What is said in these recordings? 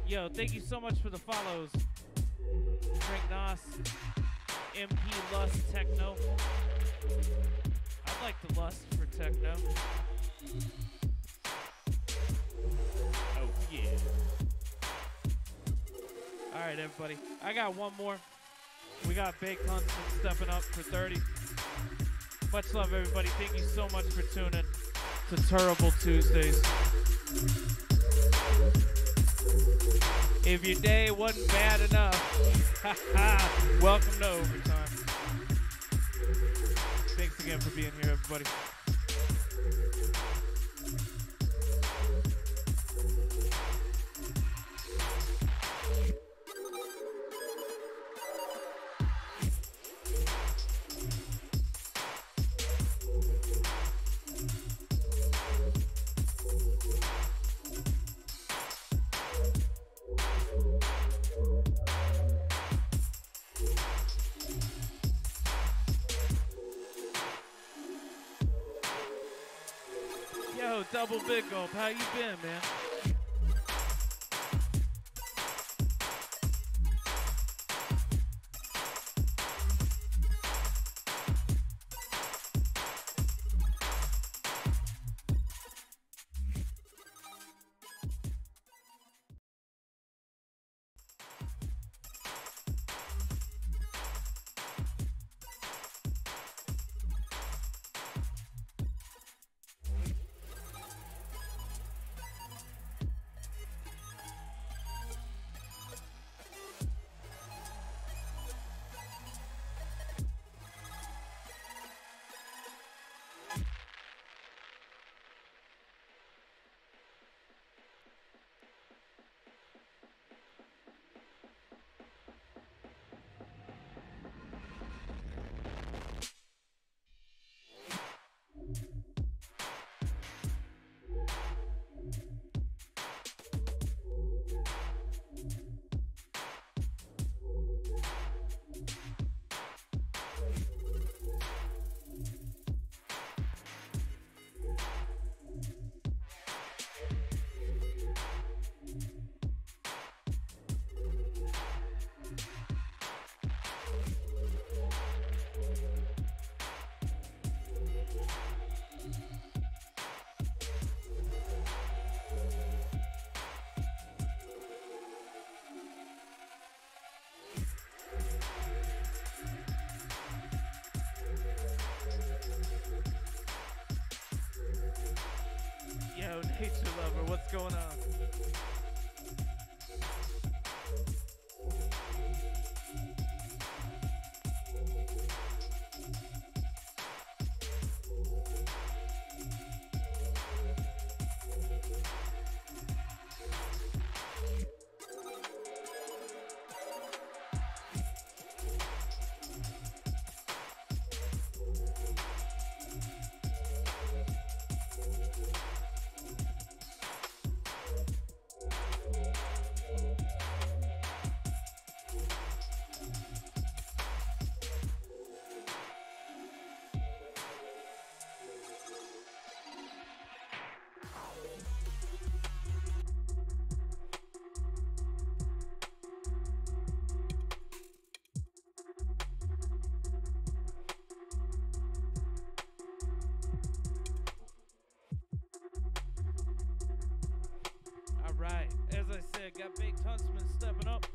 Yo, thank you so much for the follows. Frank Nos, MP Lust Techno. I'd like to lust for techno. Oh, yeah. All right, everybody. I got one more. We got Baked Huntsman stepping up for 30. Much love, everybody. Thank you so much for tuning to Terrible Tuesdays. If your day wasn't bad enough, welcome to overtime. Thanks again for being here, everybody. Double big gulp. How you been, man? Yo, nature lover, what's going on? Right, as I said, got Baked Huntsman stepping up.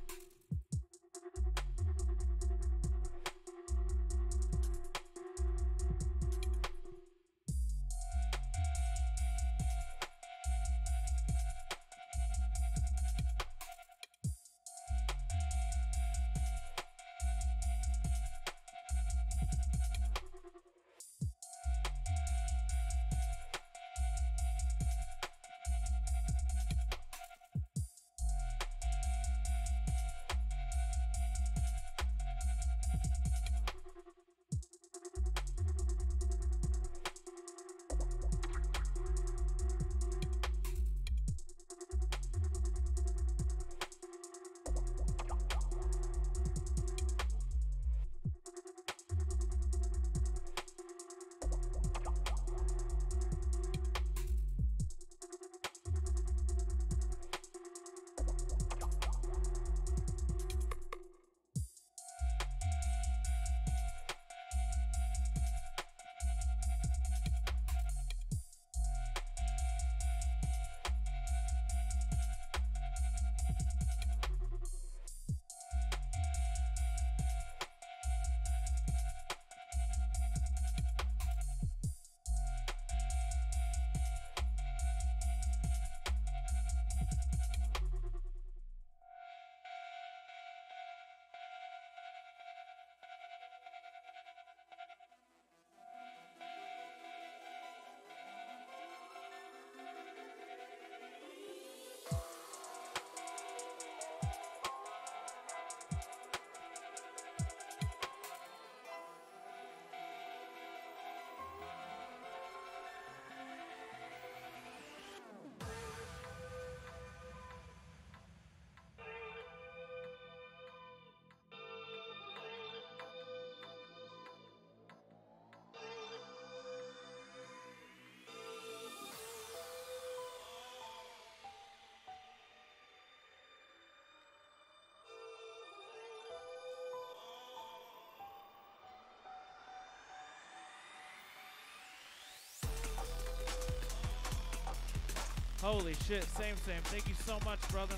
Holy shit, same. Thank you so much, brother.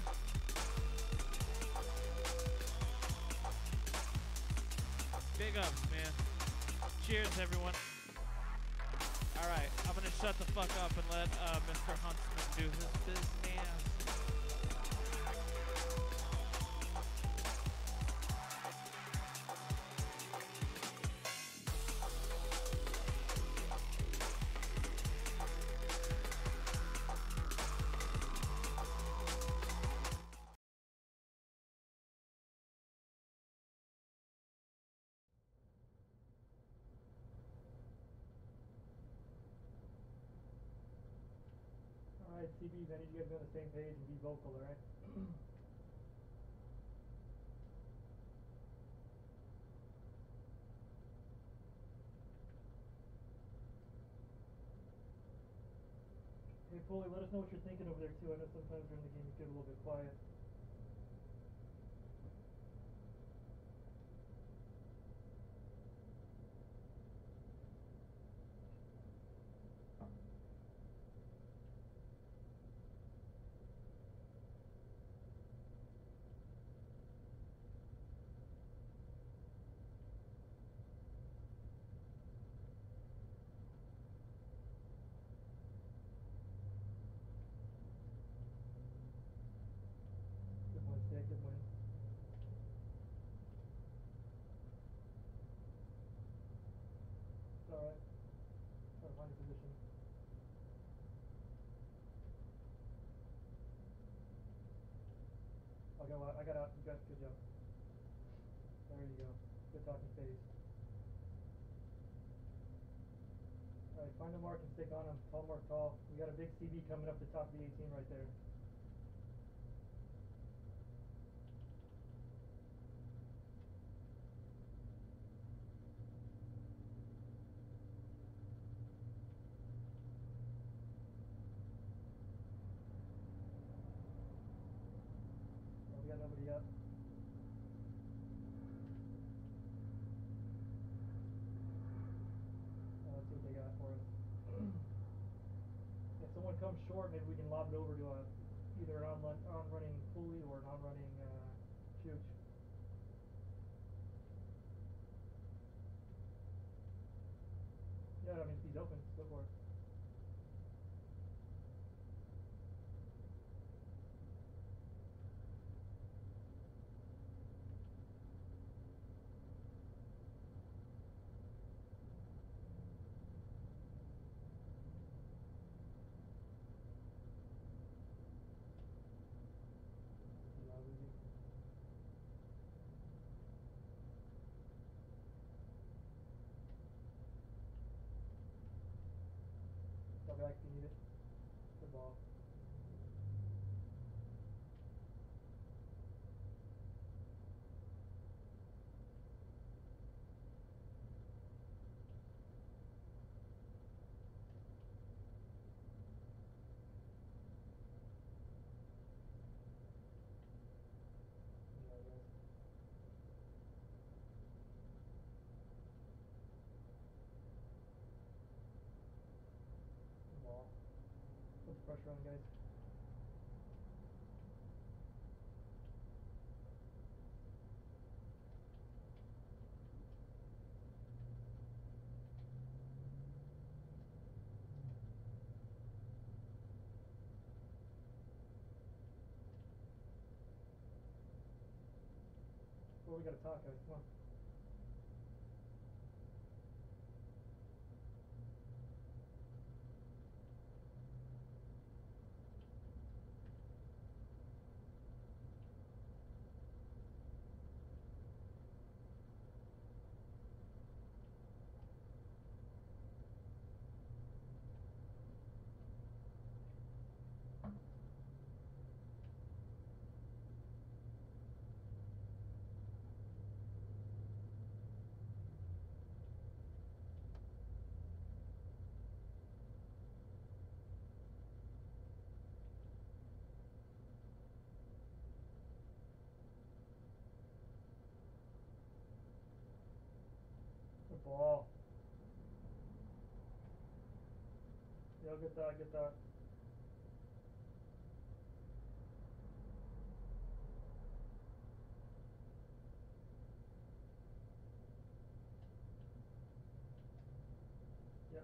Big ups, man. Cheers, everyone. Alright, I'm gonna shut the fuck up and let Mr. Huntsman do his business. Alright, CBs, I need you guys to be on the same page and be vocal, alright? Hey, Foley, let us know what you're thinking over there, too. I know sometimes during the game you get a little bit quiet. Good win, Stick, good win. It's alright. Try to find your position. I got out. Good job. There you go. Good talking phase. Alright, find a mark and stick on him. Tall mark tall. We got a big CB coming up the top of the 18 right there. Oh, we got nobody up. Let's see what they got for us. If someone comes short, maybe we can lob it over to either an on-running pulley or an on-running chooch. Yeah, I mean, if he's open, go for it. Go back if you need it. Good ball. Yeah, guys. Good ball. Put the pressure on, guys. Well, we gotta talk, guys. Come on. Good ball. Yeah, good thought, good thought.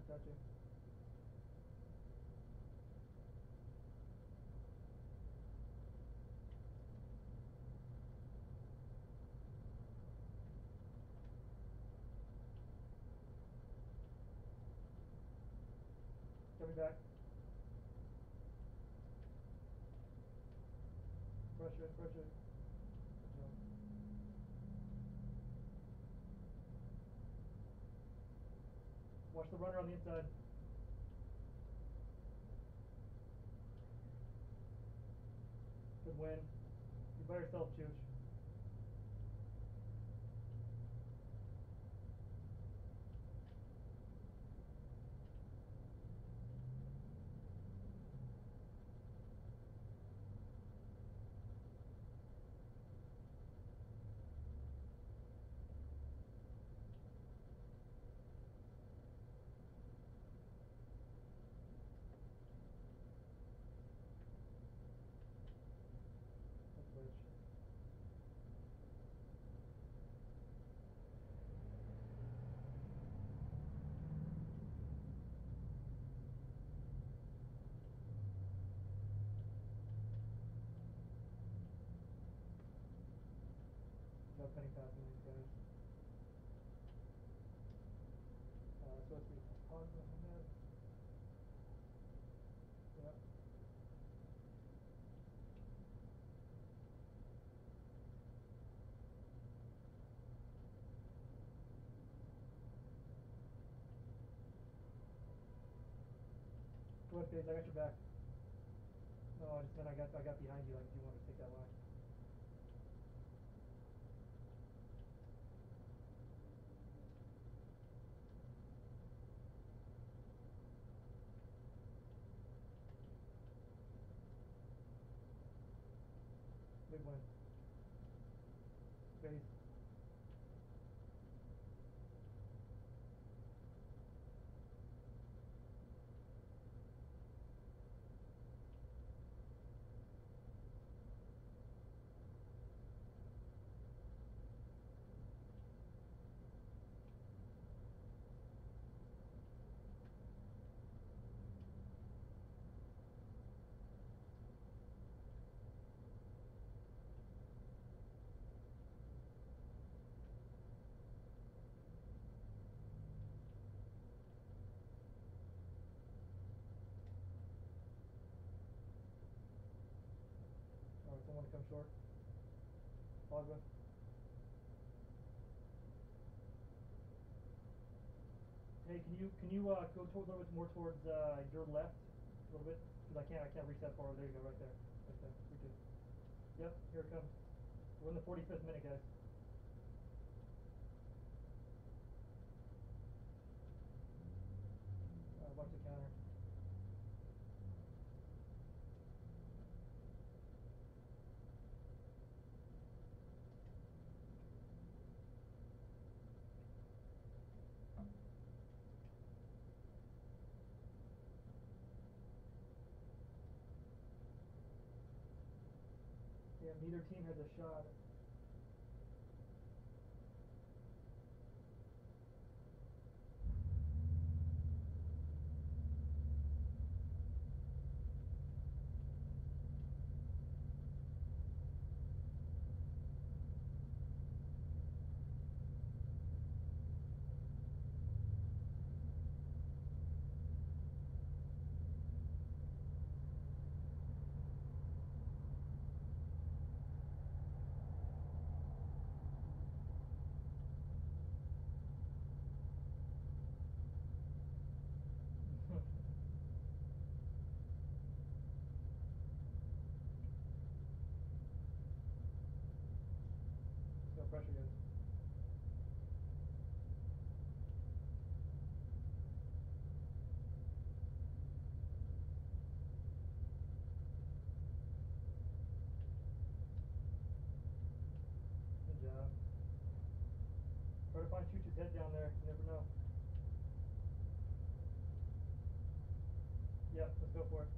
Start touching. Coming back. Pressure in, pressure in. Good job. Watch the runner on the inside. Good win. You by yourself, Chooch. That's Rich. Good job cutting past these guys. Supposed to be positive on that. Yep. Go ahead, Faze, I got your back. No, I just meant I got behind you, like if you wanted to take that line. Big win. Faze. Alright, someone to come short. Pogba. Hey, can you go a little bit more towards your left, a little bit, because I can't reach that far. There you go, right there, right there. You're good. Yep, here it comes. We're in the 45th minute, guys. Watch the counter. Yeah, neither team has a shot. No pressure, guys. Good job. Try to find Chooch's head down there. You never know. Yep, let's go for it.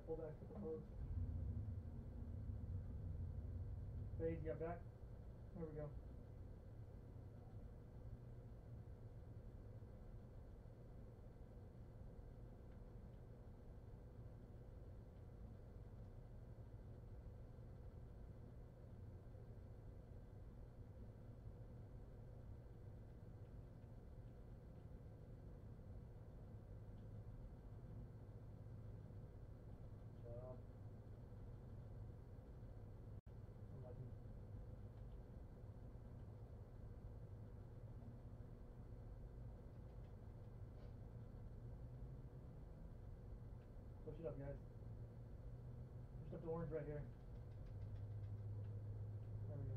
Pull back to the post. Phase, you got back? There we go. Job. Unlucky. Push it up, guys. Push up the orange right here. There we go.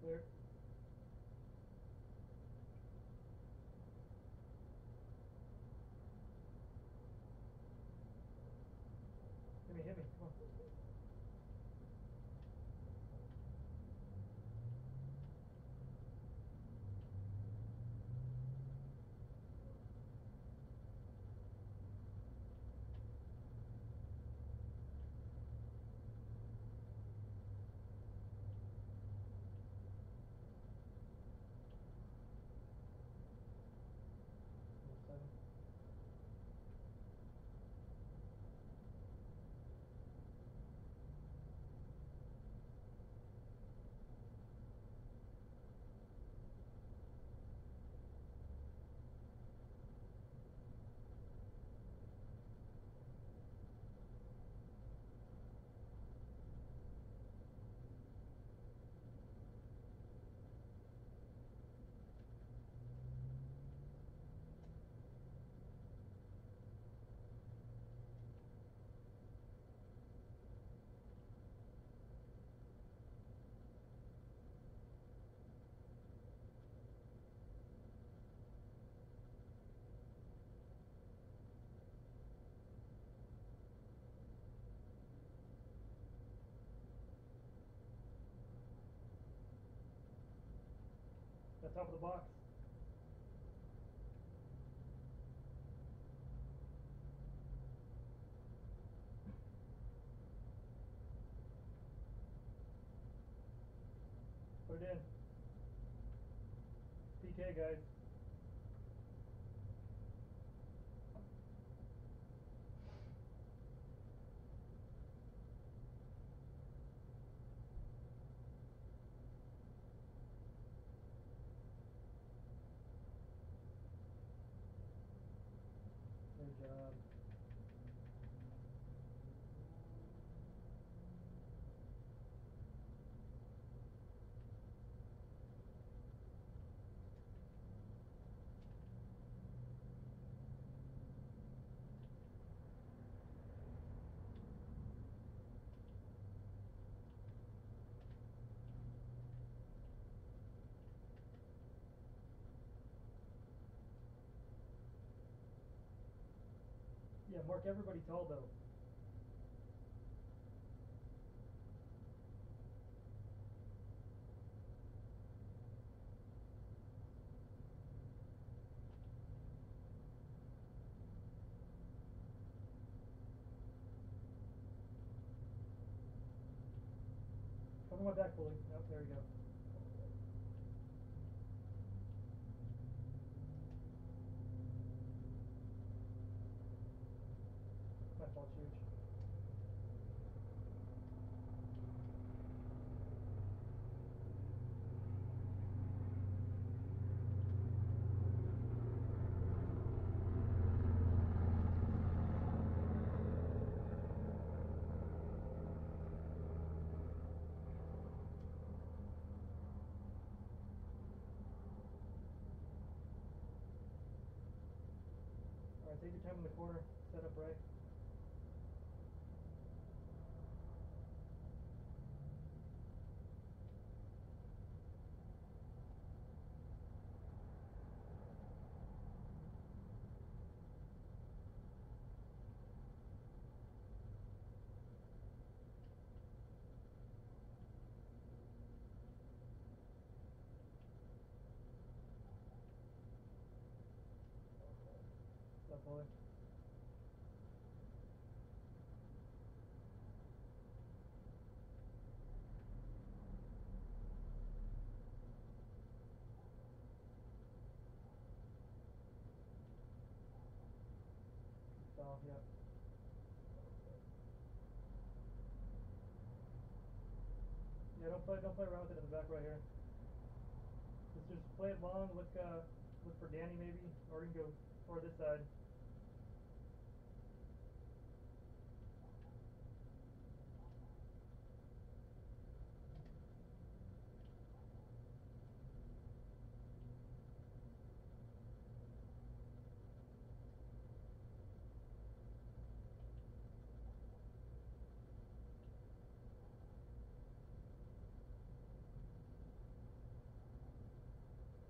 Clear. Hit me, come on. Seven. That's top of the box. Put it in. PK, guys. Good job. Yeah, mark everybody tall though. Cover my back fully. Yep, there we go. My fault, huge. Alright, take your time in the corner. Set up right. Totally. So, yeah. Yeah, don't play around with it in the back right here. Just play it long. Look for Danny maybe, or you can go toward this side.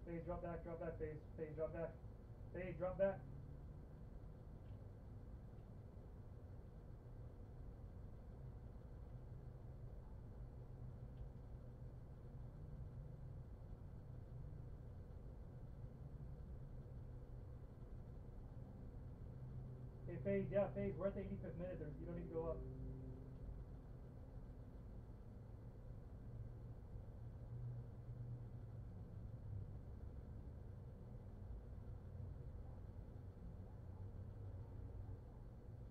Phase, drop back, phase, drop back, phase, drop back. Hey, phase, yeah, phase. We're at the 85th minute. You don't need to go up.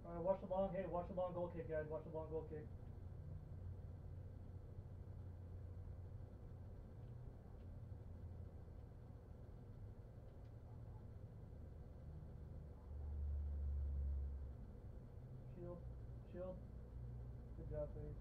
All right, watch the long. Hey, watch the long goal kick, guys. Watch the long goal kick. Shield, shield. Good job, phase.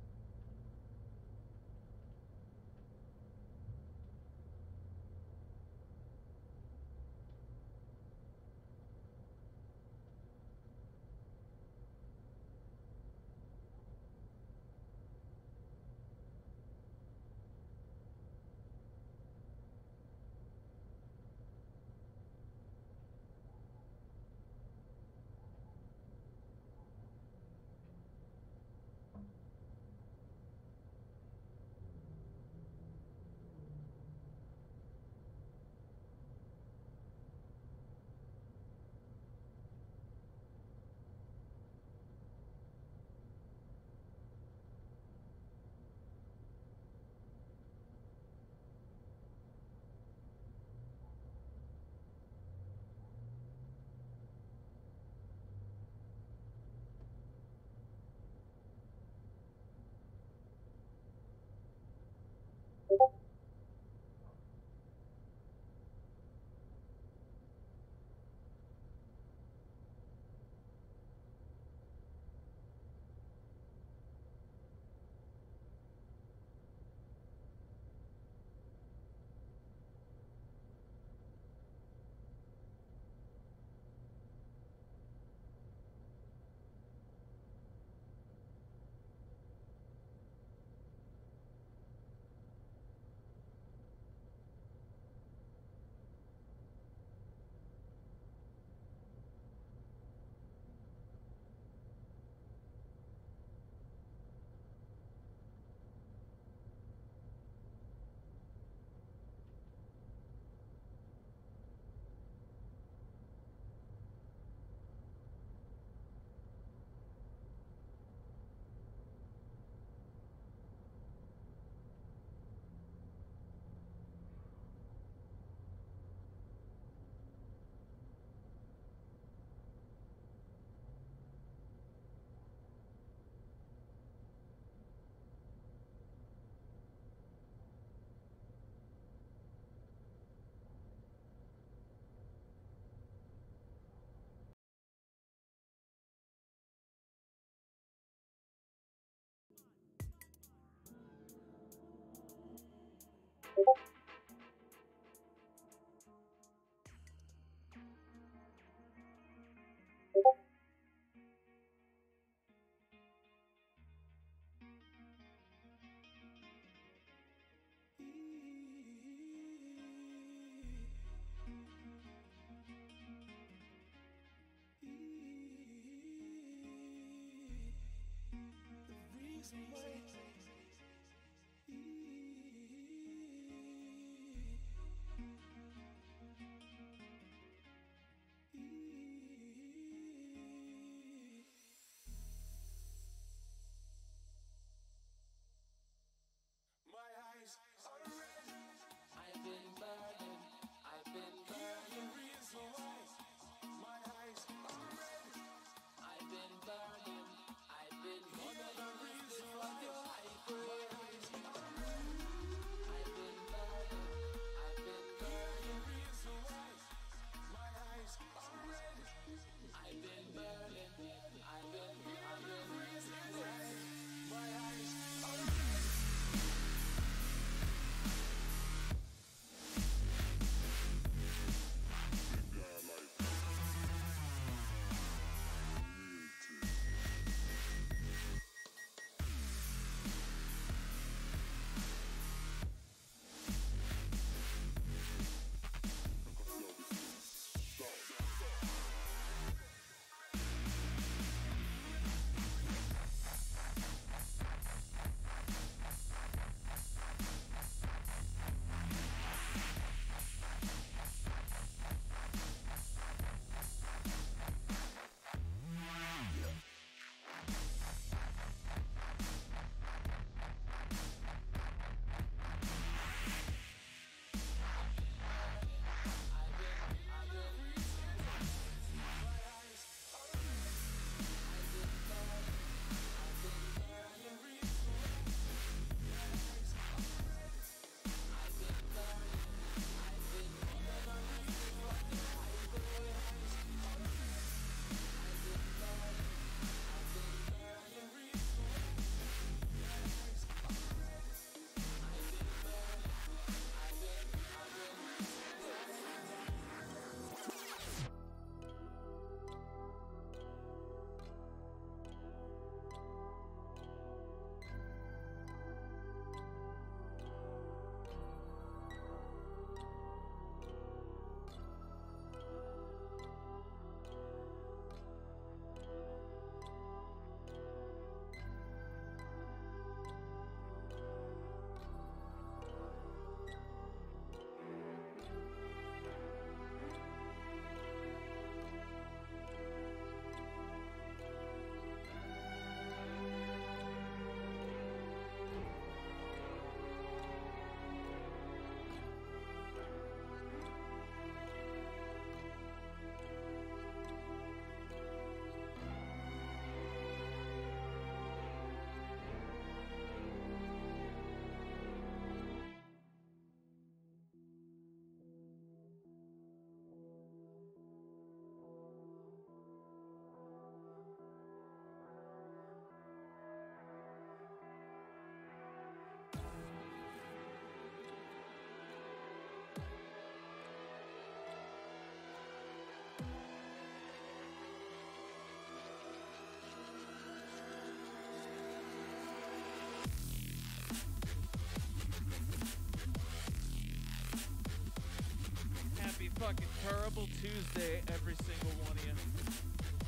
fucking terrible Tuesday, every single one of you.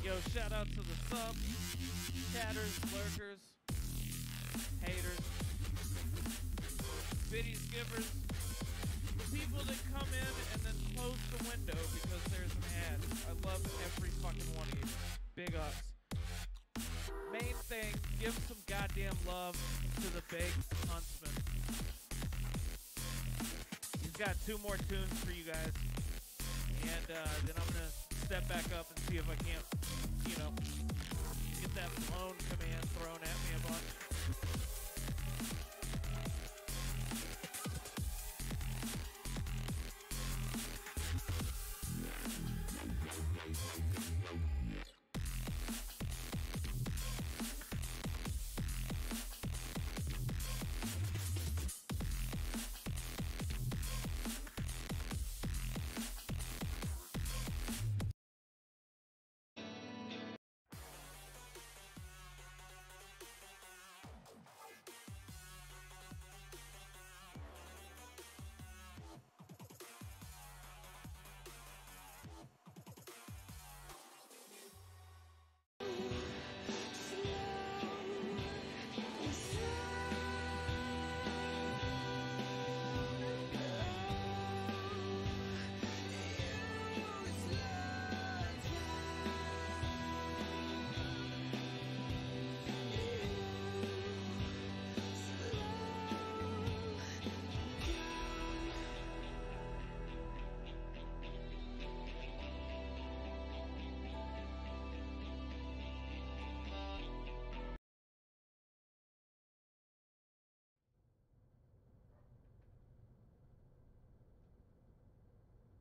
Yo, shout out to the subs, chatters, lurkers, haters, biddies, givers, the people that come in and then close the window because there's an ad. I love every fucking one of you. Big ups. Main thing, give some goddamn love to the Big Huntsman. He's got 2 more tunes for you guys. And then I'm going to step back up and see if I can't, you know, get that blown command thrown at me a bunch.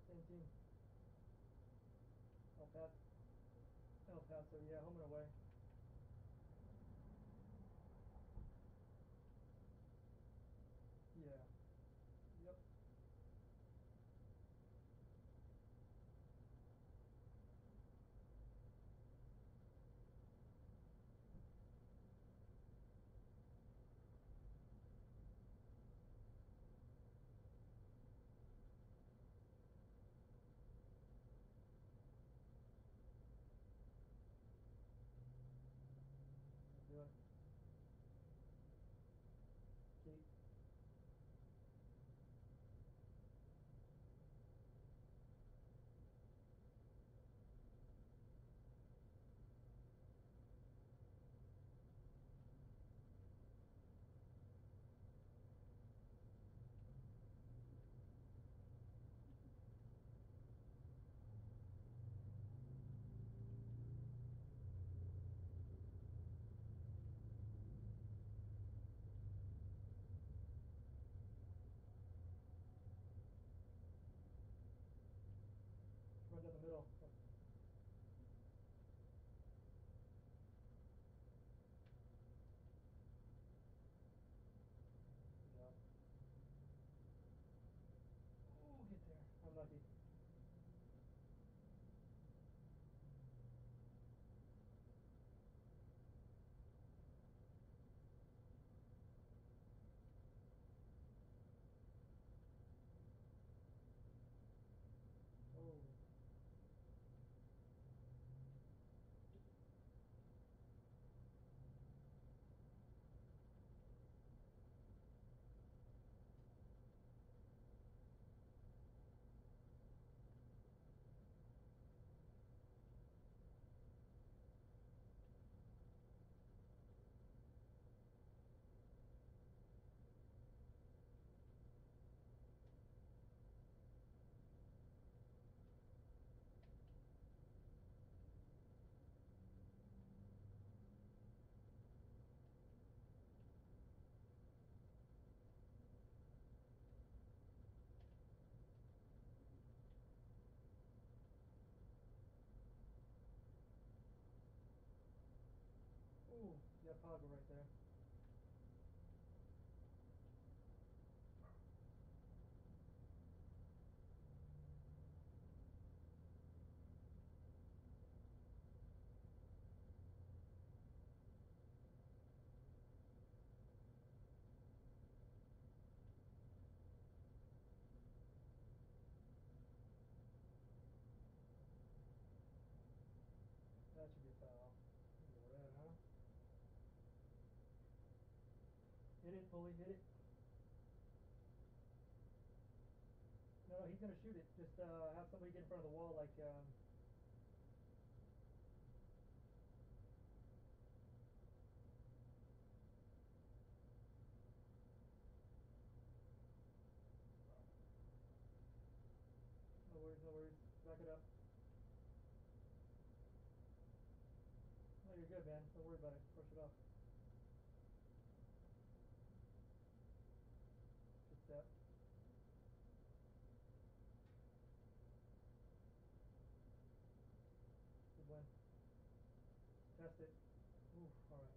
Same team. El Paso, yeah, home and away. Yeah. Yep. Do it. Keep. Run down the middle. Yeah. Ooh, get there. I'm lucky. Oh. Ooh, yeah, Pago right there. Hit it, fully hit it. No, he's gonna shoot it. Just have somebody get in front of the wall, like no worries, no worries. Back it up. No, you're good, man. Don't worry about it. Brush it off. Good step. Good win. Test it. Oof, alright.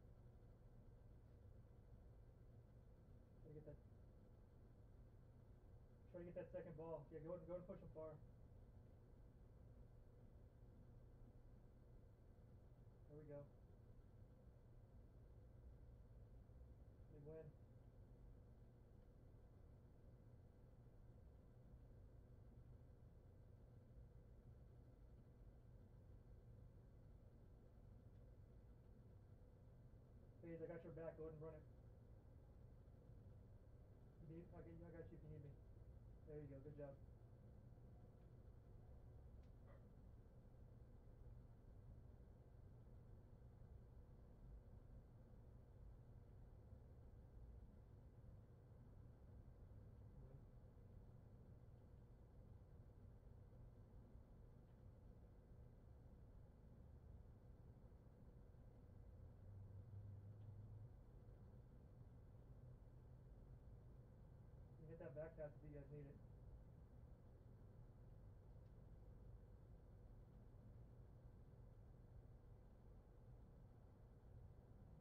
Try to get that. Try to get that second ball. Yeah, go ahead and push him far. There we go. Big win. Phase, I got your back. Go ahead and run it. You need, I got you if you need me. There you go. Good job. You hit that back pass if you guys need it.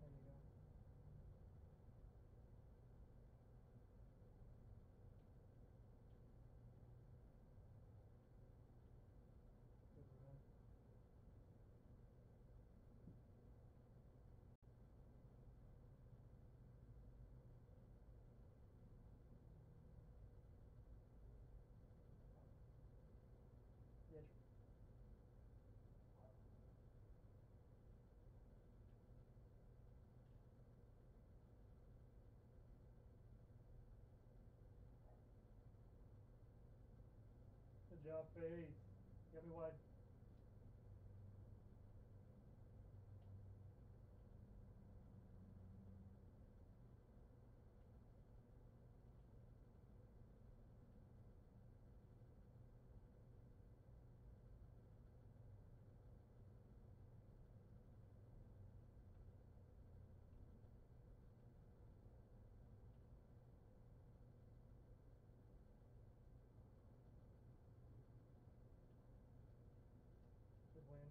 There you go. Good man. Yeah, sure. Good job, Phase. Got me wide. Good win.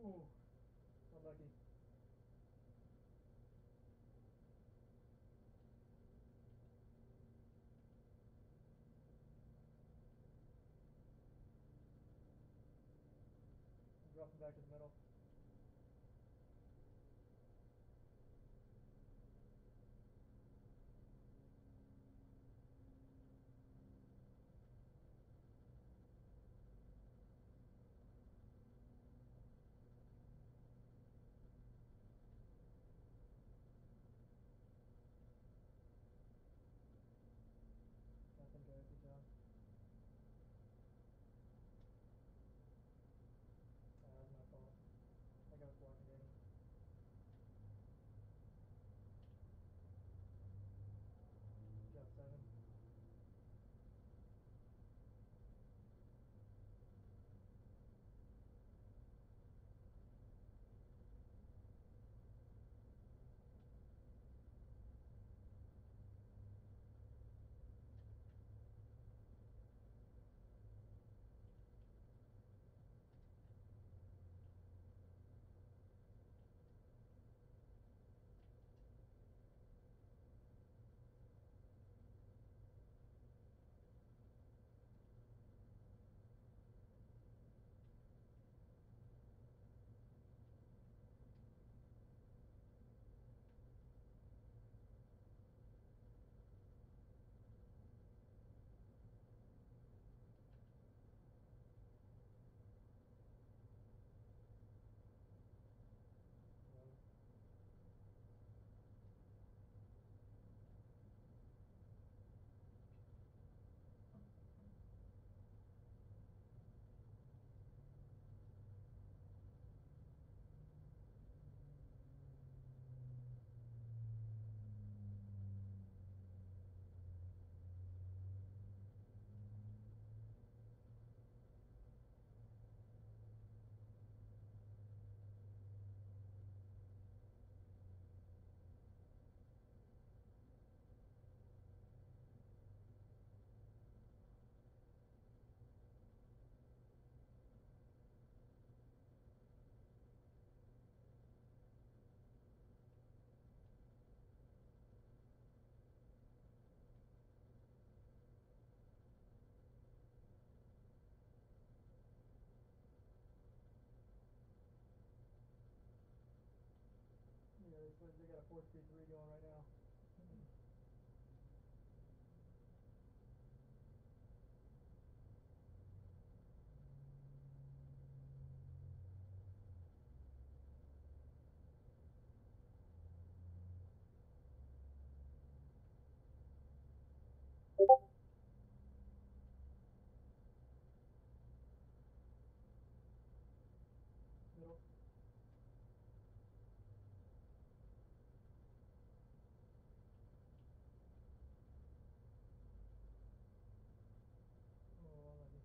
Ooh, unlucky. Drop him back to the middle. Nothing good. Good job. That was my fault. got 433 going right now. Middle. Oh, unlucky.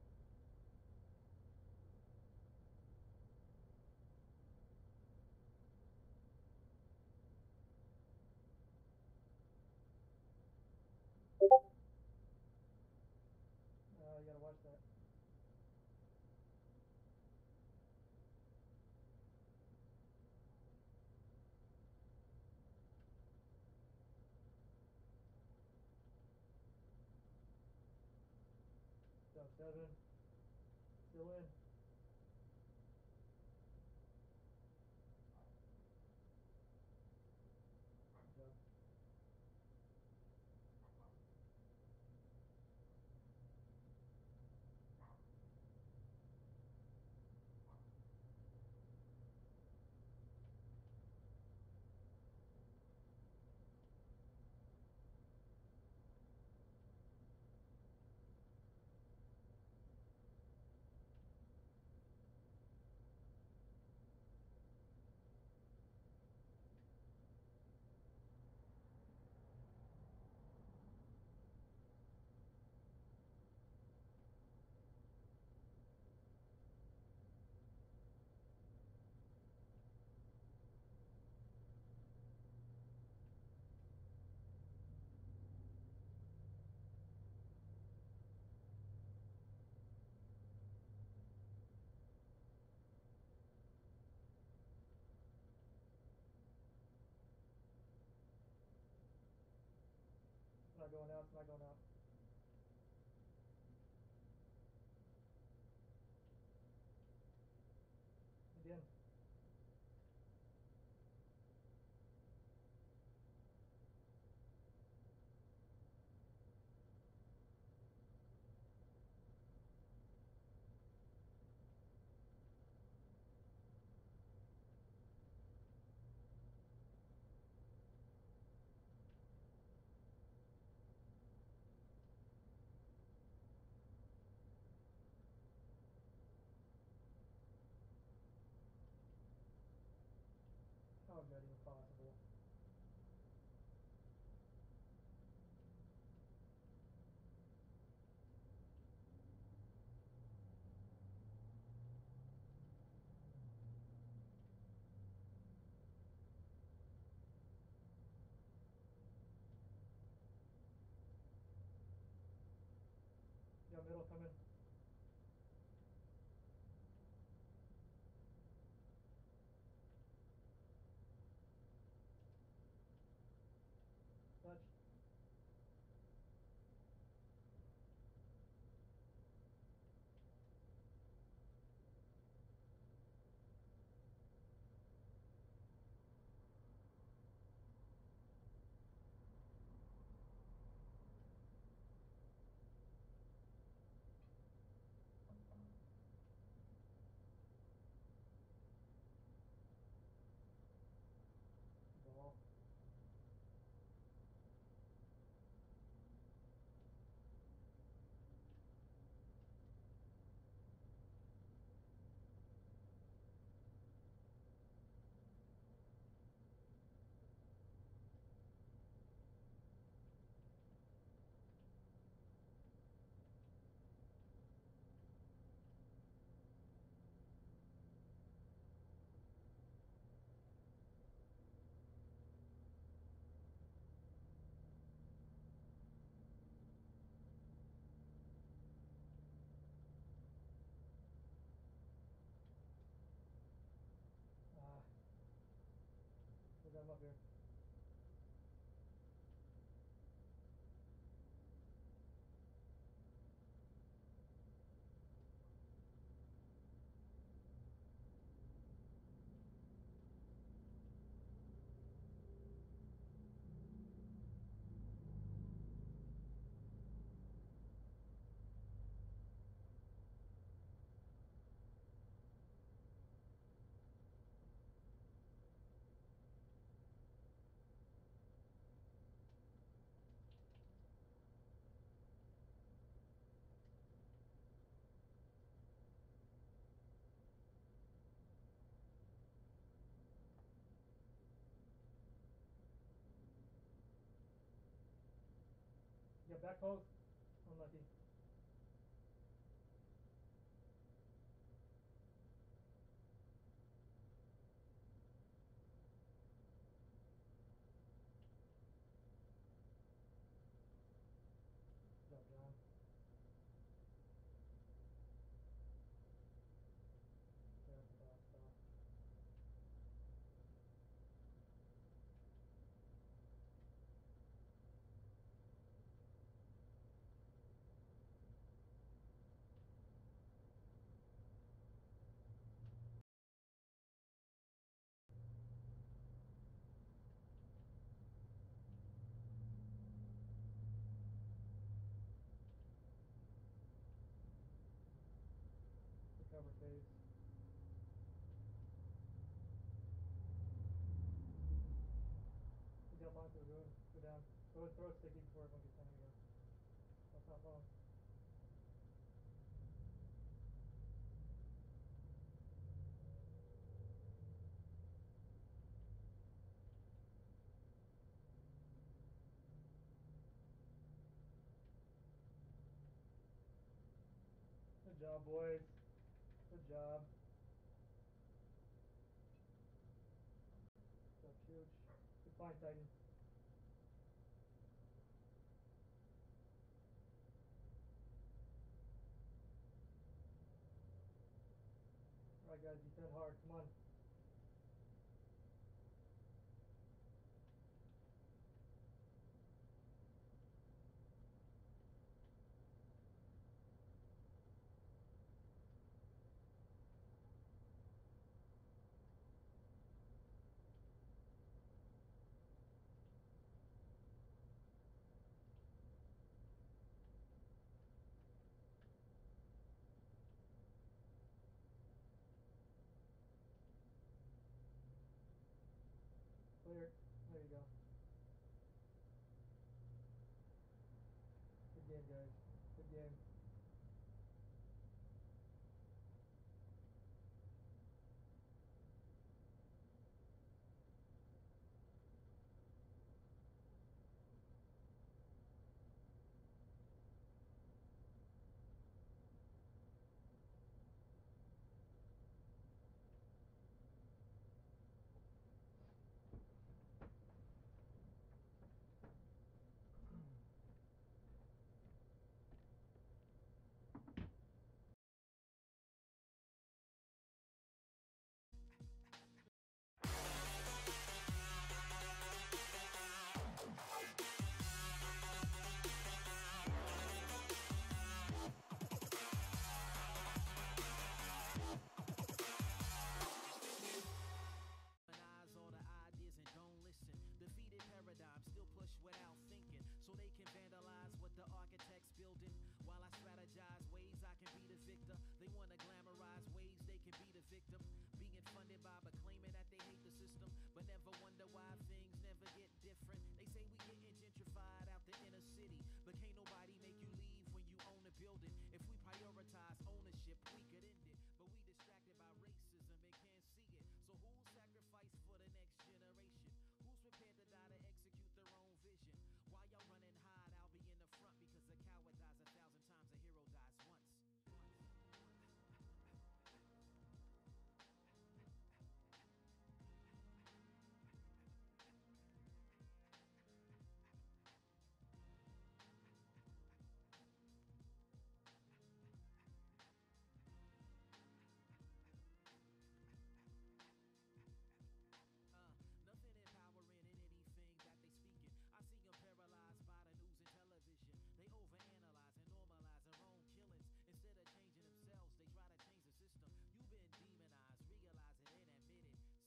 You gotta watch that. Down 7. Still in. Good job. It's not going out. It's not going out. Again. How is that even possible? Yeah, middle coming. Touch. Ball. Ah. Still got him up here. Alright, back post. Unlucky. Good job, John. There's the box stop. Recover phase. Good job, Monster. Go down. Go and throw a sticky before everyone gets time to go. That's not long. Good job, boys. Good job. Good job, Chooch. Good find, Titan. Alright, guys, defend hard. Come on. Clear. There you go. Good game, guys. Good game. All the ideas and don't listen. Defeated paradigms still push without thinking, so they can vandalize what the architects building. While I strategize ways I can be the victor, they want to glamorize ways they can be the victim. Being funded by but claiming that they hate the system, but never wonder why things never get different. They say we getting gentrified out the inner city, but can't nobody make you leave when you own a building. If we prioritize ownership, we could end it, but we distracted by racism and can't see it. So who'll sacrifice for the next generation? Who's prepared to die to execute their own vision? While y'all run and hide, I'll be in the front, because a coward dies 1,000 times, a hero dies once. Nothing empowering in anything that they speaking. I see them paralyzed by the news and television. They overanalyze and normalize their own killings. Instead of changing themselves, they try to change the system. You've been demonized, realize it and admit it.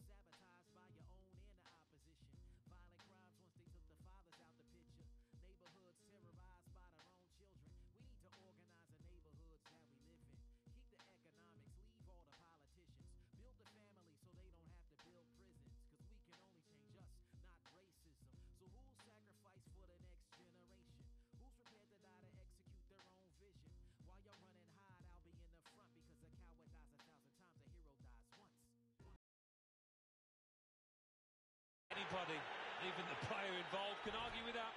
Sabotaged by your own and the opposition. Violent crimes once they took the fathers out the picture. Neighborhoods terrorized by their own children. We need to organize the neighborhoods that we live in. Keep the economics, leave all the politicians. Build the family so they don't have to build prisons, cause we can only change us, not racism. So who'll sacrifice for the next generation? Who's prepared to die to execute their own vision? While y'all run and hide, I'll be in the front, because a coward dies 1,000 times, a hero dies once. Anybody, even the player involved, can argue with that.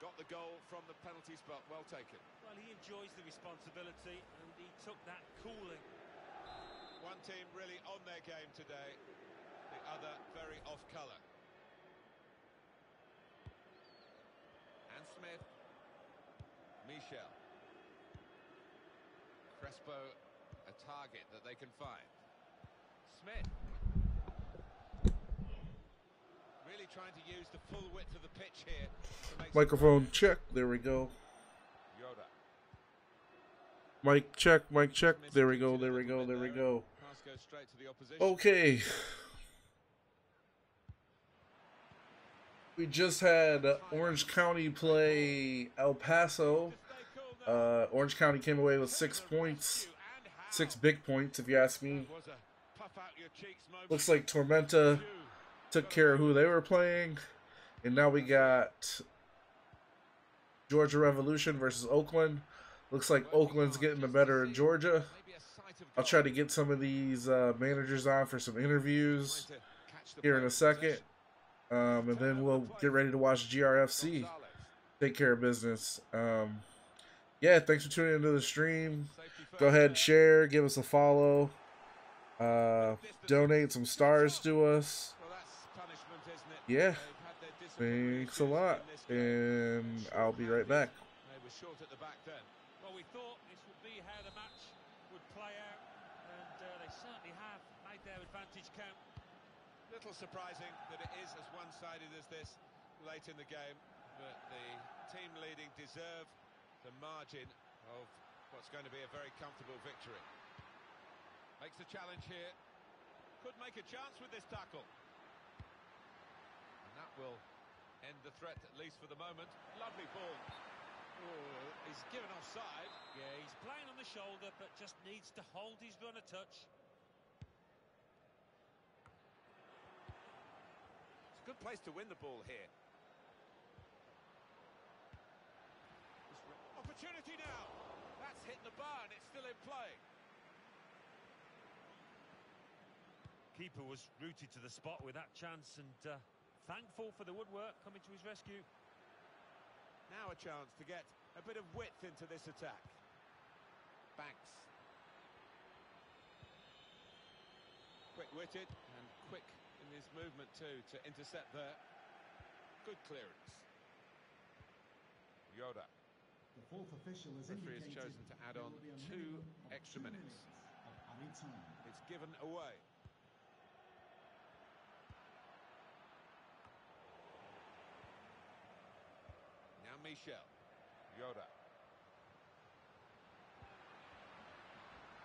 Got the goal from the penalty spot. Well taken. Well, he enjoys the responsibility and he took that coolly. One team really on their game today, the other very off colour. And Smith. Michel. Crespo, a target that they can find. Smith. Really trying to use the full width of the pitch here to make Microphone check. There we go. Yoda. Mic check. Mic check. There we go. There we go. There we go. Pass goes straight to the opposition. Okay. We just had Orange County play El Paso. Orange County came away with 6 points. 6 big points, if you ask me. Looks like Tormenta took care of who they were playing. And now we got Georgia Revolution versus Oakland. Looks like Oakland's getting the better of Georgia. I'll try to get some of these managers on for some interviews here in a second. And then we'll get ready to watch GRFC take care of business. Yeah, thanks for tuning into the stream. Go ahead and share, give us a follow, donate some stars to us. Yeah, thanks a lot, and I'll be right back. They were short at the back then. Well, we thought this would be how the match would play out, and they certainly have made their advantage count. Little surprising that it is as one-sided as this late in the game, but the team leading deserve the margin of what's going to be a very comfortable victory. Makes the challenge here. Could make a chance with this tackle. And that will end the threat, at least for the moment. Lovely ball. Oh, he's given offside. Yeah, he's playing on the shoulder, but just needs to hold his run a touch. It's a good place to win the ball here. Opportunity now. That's hit the bar and it's still in play. Keeper was rooted to the spot with that chance and thankful for the woodwork coming to his rescue. Now a chance to get a bit of width into this attack. Banks. Quick-witted and quick in his movement too to intercept there. Good clearance. Yoda. The fourth official has Referee has indicated chosen to add on there will be a 2 minimum of extra 2 minutes. of added time. It's given away. Now Michel. Yoda.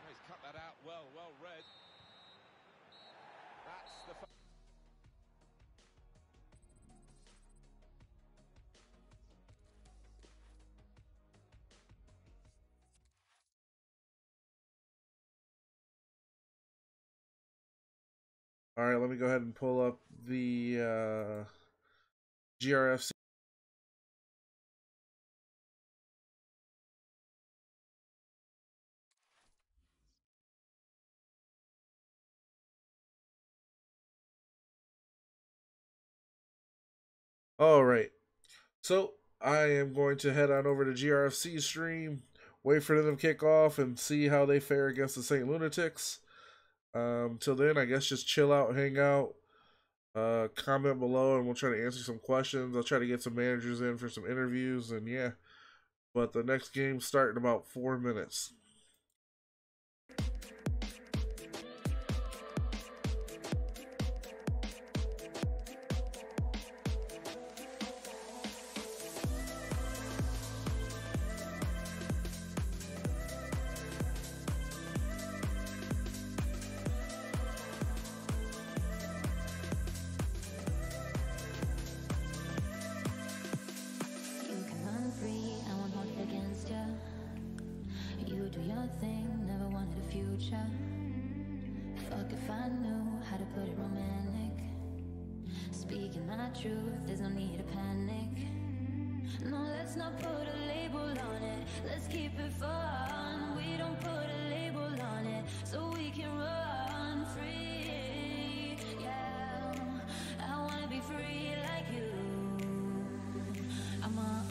Oh, he's cut that out well read. That's the... All right, let me go ahead and pull up the GRFC. All right, so I am going to head on over to GRFC stream, wait for them to kick off, and see how they fare against the St. Lunatics. Till then, I guess just chill out, hang out, comment below, and we'll try to answer some questions. I'll try to get some managers in for some interviews, and yeah. But the next game's starting in about 4 minutes. Truth, there's no need to panic. No, let's not put a label on it. Let's keep it fun. We don't put a label on it, so we can run free. Yeah, I wanna be free like you. I'm a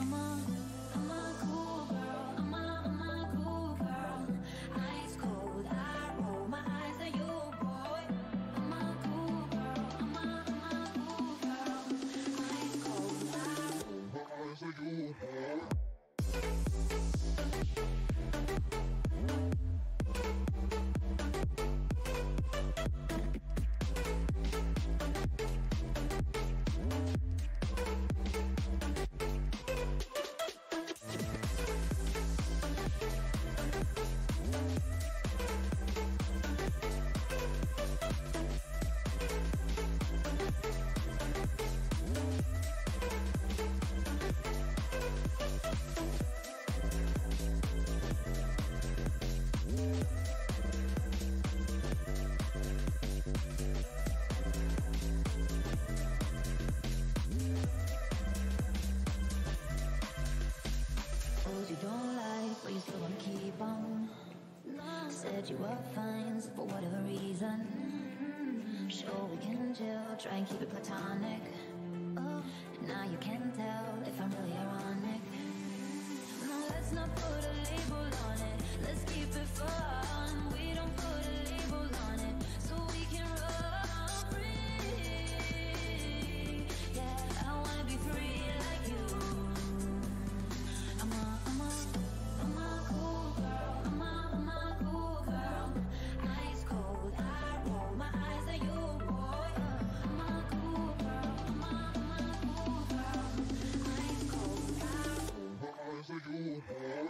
set you up fines for whatever reason. Sure, we can chill, try and keep it platonic. Oh, now you can tell if I'm really ironic. No, let's not put a label on it. Let's keep it fun. We don't put a label on it, so we can run free. Yeah, I wanna be free like you. I'm a cool girl. I'm a cool girl. Ice cold, I roll my eyes at you, boy. I'm a cool girl. I'm a cool girl. Ice cold, I roll my eyes at you, boy.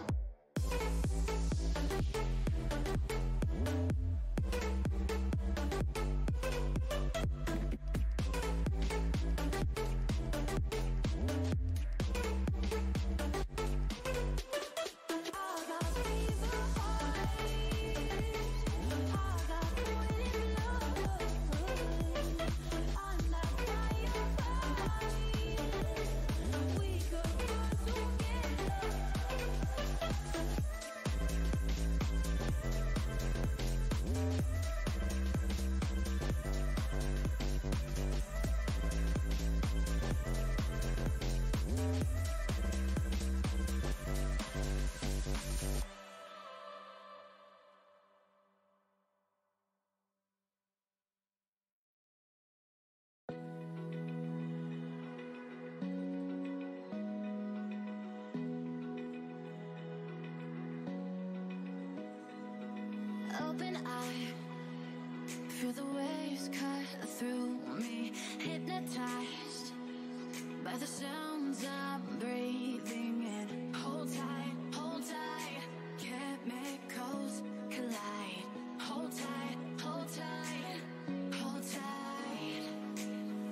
Open eye, feel the waves cut through me, hypnotized by the sounds I'm breathing in. Hold tight, chemicals collide. Hold tight, hold tight, hold tight.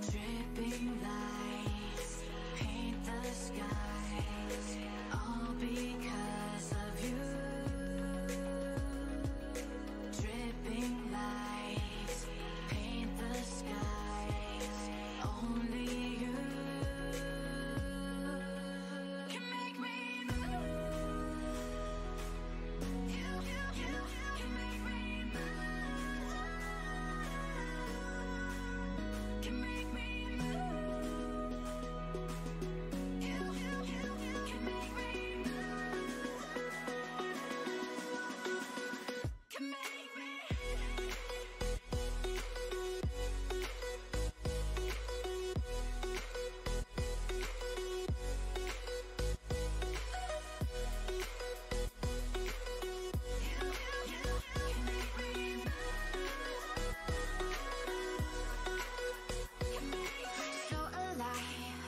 Dripping lights paint the skies, all because of you. Dripping lights paint the skies, only you can make me move. You can make me move. Can make me move. You can make me move. Can make me. So alive,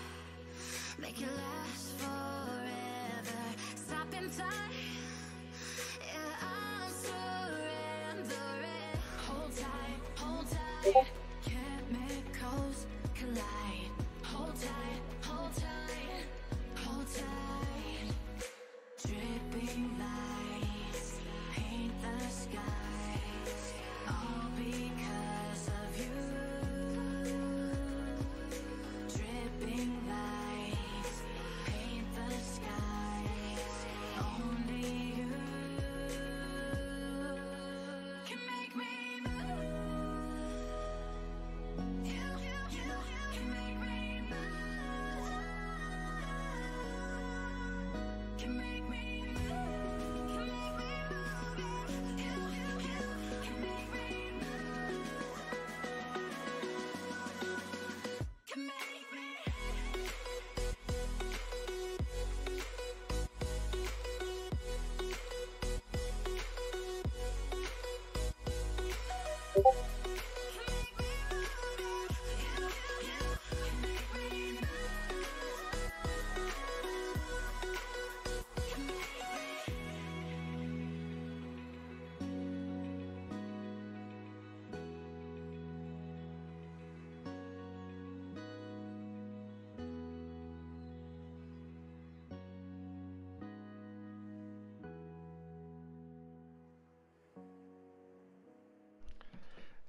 make it last forever. Stop in time. Yeah, I'm surrendering. Hold tight, chemicals collide. Hold tight, hold tight, hold tight. Dripping lights paint the skies, all because of you. Dripping lights paint the skies, only you can make me move. You can make me move. Can make me move. Can make me move. You can make me move. Can make me.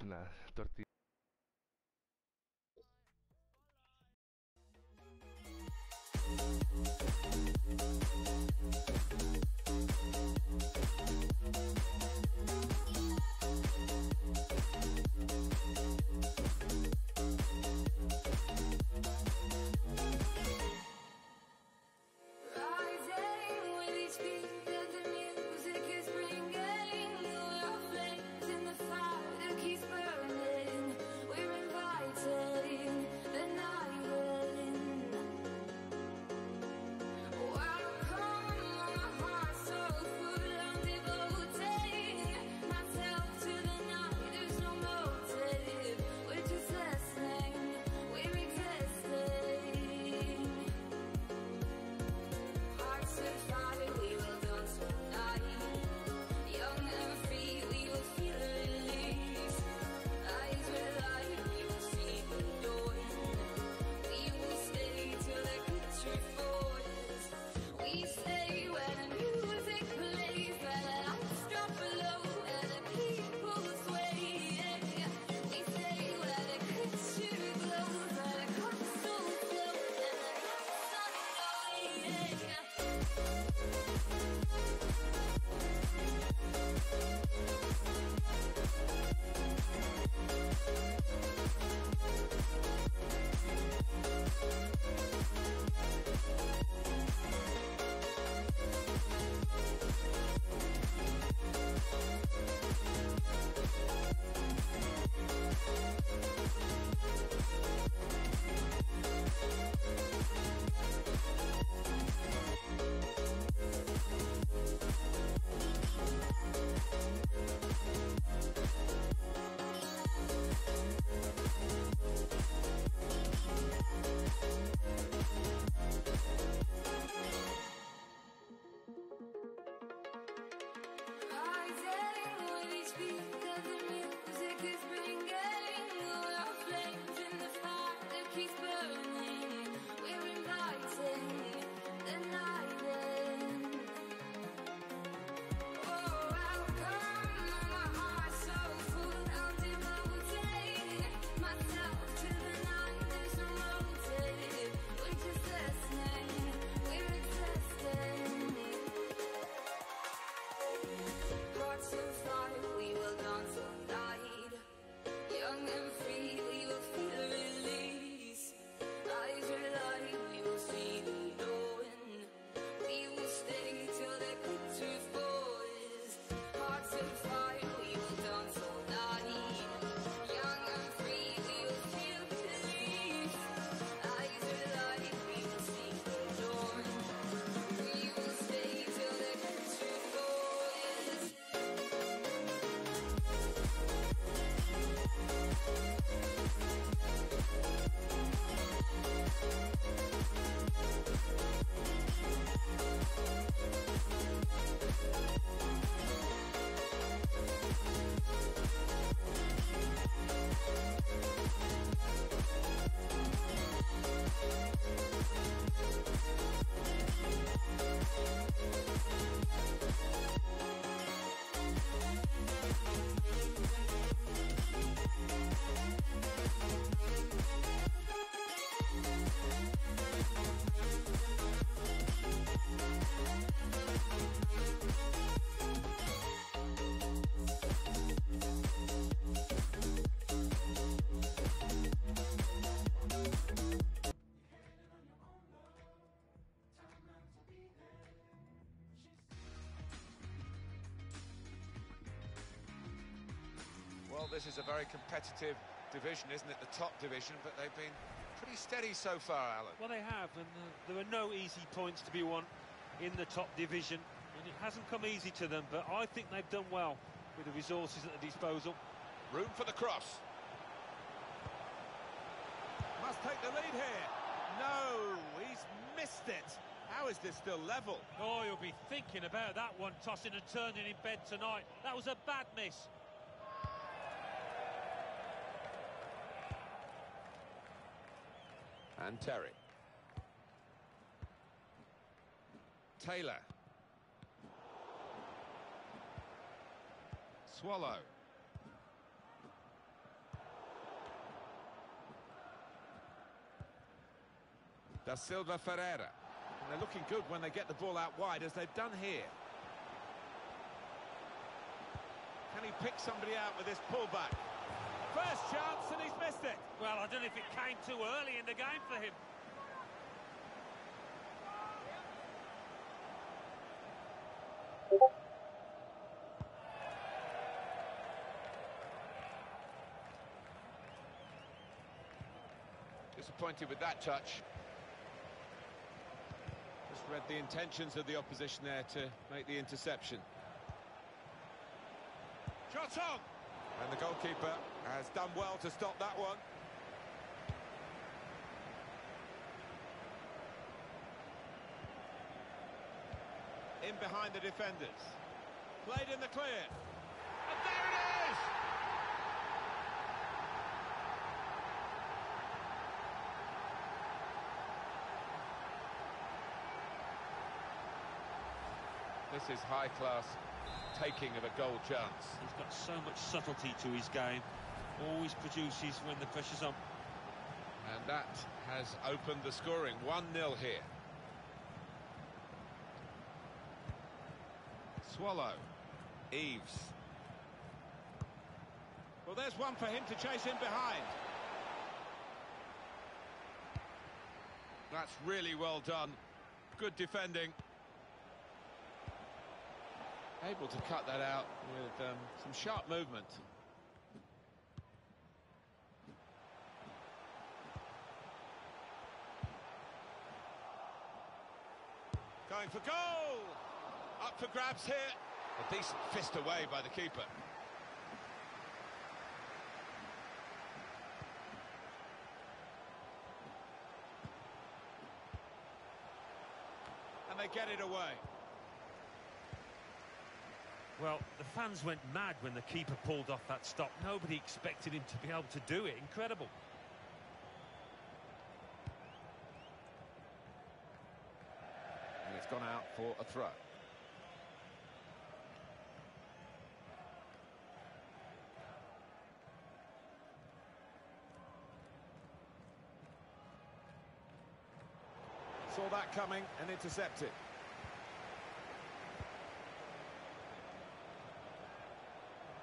Una tortilla. this is a very competitive division, isn't it? The top division, but they've been pretty steady so far, Alan. Well, they have, and there are no easy points to be won in the top division, and it hasn't come easy to them, but I think they've done well with the resources at their disposal. Room for the cross. Must take the lead here. No, he's missed it. How is this still level? Oh, you'll be thinking about that one, tossing and turning in bed tonight. That was a bad miss. And Terry. Taylor. Swallow. Da Silva Ferreira. And they're looking good when they get the ball out wide, as they've done here. Can he pick somebody out with this pullback? First chance, and he's missed it. Well, I don't know if it came too early in the game for him. Disappointed with that touch. Just read the intentions of the opposition there to make the interception. Shot on! And the goalkeeper has done well to stop that one. In behind the defenders. Played in the clear. And there it is! This is high-class taking of a goal chance. He's got so much subtlety to his game. Always produces when the pressure's on. And that has opened the scoring. 1-0 here. Swallow. Eves. Well, there's one for him to chase in behind. That's really well done. Good defending. Able to cut that out with some sharp movement. Going for goal! Up for grabs here. A decent fist away by the keeper. And they get it away. Well, the fans went mad when the keeper pulled off that stop. Nobody expected him to be able to do it. Incredible. And it's gone out for a throw. Saw that coming and intercepted.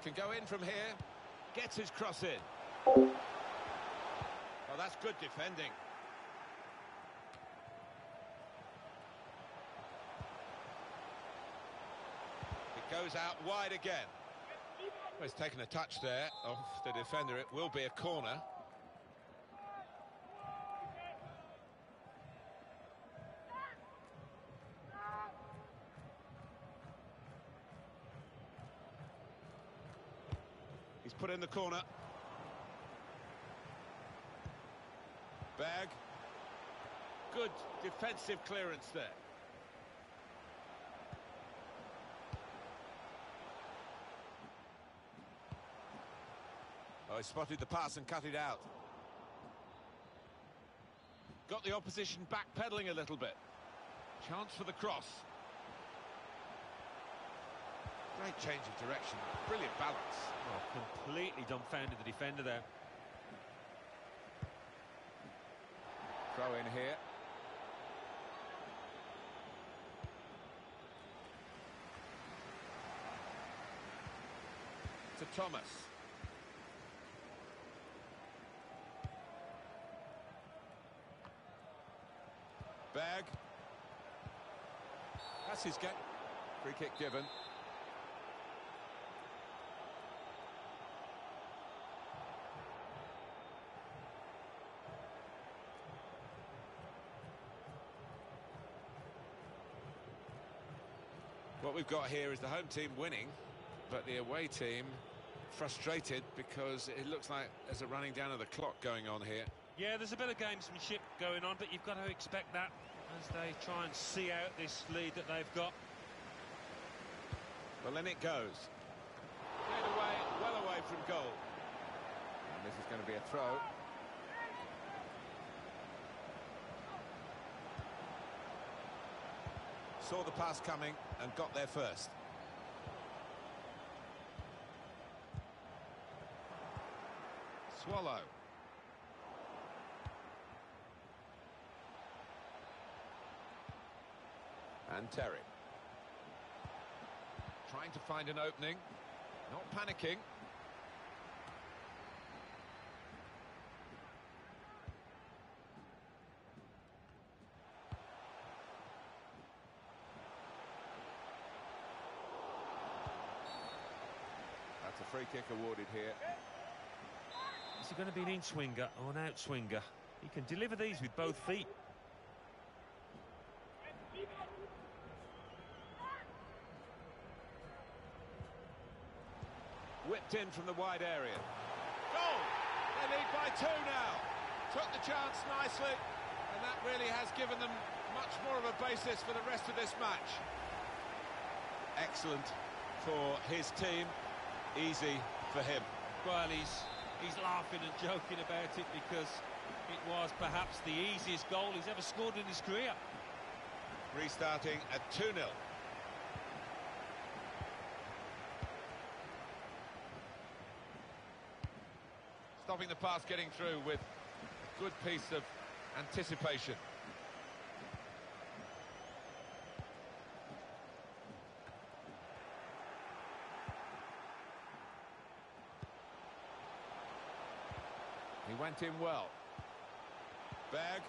Can go in from here, gets his cross in. Oh, that's good defending. It goes out wide again. Well, he's taken a touch there off the defender. It will be a corner. He's put in the corner. Berg. Good defensive clearance there. Oh, he spotted the pass and cut it out. Got the opposition backpedaling a little bit. Chance for the cross. Great change of direction. Brilliant balance. Oh, completely dumbfounded the defender there. Throw in here. To Thomas. Berg. That's his game. Free kick given. What we've got here is the home team winning, but the away team frustrated because it looks like there's a running down of the clock going on here. Yeah, there's a bit of gamesmanship going on, but you've got to expect that as they try and see out this lead that they've got. Well, then it goes. Cleared away, well away from goal. And this is going to be a throw. Saw the pass coming and got there first. Swallow. And Terry. Trying to find an opening. Not panicking. That's a free kick awarded here. Is he going to be an in-swinger or an out-swinger? He can deliver these with both feet. Whipped in from the wide area. Goal! They lead by 2 now. Took the chance nicely, and that really has given them much more of a basis for the rest of this match. Excellent for his team, easy for him. Well, he's laughing and joking about it because it was perhaps the easiest goal he's ever scored in his career. Restarting at 2-0. Stopping the pass getting through with a good piece of anticipation. He went in well. Berg.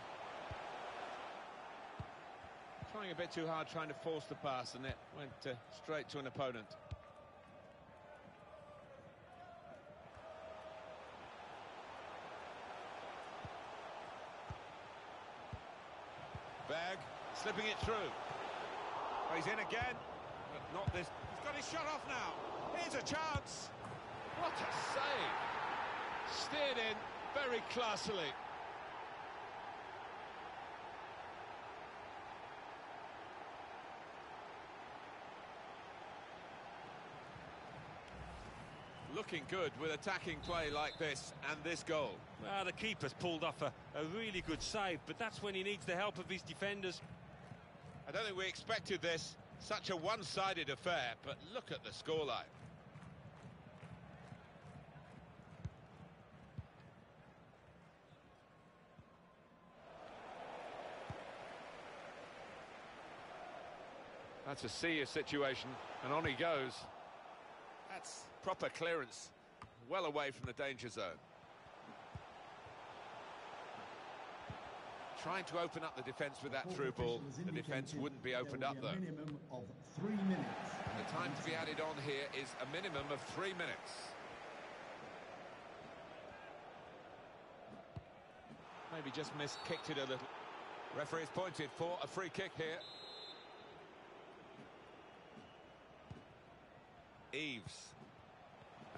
Trying a bit too hard, trying to force the pass, and it went straight to an opponent. Berg slipping it through. Oh, he's in again, but not this. He's got his shot off now. Here's a chance. What a save. Steered in very classily. Looking good with attacking play like this and this goal. Well, the keeper's pulled off a really good save, but that's when he needs the help of his defenders. I don't think we expected this, such a one-sided affair, but look at the scoreline. That's a serious situation, and on he goes. That's proper clearance, well away from the danger zone. Trying to open up the defence with that through ball. The defence wouldn't be opened up though. Minimum of 3 minutes. And the time to be added on here is a minimum of 3 minutes. Maybe just kicked it a little. Referee's pointed for a free kick here. Eves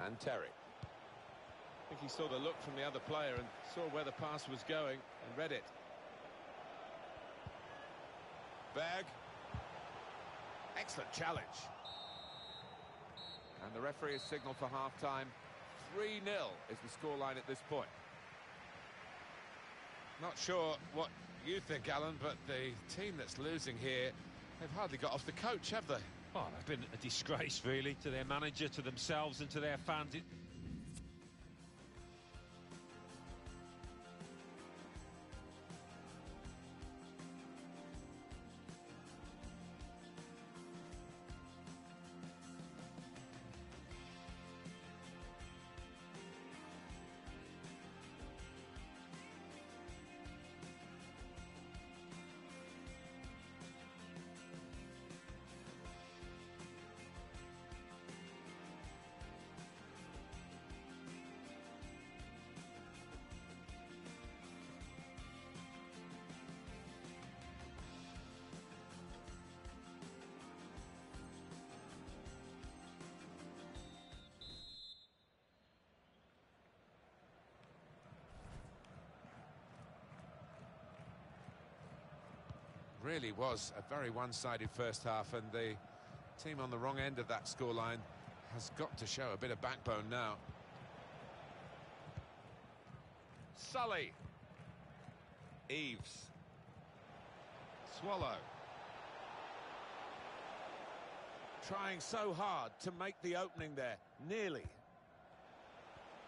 and Terry. I think he saw the look from the other player and saw where the pass was going and read it. Berg. Excellent challenge. And the referee has signalled for half-time. 3-0 is the scoreline at this point. Not sure what you think, Alan, but the team that's losing here, they've hardly got off the coach, have they? Oh, they've been a disgrace, really, to their manager, to themselves and to their fans. Really was a very one-sided first half, and the team on the wrong end of that scoreline has got to show a bit of backbone now. Sully. Eves. Swallow. Trying so hard to make the opening there. Nearly.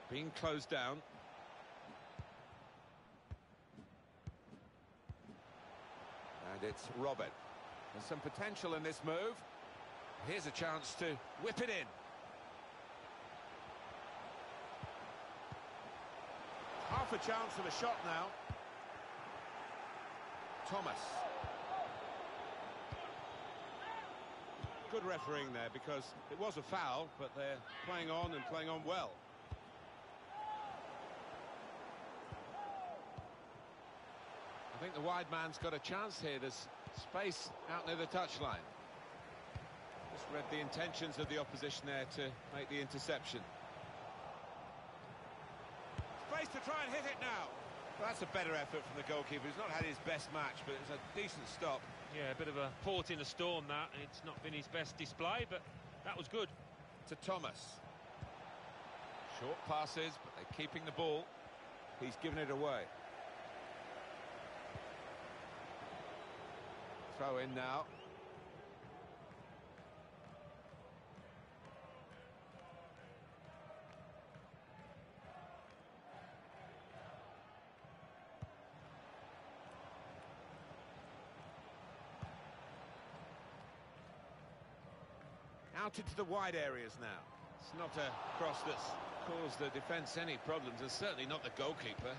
Being closed down. And it's Robin. There's some potential in this move. Here's a chance to whip it in. Half a chance of a shot now. Thomas. Good refereeing there, because it was a foul, but they're playing on and playing on well. I think the wide man's got a chance here. There's space out near the touchline. Just read the intentions of the opposition there to make the interception. Space to try and hit it now. Well, that's a better effort from the goalkeeper. He's not had his best match, but it's a decent stop. Yeah, a bit of a port in a storm, that. It's not been his best display, but that was good. To Thomas. Short passes, but they're keeping the ball. He's given it away. Throw in now. Out into the wide areas now. It's not a cross that's caused the defence any problems, and certainly not the goalkeeper.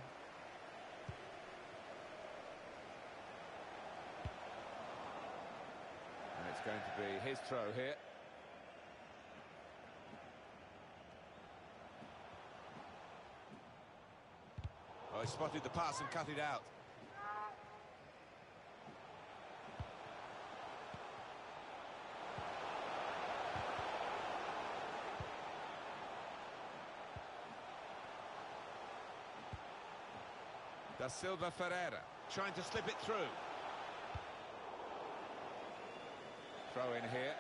And it's going to be his throw here. Oh, he spotted the pass and cut it out. Da Silva Ferreira trying to slip it through. Throw in here.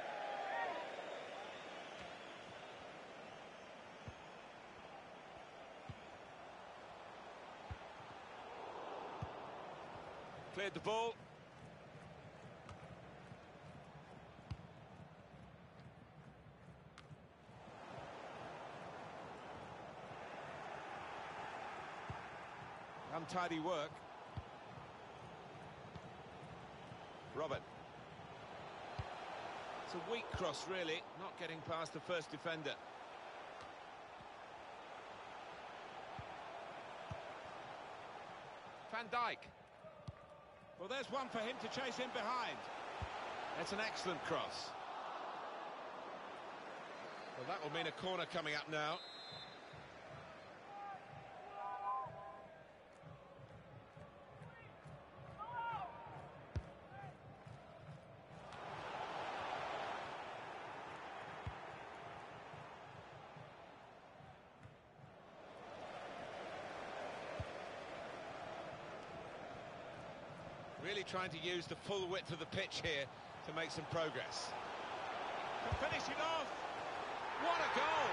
Cleared the ball. Untidy work. Robin. It's a weak cross, really, not getting past the first defender. Van Dijk. Well, there's one for him to chase in behind. It's an excellent cross. Well, that will mean a corner coming up now. Really trying to use the full width of the pitch here to make some progress. To finish it off. What a goal!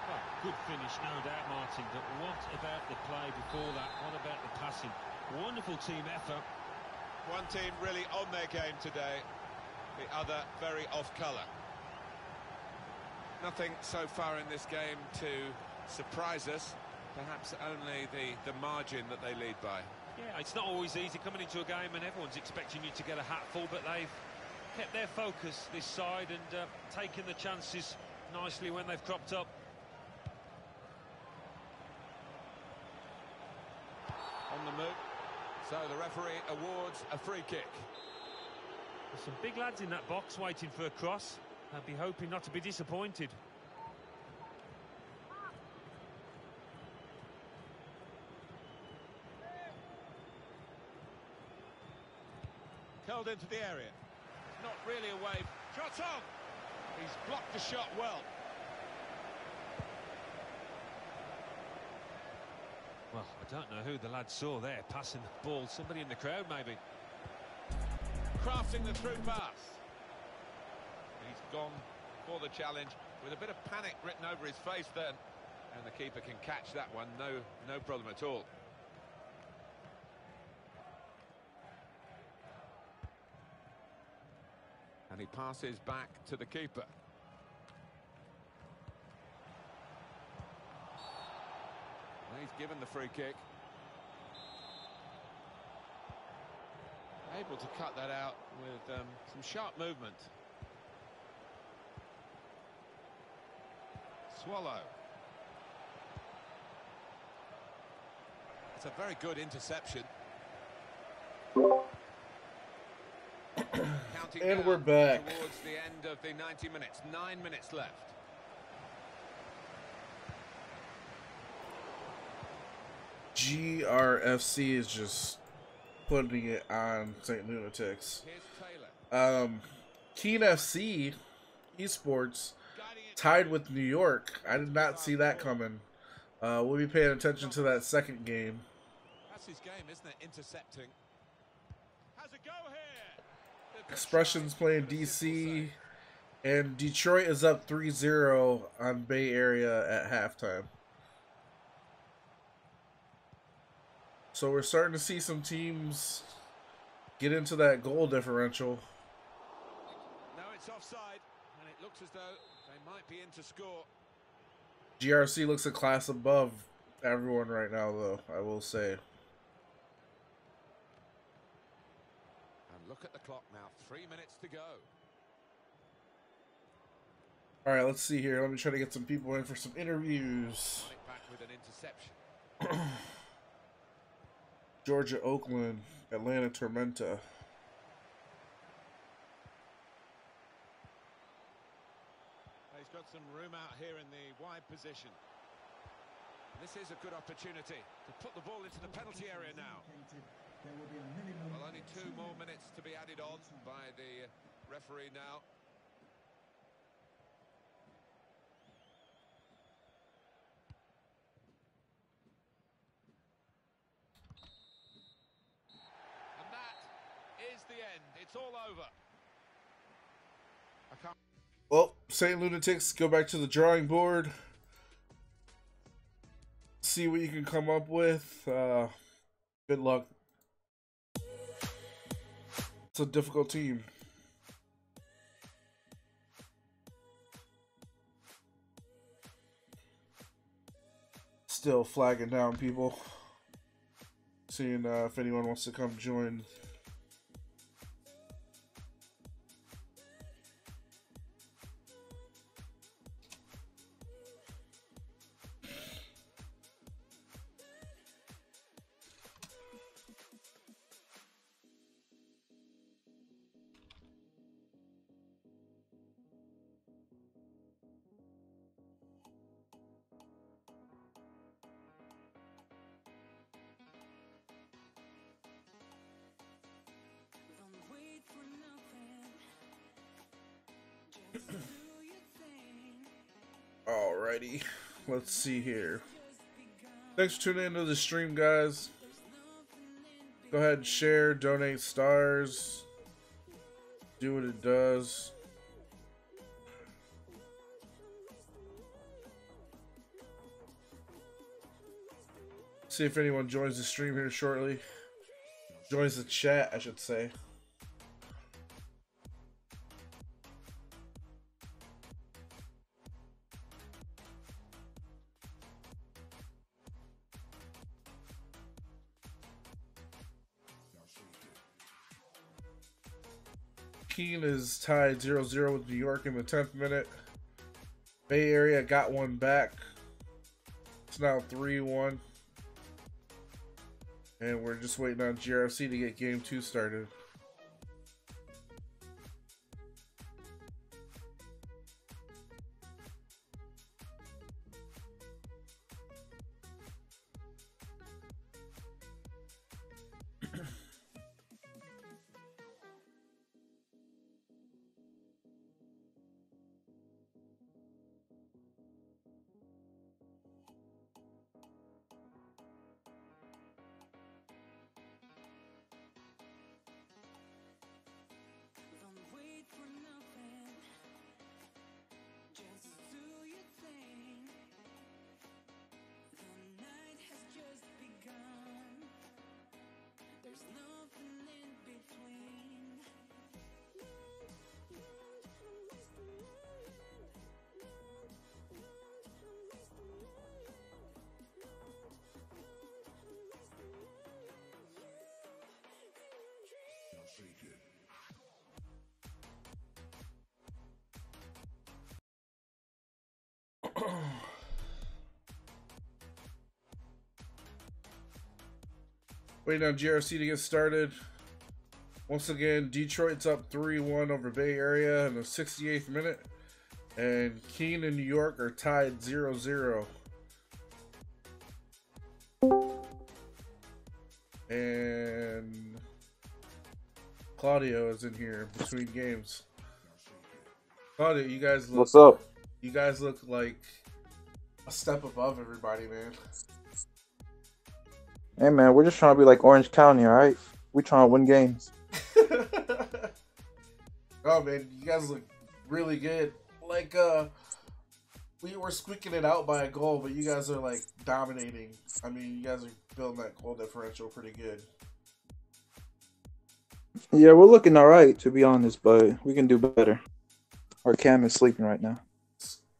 Well, good finish, no doubt, Martin, but what about the play before that? What about the passing? Wonderful team effort. One team really on their game today, the other very off colour. Nothing so far in this game to surprise us, perhaps only the margin that they lead by. Yeah, it's not always easy coming into a game and everyone's expecting you to get a hatful, but they've kept their focus this side and taken the chances nicely when they've cropped up. On the move. So the referee awards a free kick. There's some big lads in that box waiting for a cross. They'll be hoping not to be disappointed. Curled into the area. Not really away. Shot on! He's blocked the shot well. Well, I don't know who the lad saw there passing the ball. Somebody in the crowd, maybe. crafting the through pass. He's gone for the challenge with a bit of panic written over his face then. And the keeper can catch that one, no problem at all. And he passes back to the keeper. He's given the free kick. Able to cut that out with some sharp movement. Swallow. It's a very good interception. And we're back. Towards the end of the 90 minutes. 9 minutes left. GRFC is just putting it on St. Lunatics. Keen FC Esports tied with New York. I did not see that coming. We'll be paying attention to that second game. That's his game, isn't it? Intercepting. Has a go here. Expressions playing DC, and Detroit is up 3-0 on Bay Area at halftime. So we're starting to see some teams get into that goal differential. No, it's offside, and it looks as though they might be in to score. GRC looks a class above everyone right now, though, I will say. And look at the clock now, 3 minutes to go. All right, let's see here. Let me try to get some people in for some interviews. Back with an interception. Georgia, Oakland, Atlanta, Tormenta. He's got some room out here in the wide position. This is a good opportunity to put the ball into the penalty area now. Well, only 2 more minutes to be added on by the referee now. And that is the end. It's all over. I can't. Well, St. Lunatics, go back to the drawing board. See what you can come up with. Good luck. It's a difficult team. Still flagging down people. Seeing if anyone wants to come join. Alrighty, let's see here. Thanks for tuning into the stream, guys. Go ahead and share, donate stars, do what it does. See if anyone joins the stream here shortly. Joins the chat, I should say. Keene is tied 0-0 with New York in the 10th minute. Bay Area got one back. It's now 3-1. And we're just waiting on GRC to get game 2 started. Waiting on GRC to get started. Once again, Detroit's up 3-1 over Bay Area in the 68th minute. And Keene and New York are tied 0-0. And Claudio is in here between games. Claudio, you guys look... What's up? You guys look like a step above everybody, man. Hey, man, we're just trying to be like Orange County, all right? We're trying to win games. Oh, man, you guys look really good. Like, we were squeaking it out by a goal, but you guys are, like, dominating. I mean, you guys are building that goal differential pretty good. Yeah, we're looking all right, to be honest, but we can do better. Our Cam is sleeping right now.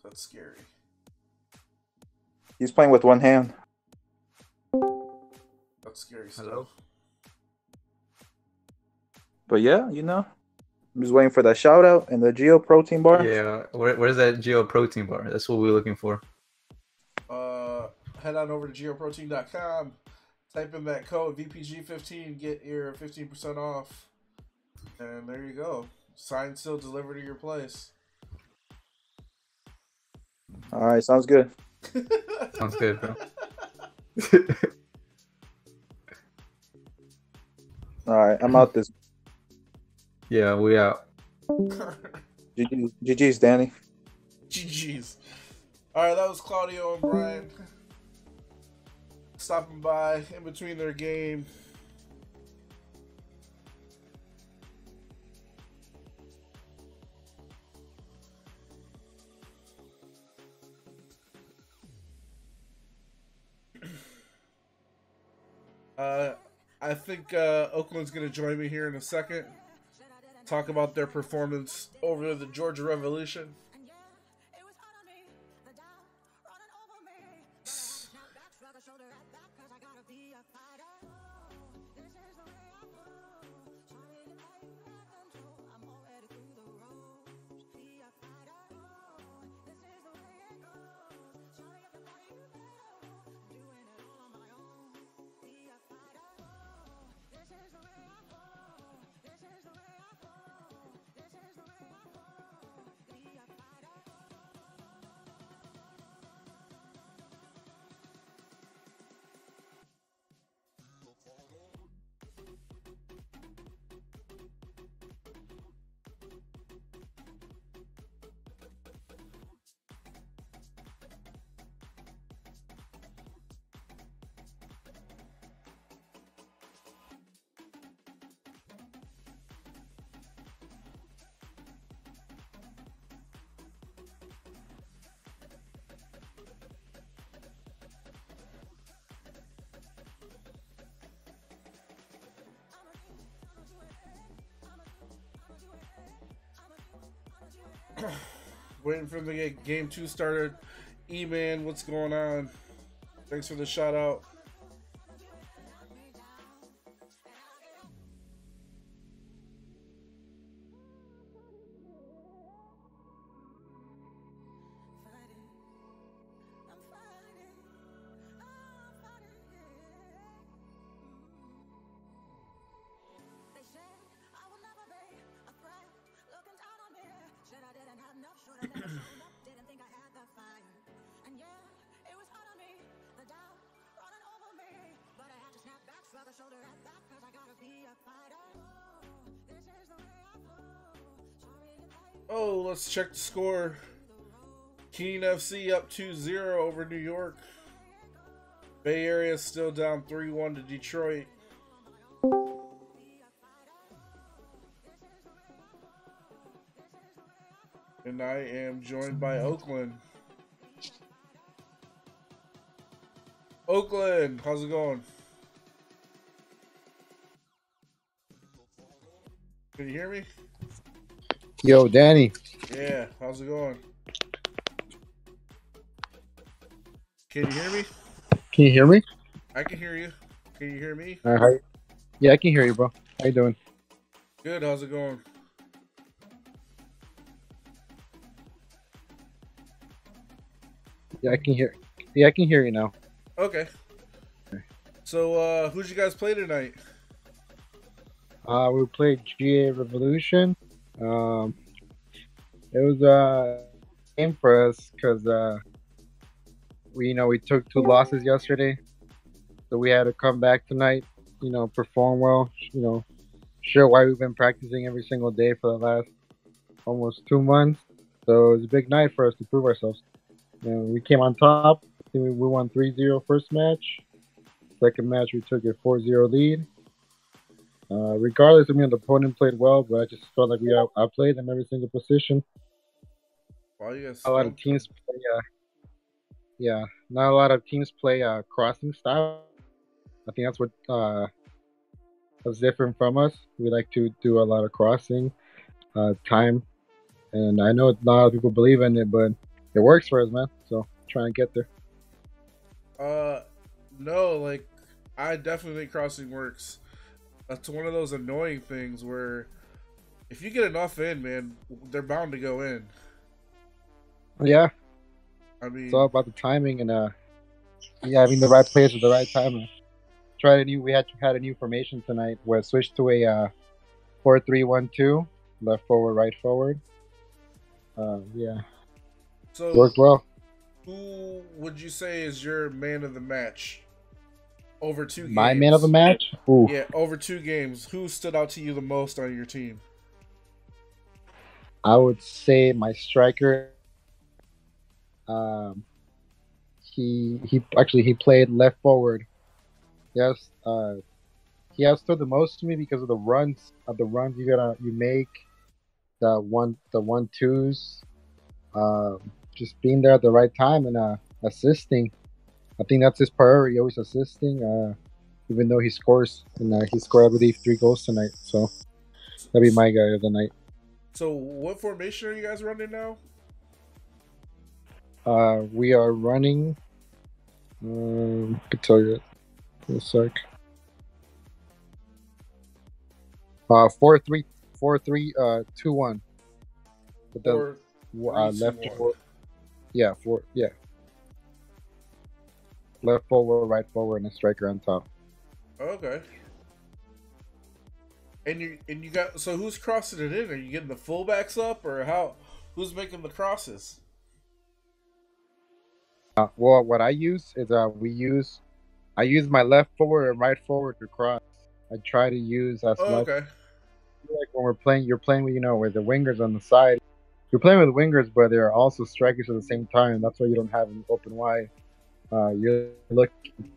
That's scary. He's playing with one hand. That's scary stuff. Hello? But yeah, you know, I'm just waiting for that shout out and the Geo protein bar. Yeah, where's that Geo protein bar? That's what we're looking for. Head on over to geoprotein.com. Type in that code VPG15, get your 15% off. And there you go. Signed, sealed, delivered to your place. All right, sounds good. Sounds good, bro. All right, I'm out this. Yeah, we out. GG's, Danny. GG's. Alright, that was Claudio and Brian stopping by in between their game. I think Oakland's going to join me here in a second. Talk about their performance over the Georgia Revolution. Waiting for the game 2 started. E-Man, what's going on? Thanks for the shout out. Oh, let's check the score. Keene FC up 2-0 over New York. Bay Area still down 3-1 to Detroit. And I am joined by Oakland. Oakland, how's it going? Can you hear me? Yo, Danny. Yeah, how's it going? Can you hear me? Can you hear me? I can hear you. Can you hear me? Yeah, I can hear you, bro. How you doing? Good. How's it going? Yeah, I can hear. Yeah, I can hear you now. Okay. So, who'd you guys play tonight? We played GA Revolution. It was a game for us because we took 2 losses yesterday, so we had to come back tonight. Perform well. Show why we've been practicing every single day for the last almost 2 months. So it was a big night for us to prove ourselves. We came on top. I think we won 3-0 first match. Second match, we took a 4-0 lead. Regardless, the opponent played well, but I just felt like we outplayed them every single position. Wow, you guys A lot of teams play, not a lot of teams play crossing style. I think that's what was different from us. We like to do a lot of crossing, time, and I know not a lot of people believe in it, but it works for us, man. So trying to get there. No, like, I definitely think crossing works. That's one of those annoying things where if you get enough in, man, they're bound to go in. Yeah. I mean, it's all about the timing and having the right players at the right time. We had a new formation tonight where it switched to a 4-3-1-2, left forward, right forward. Yeah. So worked well. Who would you say is your man of the match? Over 2 games. My man of the match? Ooh. Yeah, over 2 games. Who stood out to you the most on your team? I would say my striker. He played left forward. Yes. He has stood the most to me because of the runs you make, the 1-2s, just being there at the right time and assisting. I think that's his priority, always assisting. Even though he scores, and he scored, I believe, 3 goals tonight. So that'd be my guy of the night. So what formation are you guys running now? We are running. I could tell you in a sec. 4-3-2-1. With the left forward. Yeah, left forward, right forward, and a striker on top. Okay. And you got, so who's crossing it in? Are you getting the fullbacks up, or how? Who's making the crosses? Well, what I use is I use my left forward and right forward to cross. I try to use as much. Okay. Like when you're playing with with the wingers on the side. You're playing with wingers, but they're also strikers at the same time. That's why you don't have them open wide. You're looking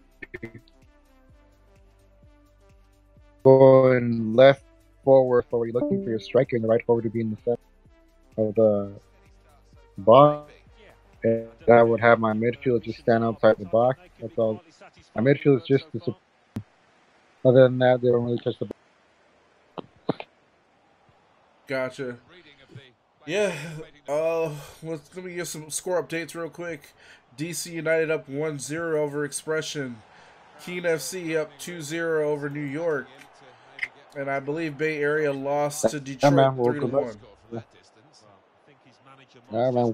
going left forward, you're looking for your striker, and the right forward to be in the center of the box. And I would have my midfield just stand outside the box. That's all. My midfield is just to support. Other than that, they don't really touch the ball. Gotcha. Yeah. Let me give some score updates real quick. DC United up 1-0 over Expression. Keene FC up 2-0 over New York. And I believe Bay Area lost to Detroit 3-1. Yeah, man.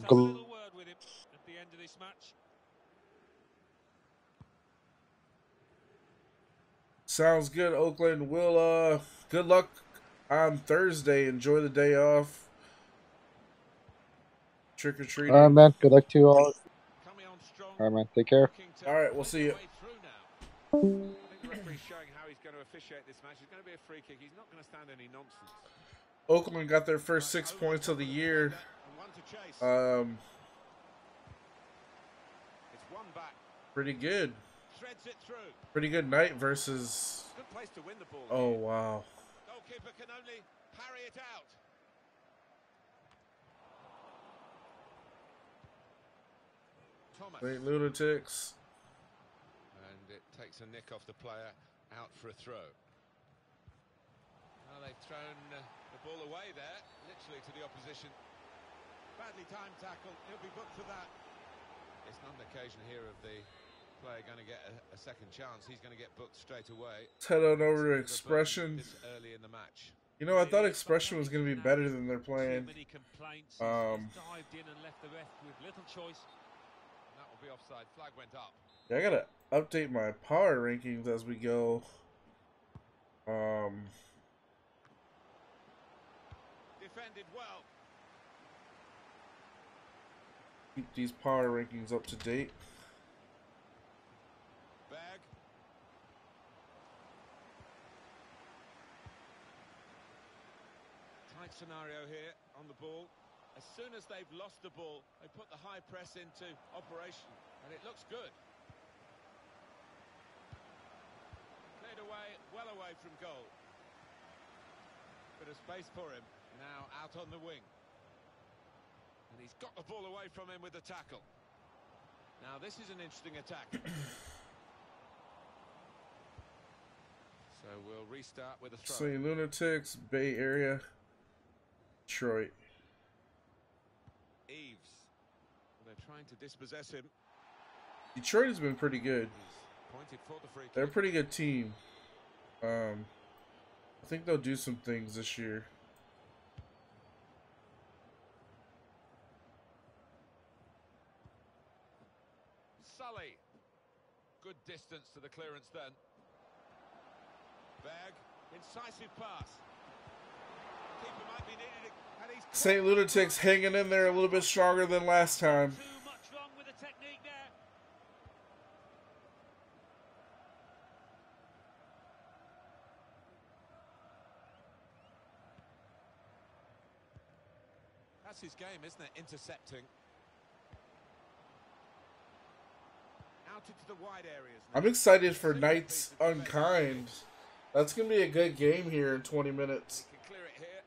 Sounds good, Oakland. We'll good luck on Thursday. Enjoy the day off. Trick or treating. All right, man. Good luck to you all. All right, man. Take care. All right, we'll see you. I think the referee's showing how he's going to officiate this match. It's going to be a free kick. He's not going to stand any nonsense. Oakland got their first 6 points of the year. Pretty good. Pretty good night versus. Good place to win the ball. Oh wow. Goalkeeper can only parry it out. Thomas. St. Lunatics. And it takes a nick off the player, out for a throw. Well, they've thrown the ball away there, literally to the opposition. Badly timed tackle, he'll be booked for that. It's not an occasion here of the player going to get a second chance. He's going to get booked straight away. Let's head on over to Expression. Early in the match. You know, I thought Expression was going to be better than they're playing. Too many complaints. He's dived in and left the ref with little choice. And that will be offside. Flag went up. Yeah, I got to update my power rankings as we go. Defended well. Keep these power rankings up to date. Bag. Tight scenario here on the ball. As soon as they've lost the ball, they put the high press into operation, and it looks good. Cleared away, well away from goal. Bit of space for him, now out on the wing. And he's got the ball away from him with the tackle. Now this is an interesting attack. So we'll restart with a throw. St. Lunatics, Bay Area, Detroit. Eves. They're trying to dispossess him. Detroit has been pretty good. Pointed for the free kick. They're a pretty good team. I think they'll do some things this year. Sully. Good distance to the clearance then. Bag. Incisive pass. Keeper might be needed. And he's St. Lunatics hanging in there a little bit stronger than last time. Too much wrong with the technique there. That's his game, isn't it? Intercepting. Out into the wide areas. I'm excited for Knights Unkind. That's going to be a good game here in 20 minutes. He can clear it here.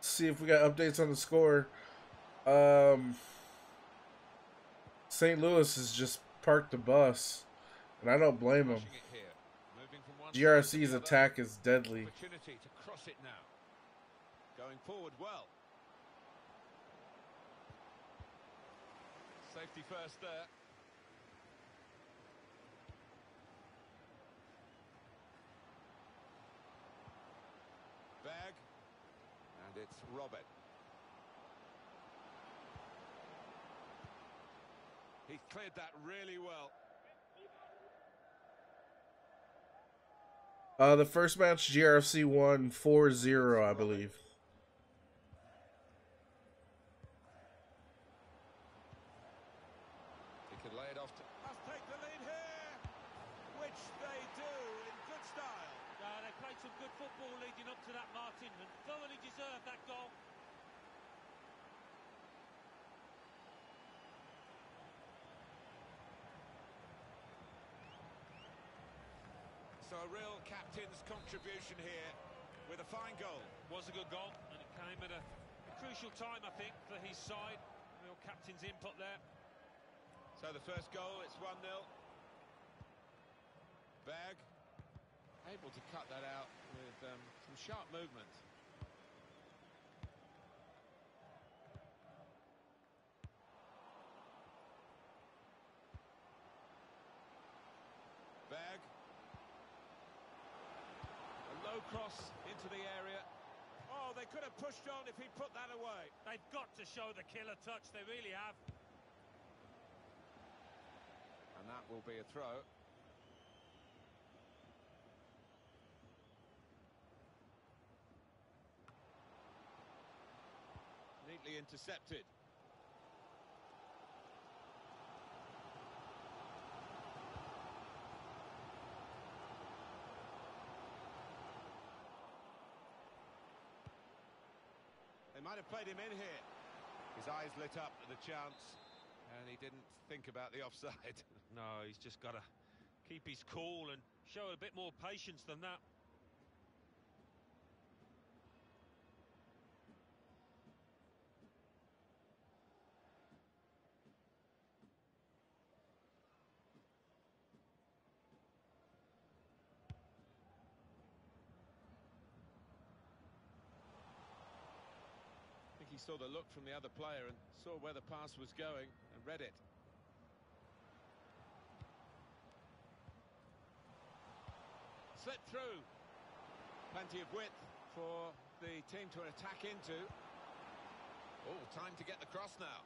See if we got updates on the score. St. Louis has just parked the bus, and I don't blame them. GRC's attack is deadly. Opportunity to cross it now. Going forward well. Safety first there. Bag. And it's Robert. He's cleared that really well. The first match, GRC won 4-0, I believe. He can lay it off to... Must take the lead here, which they do in good style. They played some good football leading up to that, Martin, and thoroughly deserved that goal. So a real captain's contribution here with a fine goal. Was a good goal, and it came at a crucial time, I think, for his side. Real captain's input there. So the first goal, it's 1-0. Bag. Able to cut that out with some sharp movement. Bag. A low cross into the area. Oh, they could have pushed on if he put that away. They've got to show the killer touch, they really have. And that will be a throw. Neatly intercepted. They might have played him in here. His eyes lit up at the chance, and he didn't think about the offside. No, he's just got to keep his cool and show a bit more patience than that. I think he saw the look from the other player and saw where the pass was going and read it. slipped through. Plenty of width for the team to attack into. Oh, time to get the cross now.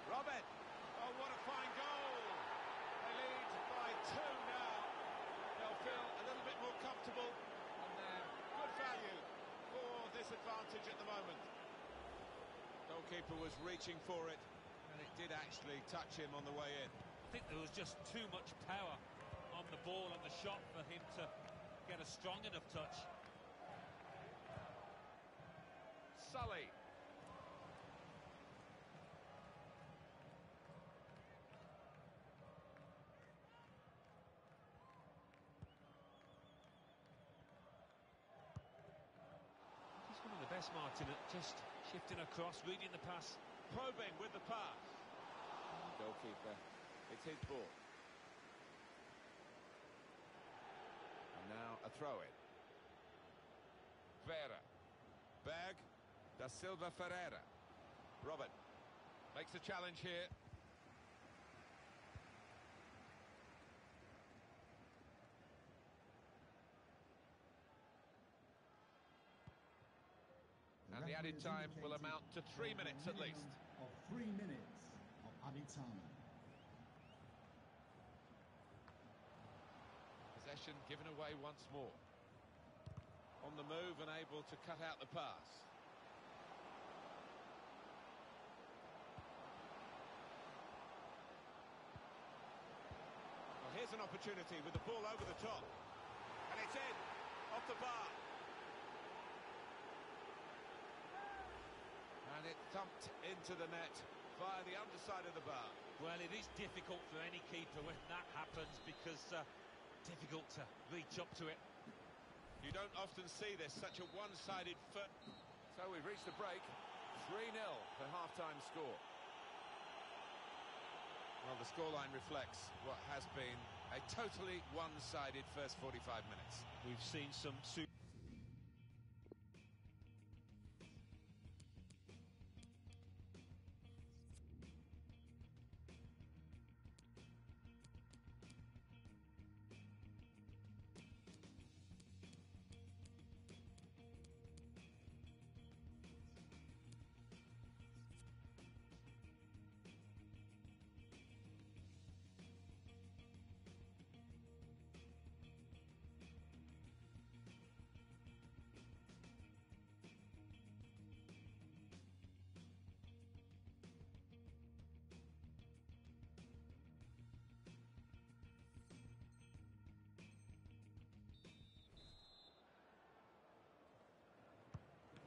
Robert. Oh, what a fine goal. They lead by 2 now. They'll feel a little bit more comfortable, and they're good value for this advantage at the moment. Goalkeeper was reaching for it, and it did actually touch him on the way in. I think there was just too much power on the ball, on the shot, for him to get a strong enough touch. Sully. He's one of the best, Martin, at just shifting across, reading the pass. Probing with the pass. Goalkeeper, it's his ball. And now a throw-in. Vera. Berg. Da Silva Ferreira. Robert makes a challenge here. And the added time will amount to 3 minutes at least. Of 3 minutes of added time. Possession given away once more. On the move and able to cut out the pass. Well, here's an opportunity with the ball over the top. And it's in, off the bar. And it thumped into the net via the underside of the bar. Well, it is difficult for any keeper when that happens, because difficult to reach up to it. You don't often see this, such a one-sided foot. So we've reached the break. 3-0 the half-time score. Well, the scoreline reflects what has been a totally one-sided first 45 minutes. We've seen some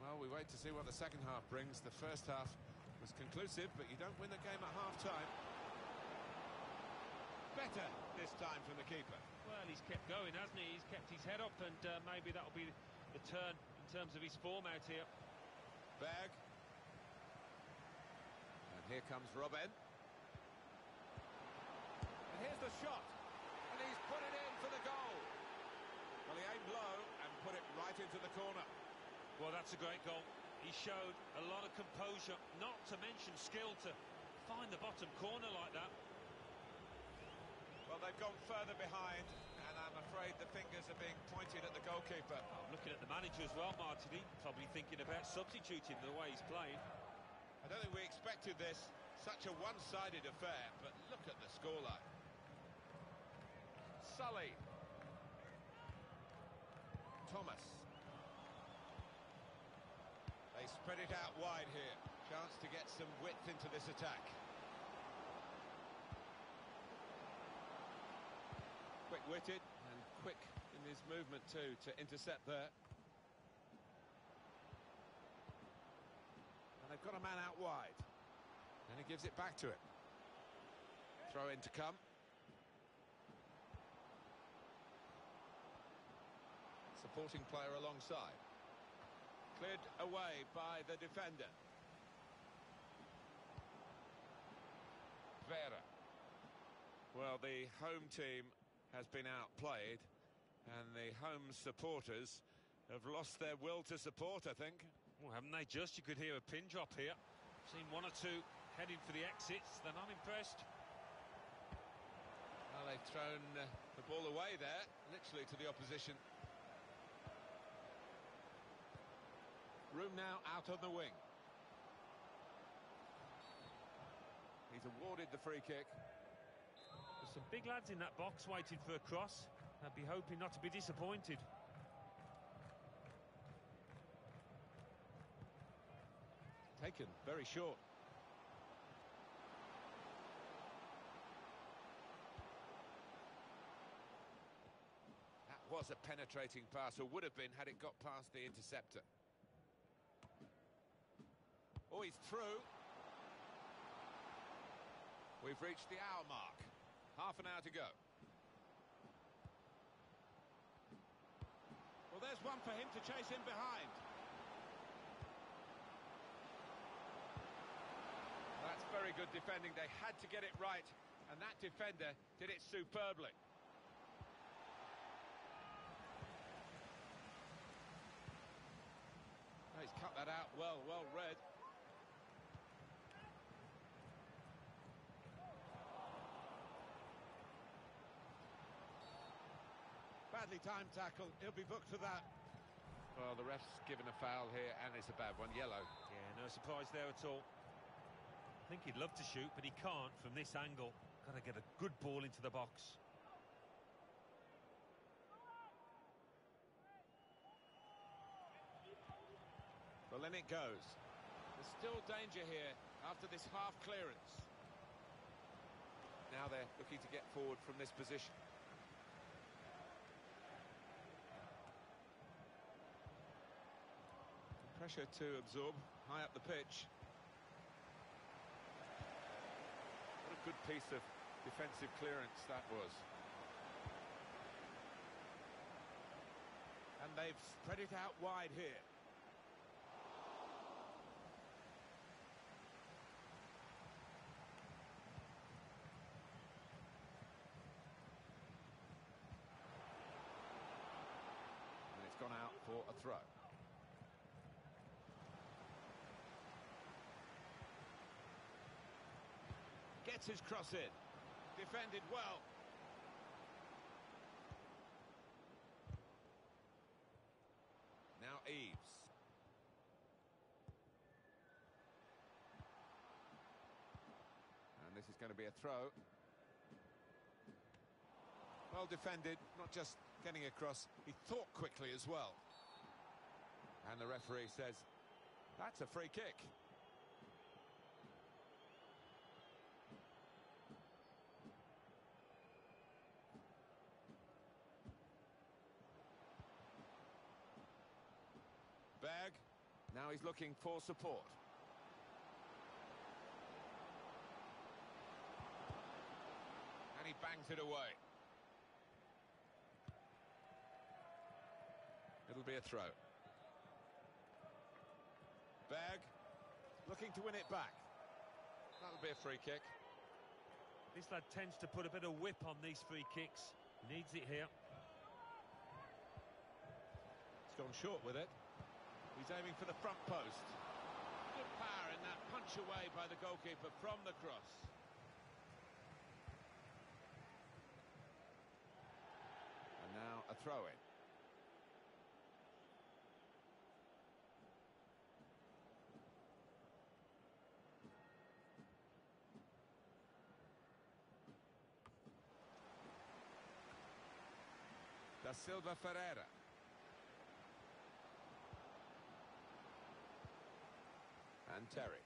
Well, we wait to see what the second half brings. The first half was conclusive, but you don't win the game at half-time. Better this time from the keeper. Well, he's kept going, hasn't he? He's kept his head up, and maybe that'll be the turn in terms of his form out here. Berg. And here comes Robben. And here's the shot. And he's put it in for the goal. Well, he aimed low and put it right into the corner. Well, that's a great goal. He showed a lot of composure, not to mention skill, to find the bottom corner like that. Well, they've gone further behind, and I'm afraid the fingers are being pointed at the goalkeeper. I'm looking at the manager as well, Martin. Probably thinking about substituting the way he's playing. I don't think we expected this, such a one-sided affair, but look at the scoreline. Sully. Thomas. They spread it out wide here. Chance to get some width into this attack. Quick-witted and quick in his movement too to intercept there. And they've got a man out wide. And he gives it back to him. Throw in to come. Supporting player alongside. Cleared away by the defender. Vera. Well, the home team has been outplayed, and the home supporters have lost their will to support, I think. Well, haven't they just? You could hear a pin drop here. Seen one or two heading for the exits. They're not impressed. Well, they've thrown the ball away there, literally to the opposition. Room now out on the wing. He's awarded the free kick. There's some big lads in that box waiting for a cross. I'd be hoping not to be disappointed. Taken very short. That was a penetrating pass, or would have been had it got past the interceptor. Oh, he's through. We've reached the hour mark. Half an hour to go. Well, there's one for him to chase in behind. That's very good defending. They had to get it right, and that defender did it superbly. Oh, he's cut that out well read. Badly timed tackle. He'll be booked for that. Well, the ref's given a foul here, and it's a bad one. Yellow. Yeah, no surprise there at all. I think he'd love to shoot, but he can't from this angle. Got to get a good ball into the box. Well, in it goes. There's still danger here after this half clearance. Now they're looking to get forward from this position. Pressure to absorb high up the pitch. What a good piece of defensive clearance that was. And they've spread it out wide here. And it's gone out for a throw. Gets his cross in. Defended well. Now Eves. And this is going to be a throw. Well defended, not just getting across, he thought quickly as well. And the referee says, that's a free kick. Berg, now he's looking for support. And he bangs it away. It'll be a throw. Berg, looking to win it back. That'll be a free kick. This lad tends to put a bit of whip on these free kicks. He needs it here. He's gone short with it. He's aiming for the front post. Good power in that punch away by the goalkeeper from the cross. And now a throw-in. Da Silva Ferreira. And Terry.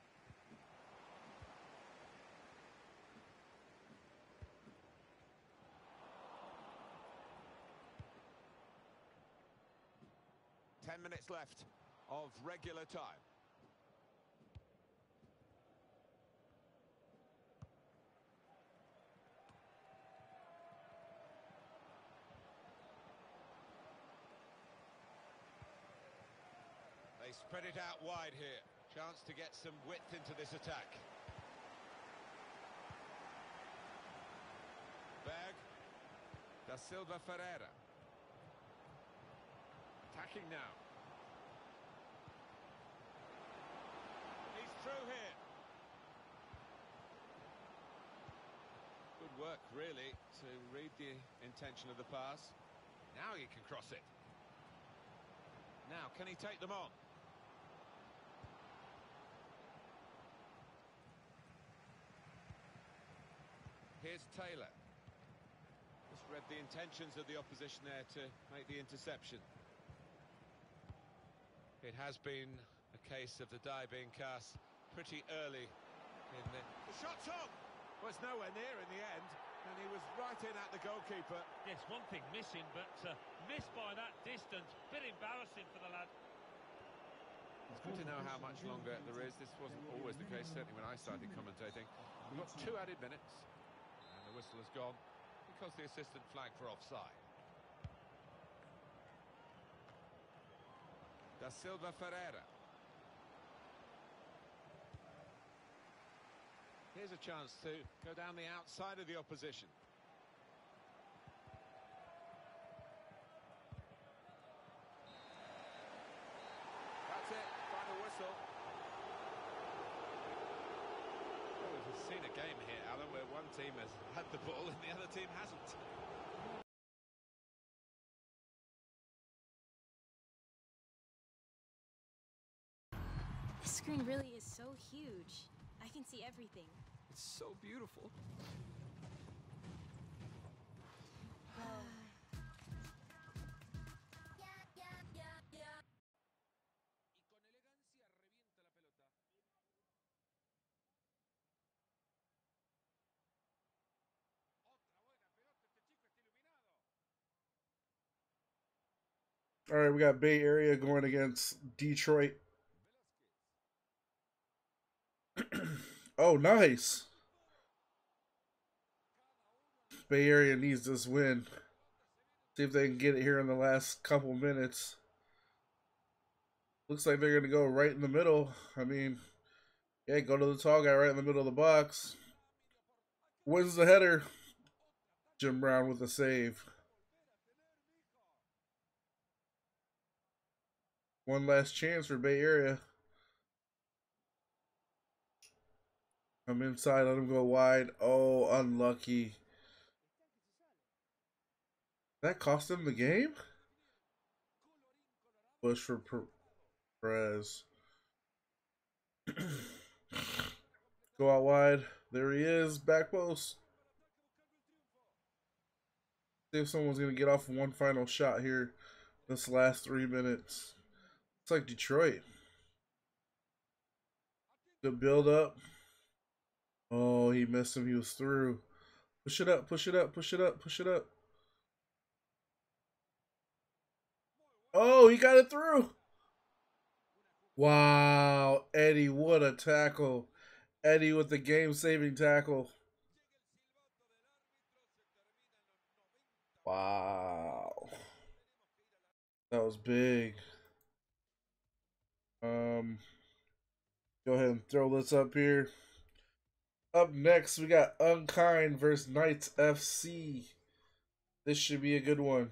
Ten minutes left of regular time. They spread it out wide here. Chance to get some width into this attack. Berg. Da Silva Ferreira. Attacking now. work, really, to read the intention of the pass. Now he can cross it. Now, can he take them on? Here's Taylor. Just read the intentions of the opposition there to make the interception. It has been a case of the die being cast pretty early in the shot's on! Was nowhere near in the end, and he was right in at the goalkeeper. Yes, one thing missing, but missed by that distance. Bit embarrassing for the lad. It's good to know how much longer there is. This wasn't always the case, certainly when I started commentating. We've got 2 added minutes, and the whistle has gone because the assistant flagged for offside. Da Silva Ferreira. Here's a chance to go down the outside of the opposition. That's it, final whistle. Well, we've seen a game here, Alan, where one team has had the ball and the other team hasn't. The screen really is so huge. I can see everything. It's so beautiful. All right, we got Bay Area going against Detroit. Oh, nice. Bay Area needs this win. See if they can get it here in the last couple minutes. Looks like they're going to go right in the middle. I mean, yeah, go to the tall guy right in the middle of the box. Wins the header. Jim Brown with a save. One last chance for Bay Area. I'm inside, let him go wide. Oh, unlucky. That cost him the game? Push for Perez. Go out wide. There he is. Back post. See if someone's going to get off one final shot here this last 3 minutes. It's like Detroit. Good build up. Oh, he missed him. He was through. Push it up, push it up, push it up, push it up. Oh, he got it through. Wow. Eddie, what a tackle. Eddie with the game-saving tackle. Wow. That was big. Go ahead and throw this up here. Up next, we got Unkind versus Knights FC. This should be a good one.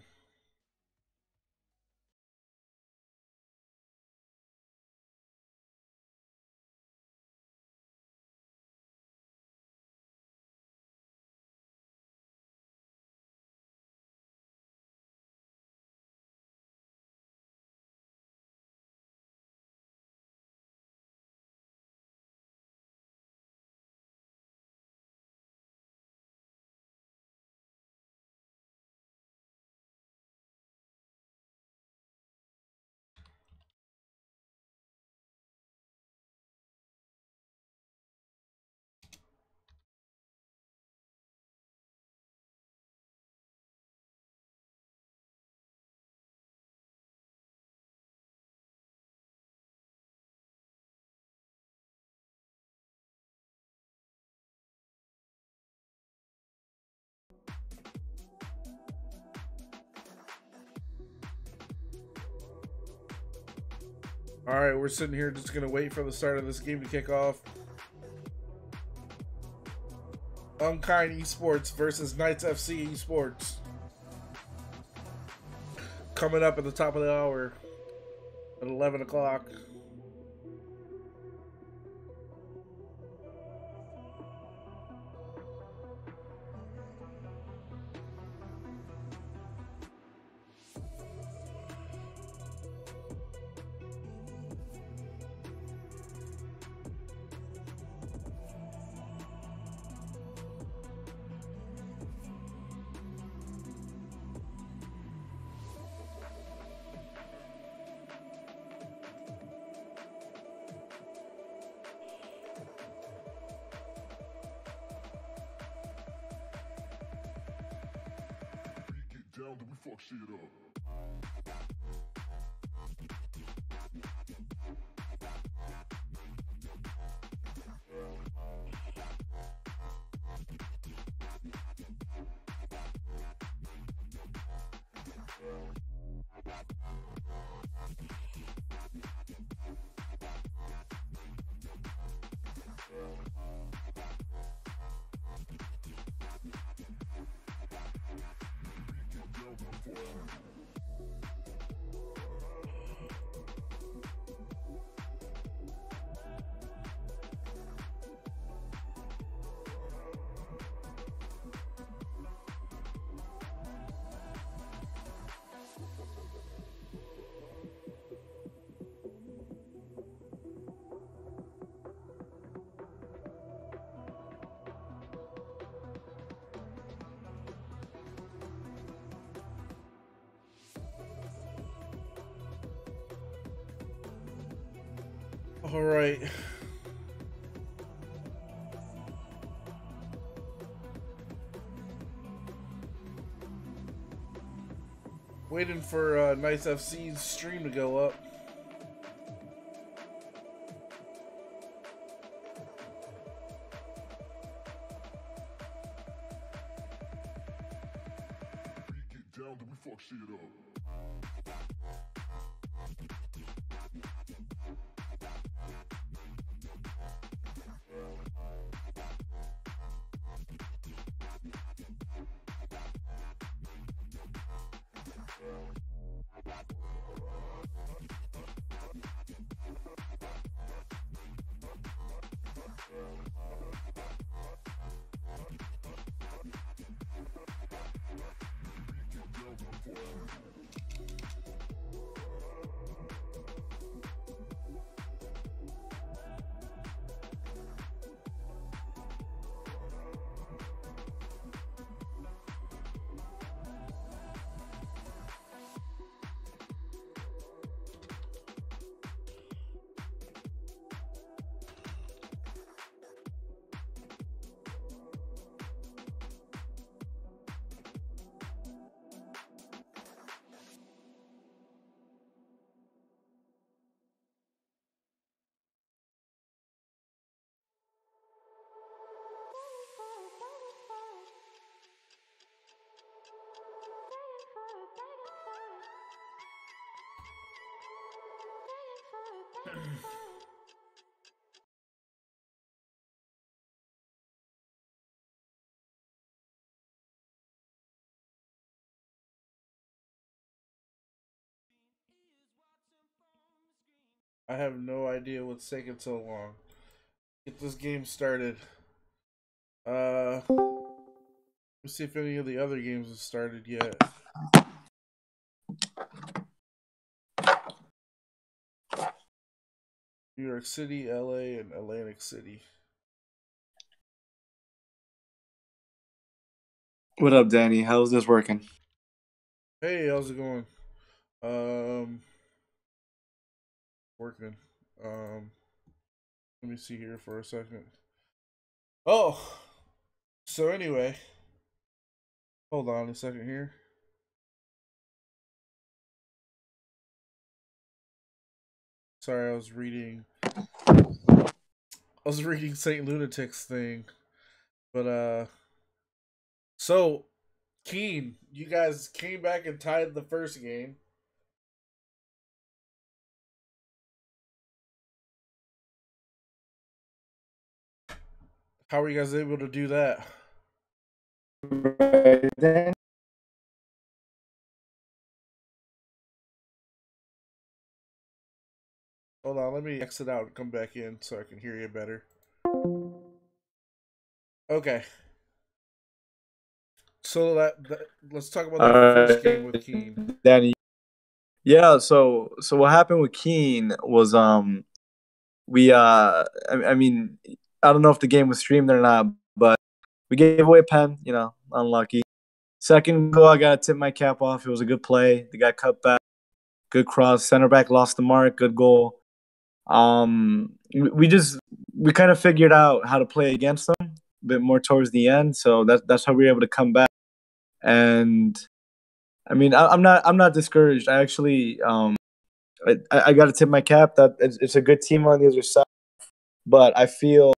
All right, we're sitting here just going to wait for the start of this game to kick off. Unkind Esports versus Knights FC Esports. Coming up at the top of the hour at 11 o'clock. All right. Waiting for Nice FC's stream to go up. I have no idea what's taking so long. Get this game started. Let's see if any of the other games have started yet. New York City, LA, and Atlantic City. What up, Danny? How's this working? Hey, how's it going? Working. Let me see here for a second. Oh, so anyway, hold on a second here. Sorry, I was reading Saint Lunatic's thing, but so Keen, you guys came back and tied the first game. How were you guys able to do that? Hold on, let me exit out and come back in so I can hear you better. Okay. So let's talk about that first game with Keen. Danny. Yeah, so what happened with Keen was we I mean, I don't know if the game was streamed or not, but we gave away a pen, unlucky. Second goal, I gotta tip my cap off. It was a good play. The guy cut back, good cross. Center back lost the mark, good goal. We kind of figured out how to play against them a bit more towards the end, so that's how we were able to come back. And I mean, I'm not discouraged. I actually I got to tip my cap that it's a good team on the other side, but I feel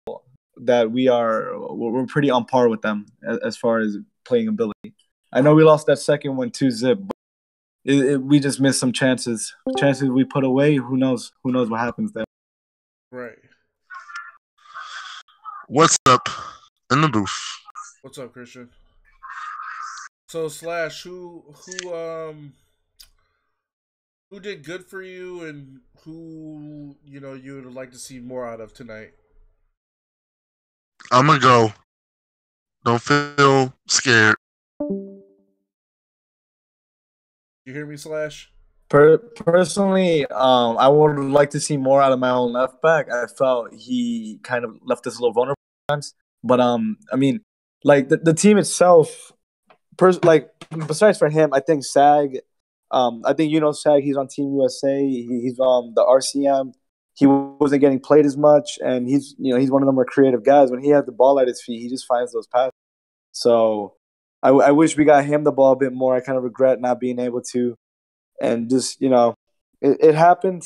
that we're pretty on par with them as far as playing ability. I know we lost that second one 2-0, but we just missed some chances. Chances we put away. Who knows? Who knows what happens there? Right. What's up in the booth? What's up, Christian? So Slash, who did good for you, and who you would like to see more out of tonight? I'm gonna go. Don't feel scared. You hear me, Slash? Personally, I would like to see more out of my own left back. I felt he kind of left us a little vulnerable times. But I mean, like the team itself, like besides for him, I think Sag, I think Sag. He's on Team USA. He's the RCM. He wasn't getting played as much, and he's one of the more creative guys. When he has the ball at his feet, he just finds those passes. So I wish we got him the ball a bit more. I kind of regret not being able to, and just it happened.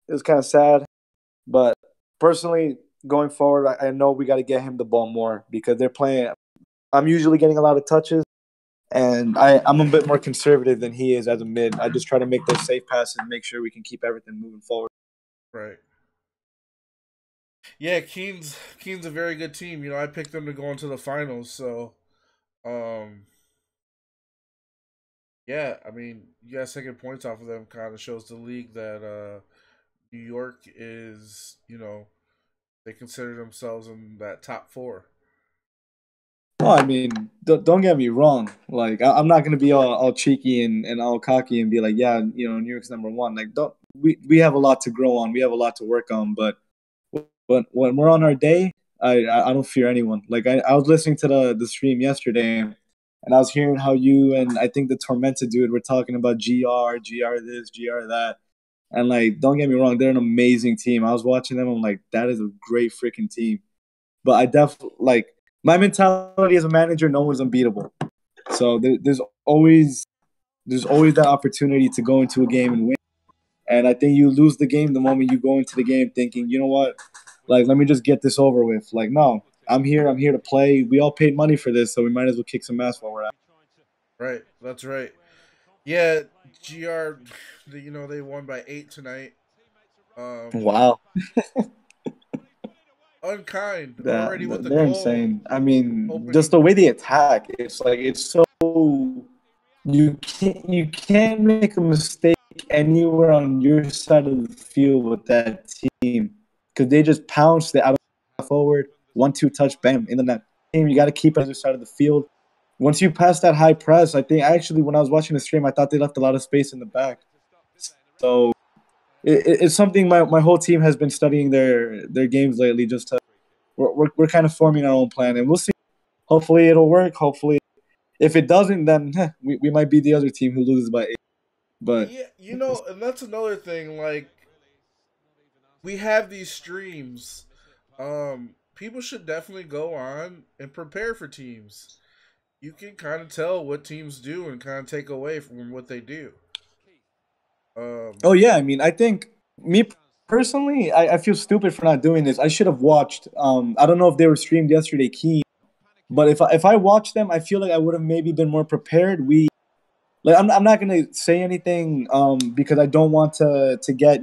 It was kind of sad, but personally, going forward, I know we got to get him the ball more because they're playing. I'm usually getting a lot of touches, and I'm a bit more conservative than he is as a mid. I just try to make those safe passes and make sure we can keep everything moving forward. Right. Yeah, Keen's a very good team. I picked them to go into the finals, so yeah, I mean, you guys taking points off of them kind of shows the league that New York is, they consider themselves in that top four. Well, I mean, don't get me wrong. Like, I'm not gonna be all cheeky and all cocky and be like, yeah, New York's number one. Like, don't we have a lot to grow on. We have a lot to work on. But when we're on our day, I don't fear anyone. Like, I was listening to the stream yesterday, and I was hearing how you and I think the Tormented dude were talking about GR this, GR that. And like, don't get me wrong, they're an amazing team. I was watching them. I'm like, that is a great freaking team. But I definitely like my mentality as a manager. No one's unbeatable. So there's always that opportunity to go into a game and win. And I think you lose the game the moment you go into the game thinking, you know what, like let me just get this over with. Like no, I'm here to play. We all paid money for this, so we might as well kick some ass while we're at. Right, that's right. Yeah, GR, they won by 8 tonight. Wow. Unkind already with the they're goal. insane. I mean, just the way they attack, it's like it's so you can't make a mistake anywhere on your side of the field with that team because they just pounce the out forward 1-2 touch, bam, in the net. You got to keep it on the other side of the field. Once you pass that high press, I think actually when I was watching the stream, I thought they left a lot of space in the back. So it's something my whole team has been studying their games lately. Just to we're kind of forming our own plan, and we'll see. Hopefully it'll work. Hopefully, if it doesn't, then we might be the other team who loses by 8. But yeah, and that's another thing. Like we have these streams. People should definitely go on and prepare for teams. You can kind of tell what teams do and kind of take away from what they do. Oh yeah, I mean, I think me personally, I feel stupid for not doing this. I should have watched. I don't know if they were streamed yesterday, Key, but if I watched them, I feel like I would have maybe been more prepared. I'm not gonna say anything because I don't want to get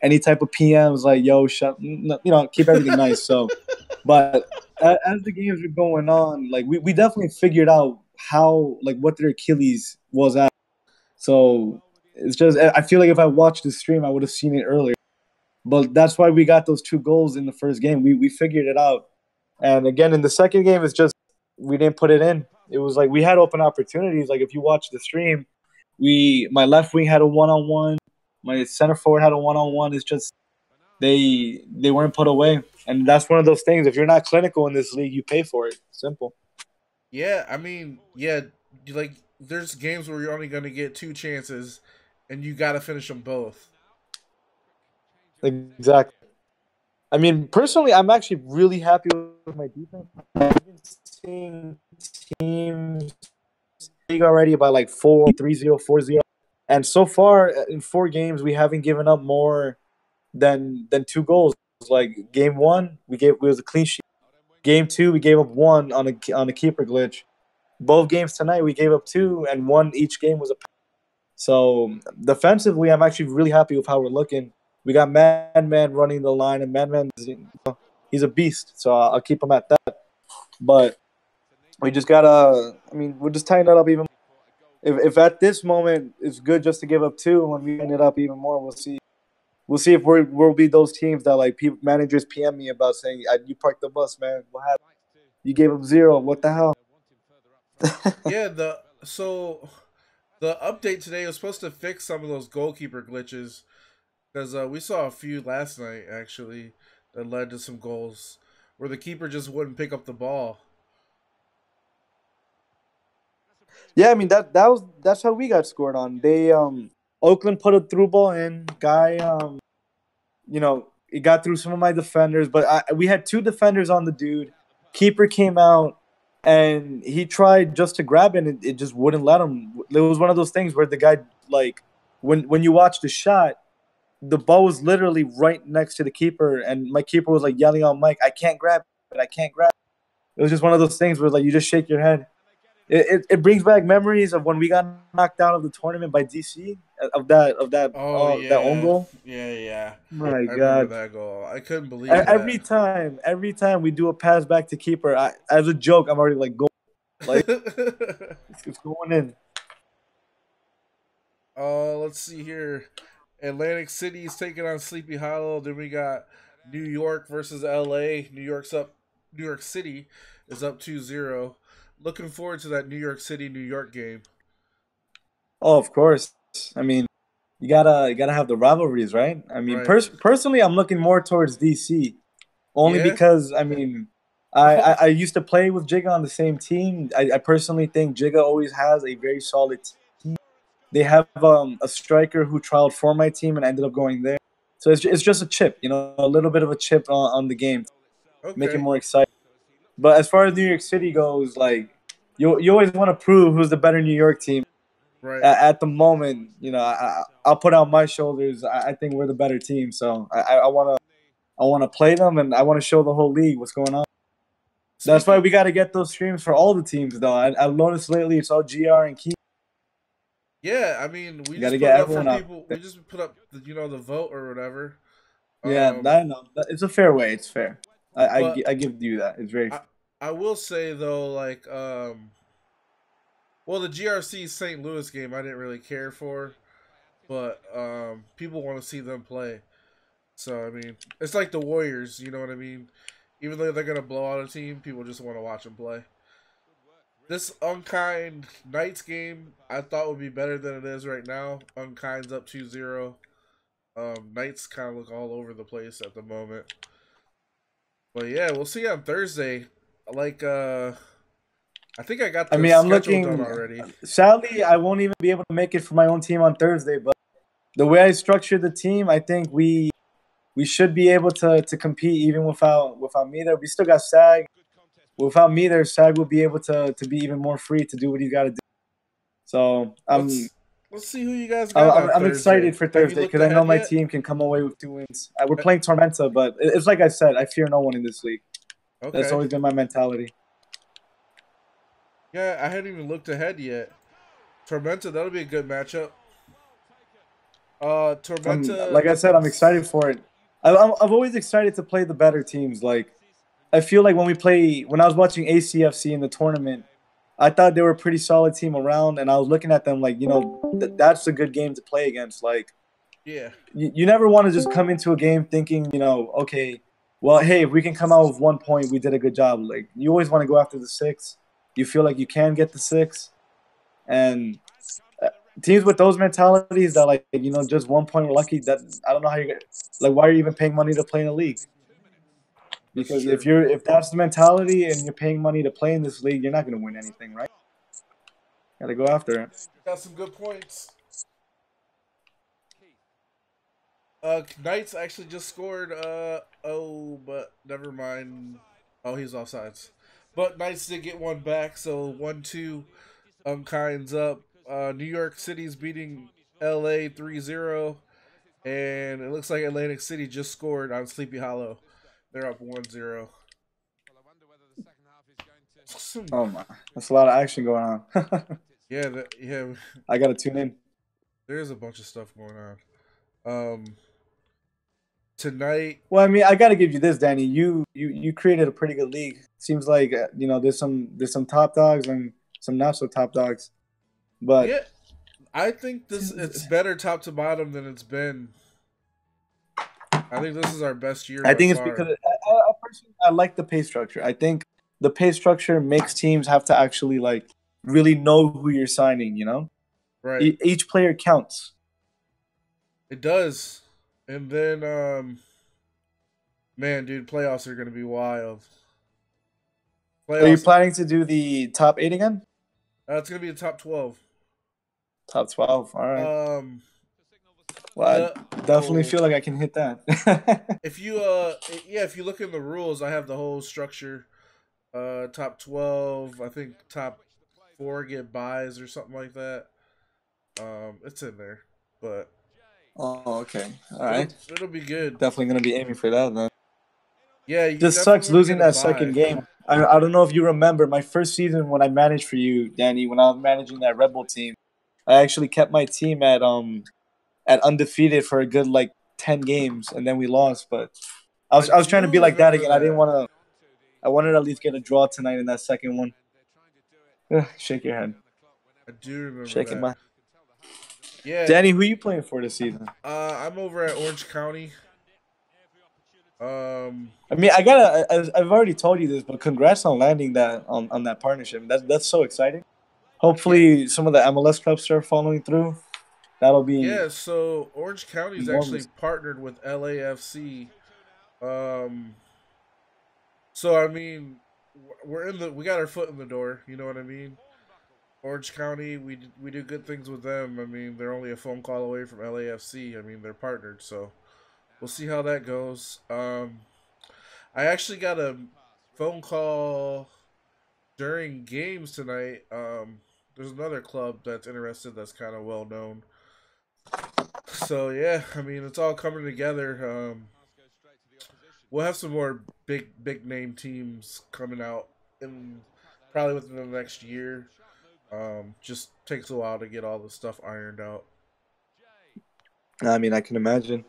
any type of PMs like yo keep everything nice. So, but as the games were going on, like we definitely figured out how like what their Achilles was at. So it's just I feel like if I watched the stream, I would have seen it earlier. But that's why we got those 2 goals in the first game. We figured it out, and again in the second game, it's just we didn't put it in. It was like we had open opportunities. Like if you watch the stream, my left wing had a 1-on-1, my center forward had a 1-on-1. It's just they weren't put away, and that's one of those things. If you're not clinical in this league, you pay for it. Simple. Yeah, I mean, yeah, like there's games where you're only going to get 2 chances, and you got to finish them both. Exactly. I mean, personally, I'm actually really happy with my defense. I've been seeing teams league already by like 3-0, 4-0. And so far in 4 games, we haven't given up more than 2 goals. Like game one, we was a clean sheet. Game two, we gave up one on a keeper glitch. Both games tonight, we gave up two, and one each game was a. So defensively, I'm actually really happy with how we're looking. We got Man running the line, and Man he's a beast. So I'll keep him at that. But we just gotta. I mean, we're just tying it up even. If at this moment it's good just to give up two, when we tighten it up even more, we'll see. We'll see if we'll be those teams that like people managers PM me about saying you parked the bus, man. What happened? You gave up 0. What the hell? Yeah, the update today was supposed to fix some of those goalkeeper glitches because we saw a few last night actually that led to some goals where the keeper just wouldn't pick up the ball. Yeah, I mean that's how we got scored on. They Oakland put a through ball in. Guy it got through some of my defenders, but we had 2 defenders on the dude. Keeper came out and he tried just to grab it, and it just wouldn't let him. It was one of those things where the guy, like, when you watch the shot, the ball was literally right next to the keeper, and my keeper was like yelling on Mike, "I can't grab it, I can't grab it." It was just one of those things where like you just shake your head. It brings back memories of when we got knocked out of the tournament by DC of that Oh that own yeah, goal. yeah. My I remember God. that goal. I couldn't believe Every that. time we do a pass back to keeper, as a joke, I'm already like, go, like it's going in. Let's see here. Atlantic City is taking on Sleepy Hollow. Then we got New York versus LA. New York City is up 2-0. Looking forward to that New York City New York game. Oh, of course. I mean, you gotta have the rivalries, right? I mean, Right. personally, I'm looking more towards DC, only Yeah? because I mean, I used to play with Jigga on the same team. I personally think Jigga always has a very solid team. They have a striker who trialed for my team and ended up going there. So it's just a chip, a little bit of a chip on the game, make it Okay. more exciting. But as far as New York City goes, like you always want to prove who's the better New York team. Right. At the moment, I'll put out my shoulders. I think we're the better team, so I wanna play them, and I want to show the whole league what's going on. That's why we got to get those streams for all the teams, though. I've noticed lately it's all GR and Key. Yeah, I mean, we Gotta just get put it up for everyone out people. there. We just put up, the vote or whatever. Yeah, I know. It's a fair way. It's fair. I But I give you that. It's very. I will say though, like, well, the GRC St. Louis game I didn't really care for, but people want to see them play. So I mean, it's like the Warriors. You know what I mean? Even though they're gonna blow out a team, people just want to watch them play. This Unkind Knights game I thought would be better than it is right now. Unkind's up 2-0. Knights kind of look all over the place at the moment. But yeah, we'll see on Thursday. Like, I think I got the I'm schedule looking. done already. Sadly, I won't even be able to make it for my own team on Thursday. But the way I structured the team, I think we should be able to compete even without me there. We still got Sag. Without me there, Sag will be able to be even more free to do what he's got to do. So Let's see who you guys got on I'm Thursday. excited for Have you Thursday looked because I know ahead my yet? team can come away with 2 wins. We're playing Tormenta, but it's like I said, I fear no one in this league. Okay. That's always been my mentality. Yeah, I hadn't even looked ahead yet. Tormenta, that'll be a good matchup. Tormenta. Like I said, I'm excited for it. I've always excited to play the better teams. Like, I feel like when I was watching ACFC in the tournament, I thought they were a pretty solid team around, and I was looking at them like, that's a good game to play against. Like, yeah, you never want to just come into a game thinking, okay, well, hey, if we can come out with 1 point, we did a good job. Like, you always want to go after the 6. You feel like you can get the 6, and teams with those mentalities that, like, just 1 point were lucky. That I don't know how you get. Like, why are you even paying money to play in a league? Because if that's the mentality and you're paying money to play in this league, you're not going to win anything, right? Got to go after it. Got some good points. Knights actually just scored. But never mind. Oh, he's offsides. But Knights did get one back, so 1-2. Unkind's up. New York City's beating LA 3-0. And it looks like Atlantic City just scored on Sleepy Hollow. They're up 1-0. Oh my, that's a lot of action going on. Yeah. I gotta tune in. There's a bunch of stuff going on. Tonight. Well, I mean, I gotta give you this, Danny. You created a pretty good league. Seems like there's some top dogs and some not so top dogs, but yeah, I think it's better top to bottom than it's been. I think this is our best year. I think it's far. because I personally I like the pay structure. I think the pay structure makes teams have to actually like really know who you're signing. You know, right? Each player counts. It does, and then man, dude, playoffs are gonna be wild. Are you planning to do the top 8 again? It's gonna be the top 12. Top 12. All right. Well, I definitely feel like I can hit that. If you if you look in the rules, I have the whole structure. Top 12. I think top 4 get buys or something like that. It's in there, but. Oh, okay. All right. It'll be good. Definitely gonna be aiming for that then. Yeah, it just sucks losing that second game. I don't know if you remember my first season when I managed for you, Danny. When I was managing that Red Bull team, I actually kept my team at undefeated for a good like 10 games, and then we lost. But I was trying to be like that again. I didn't want to. I wanted to at least get a draw tonight in that second one. Shake your head. I do remember Shaking that. Yeah, Danny, who are you playing for this season? I'm over at Orange County. I mean, I've already told you this, but congrats on landing that on that partnership. That's so exciting. Hopefully, some of the MLS clubs start following through. That'll be So Orange County's actually partnered with LAFC. So I mean, we got our foot in the door. You know what I mean? Orange County, we do good things with them. I mean, they're only a phone call away from LAFC. I mean, they're partnered, so we'll see how that goes. I actually got a phone call during games tonight. There's another club that's interested that's kind of well known. So yeah, I mean, it's all coming together. We'll have some more big name teams coming out in probably within the next year. Just takes a while to get all the stuff ironed out. I mean, I can imagine.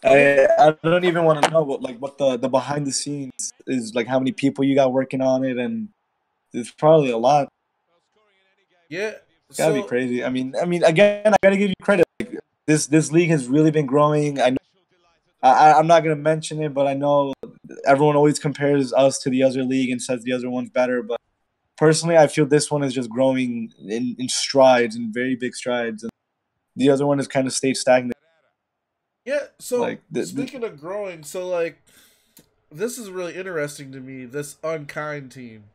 I don't even want to know what the behind the scenes is, like how many people you got working on it, and it's probably a lot. Yeah, it's gotta be crazy. I mean, again, I gotta give you credit. Like, this league has really been growing. I know, I'm not gonna mention it, but I know everyone always compares us to the other league and says the other one's better. But personally, I feel this one is just growing in strides, in very big strides, and the other one has kind of stayed stagnant. Yeah, so speaking of growing, so like this is really interesting to me, this Unkind team.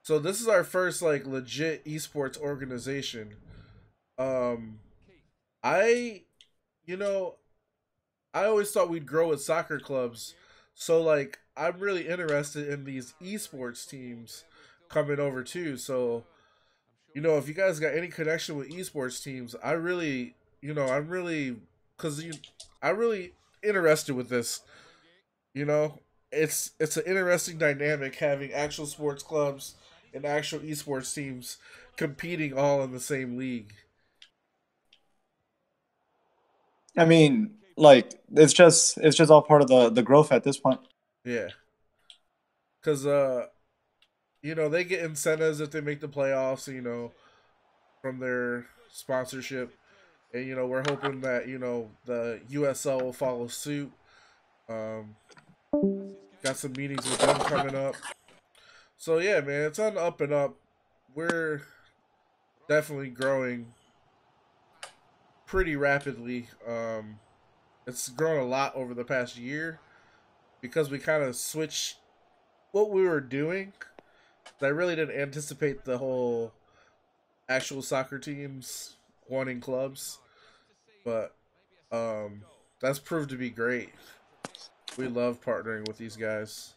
So this is our first like legit esports organization. I always thought we'd grow with soccer clubs. So like I'm really interested in these esports teams coming over too. So if you guys got any connection with esports teams, I'm really interested with this. It's an interesting dynamic having actual sports clubs and actual esports teams competing all in the same league. I mean, like it's just all part of the growth at this point. Yeah. Cuz they get incentives if they make the playoffs, from their sponsorship. And we're hoping that, the USL will follow suit. Got some meetings with them coming up. So yeah, man, it's on the up and up. We're definitely growing pretty rapidly. It's grown a lot over the past year because we kind of switched what we were doing. I really didn't anticipate the whole actual soccer teams wanting clubs, but that's proved to be great. We love partnering with these guys.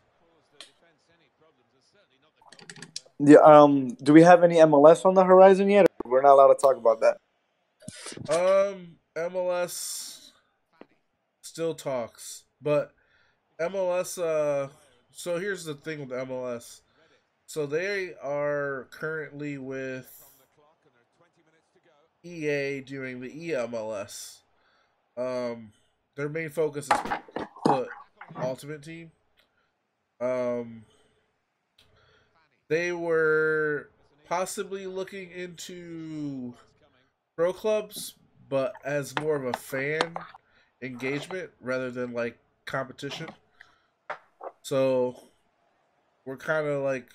Do we have any MLS on the horizon yet? Or we're not allowed to talk about that. MLS still talks, but MLS. So here's the thing with MLS. So they are currently with EA doing the EMLS. Their main focus is Foot Ultimate Team. They were possibly looking into pro clubs, but as more of a fan engagement rather than like competition. So we're kind of like,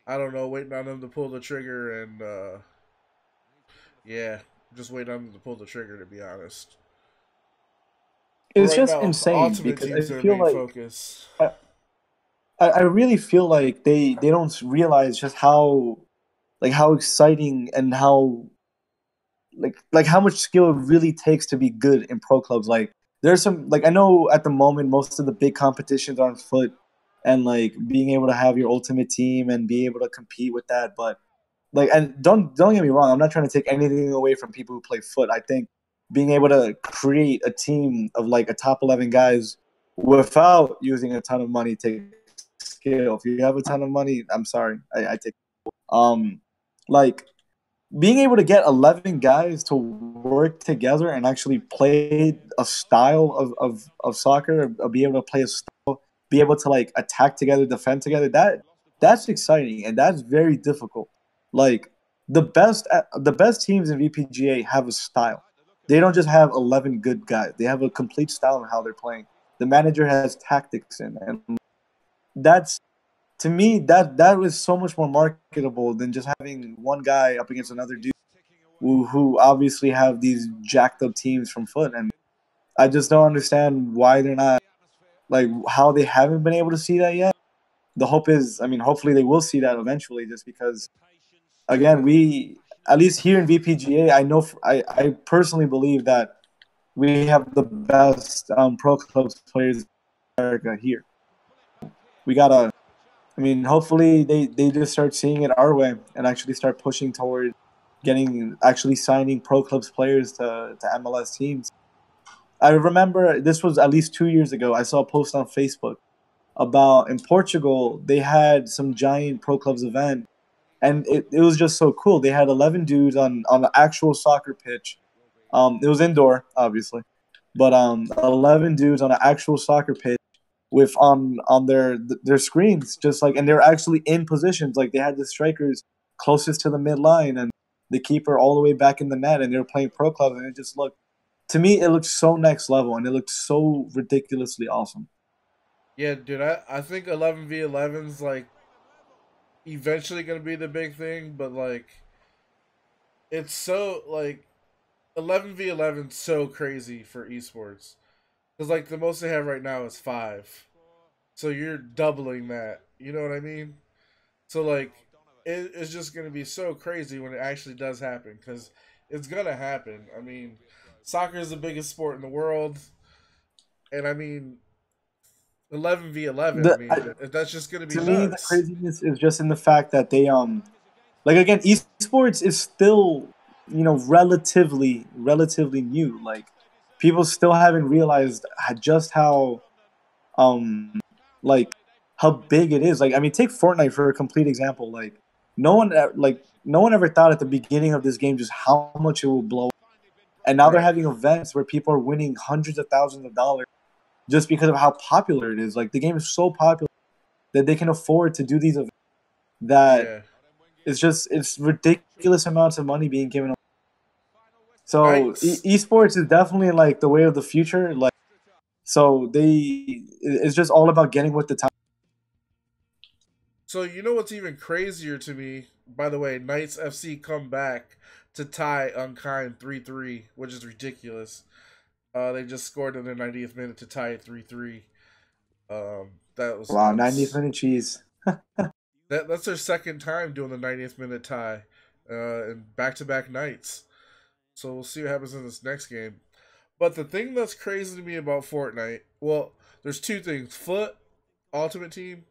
I don't know, waiting on them to pull the trigger, and yeah, just waiting on them to pull the trigger, to be honest. But It's right just now, insane Ultimate because I Team's their feel main like focus. I really feel like they don't realize just how exciting and how how much skill it really takes to be good in pro clubs. Like there's some I know at the moment most of the big competitions are on foot, and like being able to have your ultimate team and be able to compete with that. But and don't get me wrong, I'm not trying to take anything away from people who play foot. I think being able to create a team of like a top 11 guys without using a ton of money takes skill. If you have a ton of money, I'm sorry, I take like being able to get 11 guys to work together and actually play a style of soccer, or be able to play a style, be able to like attack together, defend together, that's exciting and that's very difficult. Like the best teams in VPGA have a style. They don't just have 11 good guys. They have a complete style in how they're playing. The manager has tactics in, and that's to me that was so much more marketable than just having one guy up against another dude who obviously have these jacked up teams from foot. And I just don't understand why they're not how they haven't been able to see that yet. The hope is, I mean, hopefully they will see that eventually, just because again, we at least here in VPGA, I know I personally believe that we have the best pro clubs players in America here. We gotta, I mean, hopefully they just start seeing it our way and actually start pushing toward actually signing pro clubs players to MLS teams. I remember this was at least 2 years ago. I saw a post on Facebook about in Portugal they had some giant pro clubs event, and it was just so cool. They had 11 dudes on an actual soccer pitch. It was indoor, obviously, but 11 dudes on an actual soccer pitch with on their screens, just like, and they're actually in positions. Like they had the strikers closest to the midline and the keeper all the way back in the net, and they were playing pro clubs, and it just looked, to me it looked so next level, and it looked so ridiculously awesome. Yeah, dude, I think 11v11's like eventually gonna be the big thing, but like it's so like 11v11's so crazy for esports because like the most they have right now is 5, so you're doubling that. You know what I mean? So like it's just gonna be so crazy when it actually does happen, because it's gonna happen. I mean, soccer is the biggest sport in the world, and I mean 11v11. I mean that's just gonna be To me, the nuts. craziness is just in the fact that they like again, esports is still relatively new. Like people still haven't realized just um like how big it is. Like I mean, take Fortnite for a complete example. Like no one ever thought at the beginning of this game just how much it will blow. And now they're Right. having events where people are winning hundreds of thousands of dollars just because of how popular it is. Like the game is so popular that they can afford to do these events. That Yeah. it's ridiculous amounts of money being given. So Nights. esports is definitely like the way of the future. Like so it's just all about getting with the time. So you know what's even crazier to me? By the way, Knights FC come back to tie Unkind 3-3, which is ridiculous. They just scored in the 90th minute to tie it 3-3. That was Wow, 90th nuts. minute cheese. That's their second time doing the 90th minute tie, and back-to-back nights. So we'll see what happens in this next game. But the thing that's crazy to me about Fortnite, well, there's two things. Foot Ultimate Team.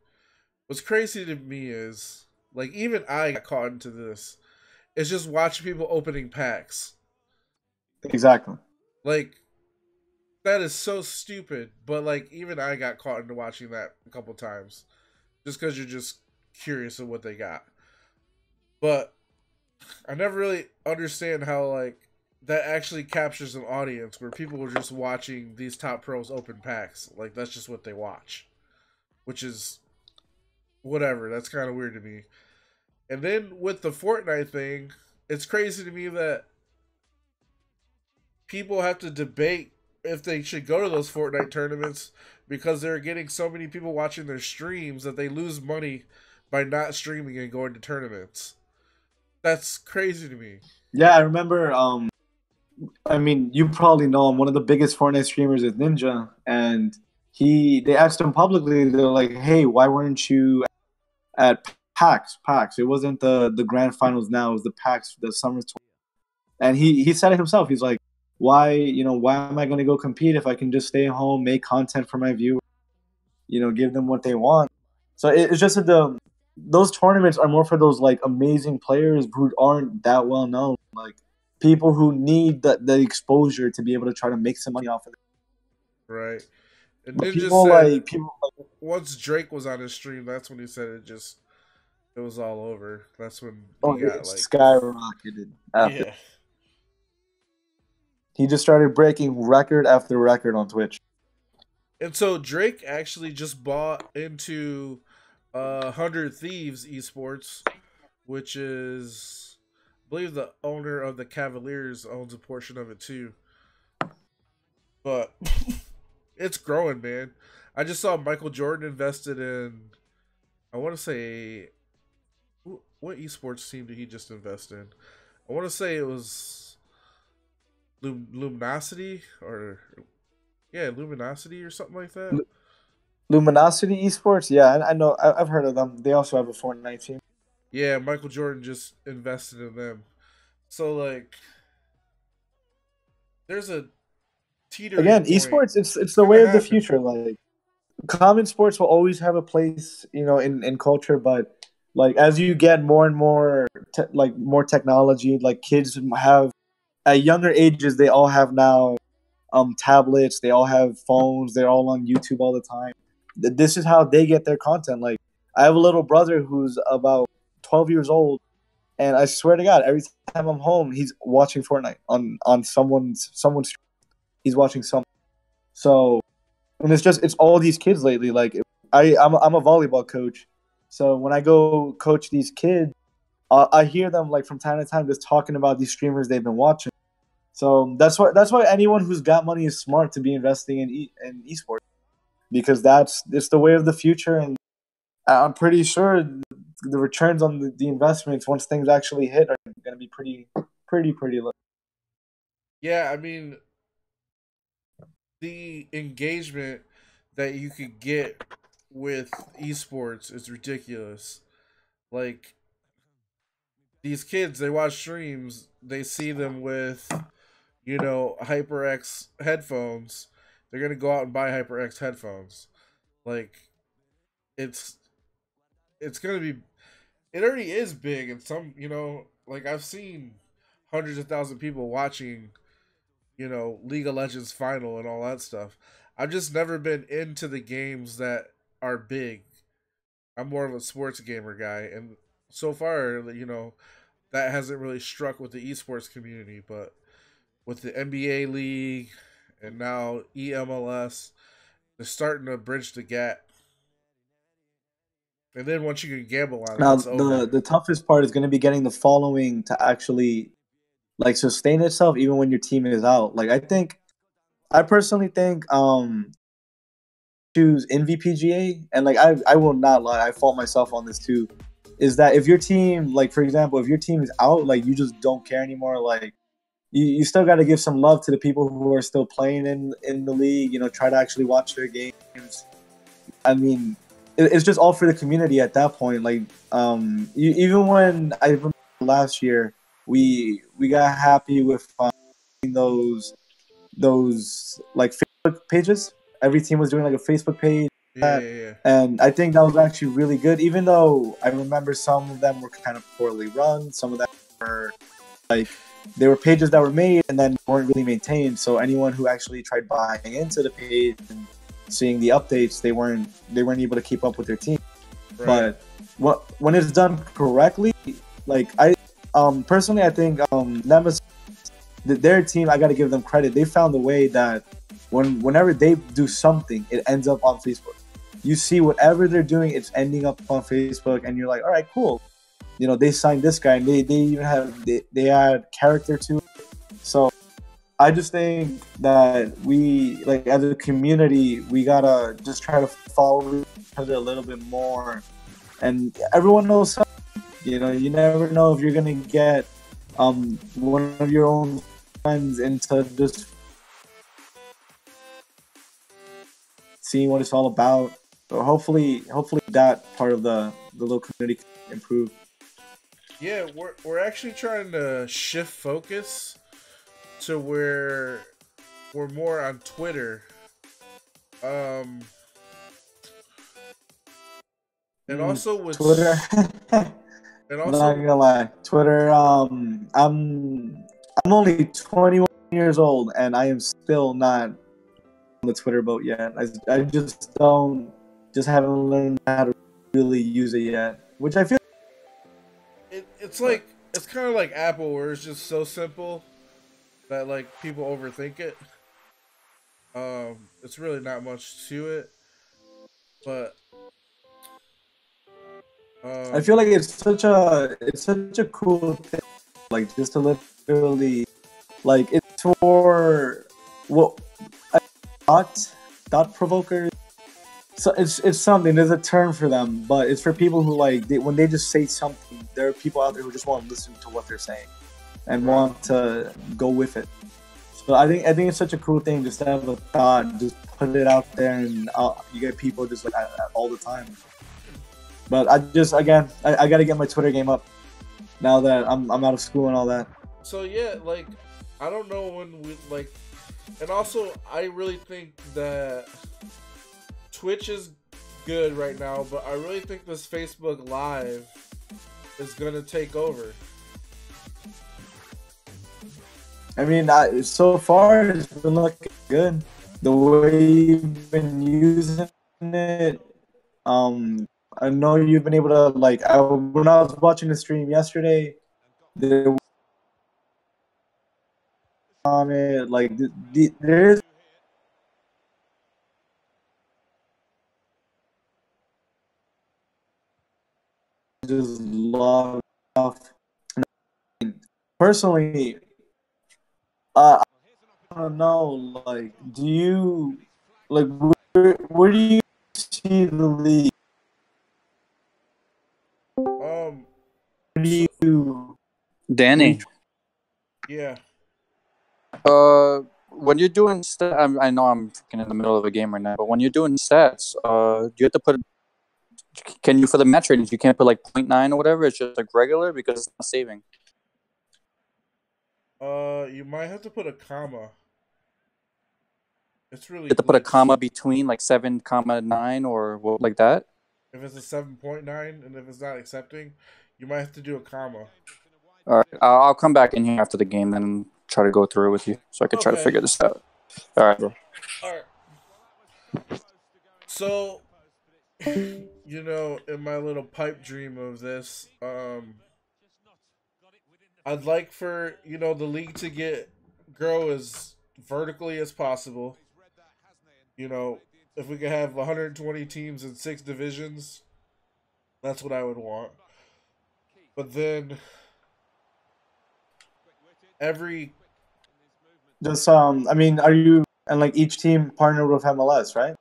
What's crazy to me is Like even I got caught into this. It's just watching people opening packs. Exactly. Like that is so stupid, but like even I got caught into watching that a couple times, just because you're just curious of what they got. But I never really understand how like that actually captures an audience where people are just watching these top pros open packs. Like that's just what they watch, which is whatever. That's kind of weird to me. And then with the Fortnite thing, it's crazy to me that people have to debate if they should go to those Fortnite tournaments because they're getting so many people watching their streams that they lose money by not streaming and going to tournaments. That's crazy to me. Yeah, I remember. I mean, you probably know him. One of the biggest Fortnite streamers is Ninja, and they asked him publicly. They're like, "Hey, why weren't you at PAX? PAX. It wasn't the grand finals. Now it was the PAX, the summer tour." And he said it himself. He's like, "Why, why am I going to go compete if I can just stay home, make content for my viewers, give them what they want?" So it's just that those tournaments are more for those like amazing players who aren't that well known, like people who need the exposure to be able to try to make some money off of it. Right. And But Ninja people said like once Drake was on his stream, that's when he said it was all over. That's when oh, he got it like skyrocketed after. Yeah. He just started breaking record after record on Twitch. And so Drake actually just bought into 100 Thieves Esports, which is, I believe the owner of the Cavaliers owns a portion of it too. But it's growing, man. I just saw Michael Jordan invested in, I want to say, what esports team did he just invest in? I want to say it was Luminosity or Luminosity or something like that. Luminosity Esports, yeah, I know. I've heard of them. They also have a Fortnite team. Yeah, Michael Jordan just invested in them. So like, there's a teetering Again, point. esports, it's the way of the future. Like, common sports will always have a place, in culture, but like as you get more and more more technology, like kids have at younger ages, they all have now tablets, they all have phones, they're all on YouTube all the time. This is how they get their content. Like, I have a little brother who's about 12 years old, and I swear to God, every time I'm home, he's watching Fortnite on someone's he's watching something. So, and it's all these kids lately. Like, I'm a volleyball coach, so when I go coach these kids, I hear them like from time to time just talking about these streamers they've been watching. So that's why anyone who's got money is smart to be investing in esports, because it's the way of the future, and I'm pretty sure the returns on the investments once things actually hit are going to be pretty low. Yeah, I mean, the engagement that you could get with esports is ridiculous. Like, these kids, they watch streams, they see them with, HyperX headphones. They're gonna go out and buy HyperX headphones. Like, it's gonna be. It already is big, and some, like I've seen hundreds of thousands of people watching, League of Legends final and all that stuff. I've just never been into the games that are big. I'm more of a sports gamer guy, and so far, that hasn't really struck with the esports community. But with the NBA League and now EMLS, they're starting to bridge the gap. And then once you can gamble on it, Now it's over. the toughest part is going to be getting the following to actually like sustain itself even when your team is out. Like, I personally think choose in VPGA, and like I will not lie, I fault myself on this too. Is that if your team, like for example, if your team is out, like you just don't care anymore, like you still got to give some love to the people who are still playing in the league. Try to actually watch their games. I mean, it's just all for the community at that point. Like, even when I remember last year, we got happy with those like Facebook pages. Every team was doing like a Facebook page. Yeah, yeah, yeah. And I think that was actually really good, even though I remember some of them were kind of poorly run. Some of them were like, they were pages that were made and then weren't really maintained. So anyone who actually tried buying into the page and seeing the updates, they weren't able to keep up with their team. Right. But when it's done correctly, like I personally, I think Nemesis, their team, I got to give them credit. They found a way that whenever they do something, it ends up on Facebook. You see whatever they're doing, it's ending up on Facebook, and you're like, all right, cool. You know, they signed this guy, and they even have they add character to it. So I just think that we, like, as a community, we gotta just try to follow each other a little bit more, and everyone knows something. You know, you never know if you're gonna get one of your own friends into just seeing what it's all about. So hopefully that part of the little community can improve. Yeah, we're actually trying to shift focus to where we're more on Twitter. And also with Twitter. and I'm also not gonna lie, Twitter. I'm only 21 years old, and I am still not on the Twitter boat yet. I just haven't learned how to really use it yet. Which I feel. it's kind of like Apple, where it's just so simple that like people overthink it. It's really not much to it, but I feel like it's such a cool thing, like just to literally, like, it's for what thought provokers. So it's something. There's a term for them, but it's for people who, like, when they just say something. There are people out there who just want to listen to what they're saying and want to go with it. So I think it's such a cool thing just to have a thought, just put it out there, and you get people just like all the time. But I got to get my Twitter game up now that I'm out of school and all that. So yeah, like, I don't know when we, like, and also I really think that Twitch is good right now, but I really think this Facebook Live is gonna take over. I mean, so far it's been looking good. The way you've been using it, I know you've been able to, like, when I was watching the stream yesterday, there on it, like, there's just love stuff. Personally, I don't know, like, do you, like, where do you see the league? Where do you, Danny. Yeah. When you're doing I know I'm freaking in the middle of a game right now, but when you're doing stats, you have to put. Can you, for the match ratings, you can't put like 0.9 or whatever? It's just like regular because it's not saving. You might have to put a comma. It's really. You have to put a comma between like 7,9 or like that. If it's a 7.9 and if it's not accepting, you might have to do a comma. All right, I'll come back in here after the game then and try to go through it with you so I can try to figure this out. All right, bro. All right. So, you know, in my little pipe dream of this, I'd like for, you know, the league to grow as vertically as possible. You know, if we could have 120 teams in 6 divisions, that's what I would want. But then just I mean, are you, and like each team partnered with MLS, right?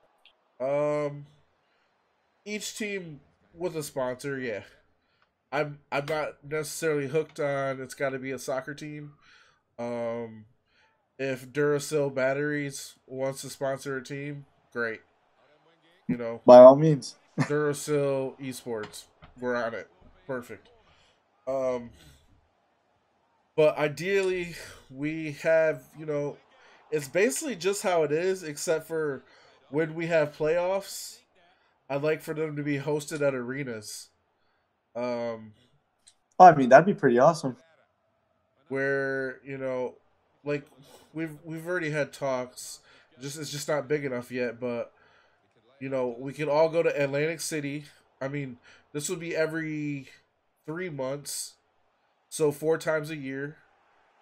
Each team with a sponsor, yeah. I'm not necessarily hooked on it's got to be a soccer team. If Duracell Batteries wants to sponsor a team, great. You know, by all means. Duracell Esports, we're on it. Perfect. But ideally, we have, you know, it's basically just how it is, except for when we have playoffs, I'd like for them to be hosted at arenas. I mean, that'd be pretty awesome. Where, like we've already had talks. It's just not big enough yet, but we could all go to Atlantic City. I mean, this would be every 3 months. So 4 times a year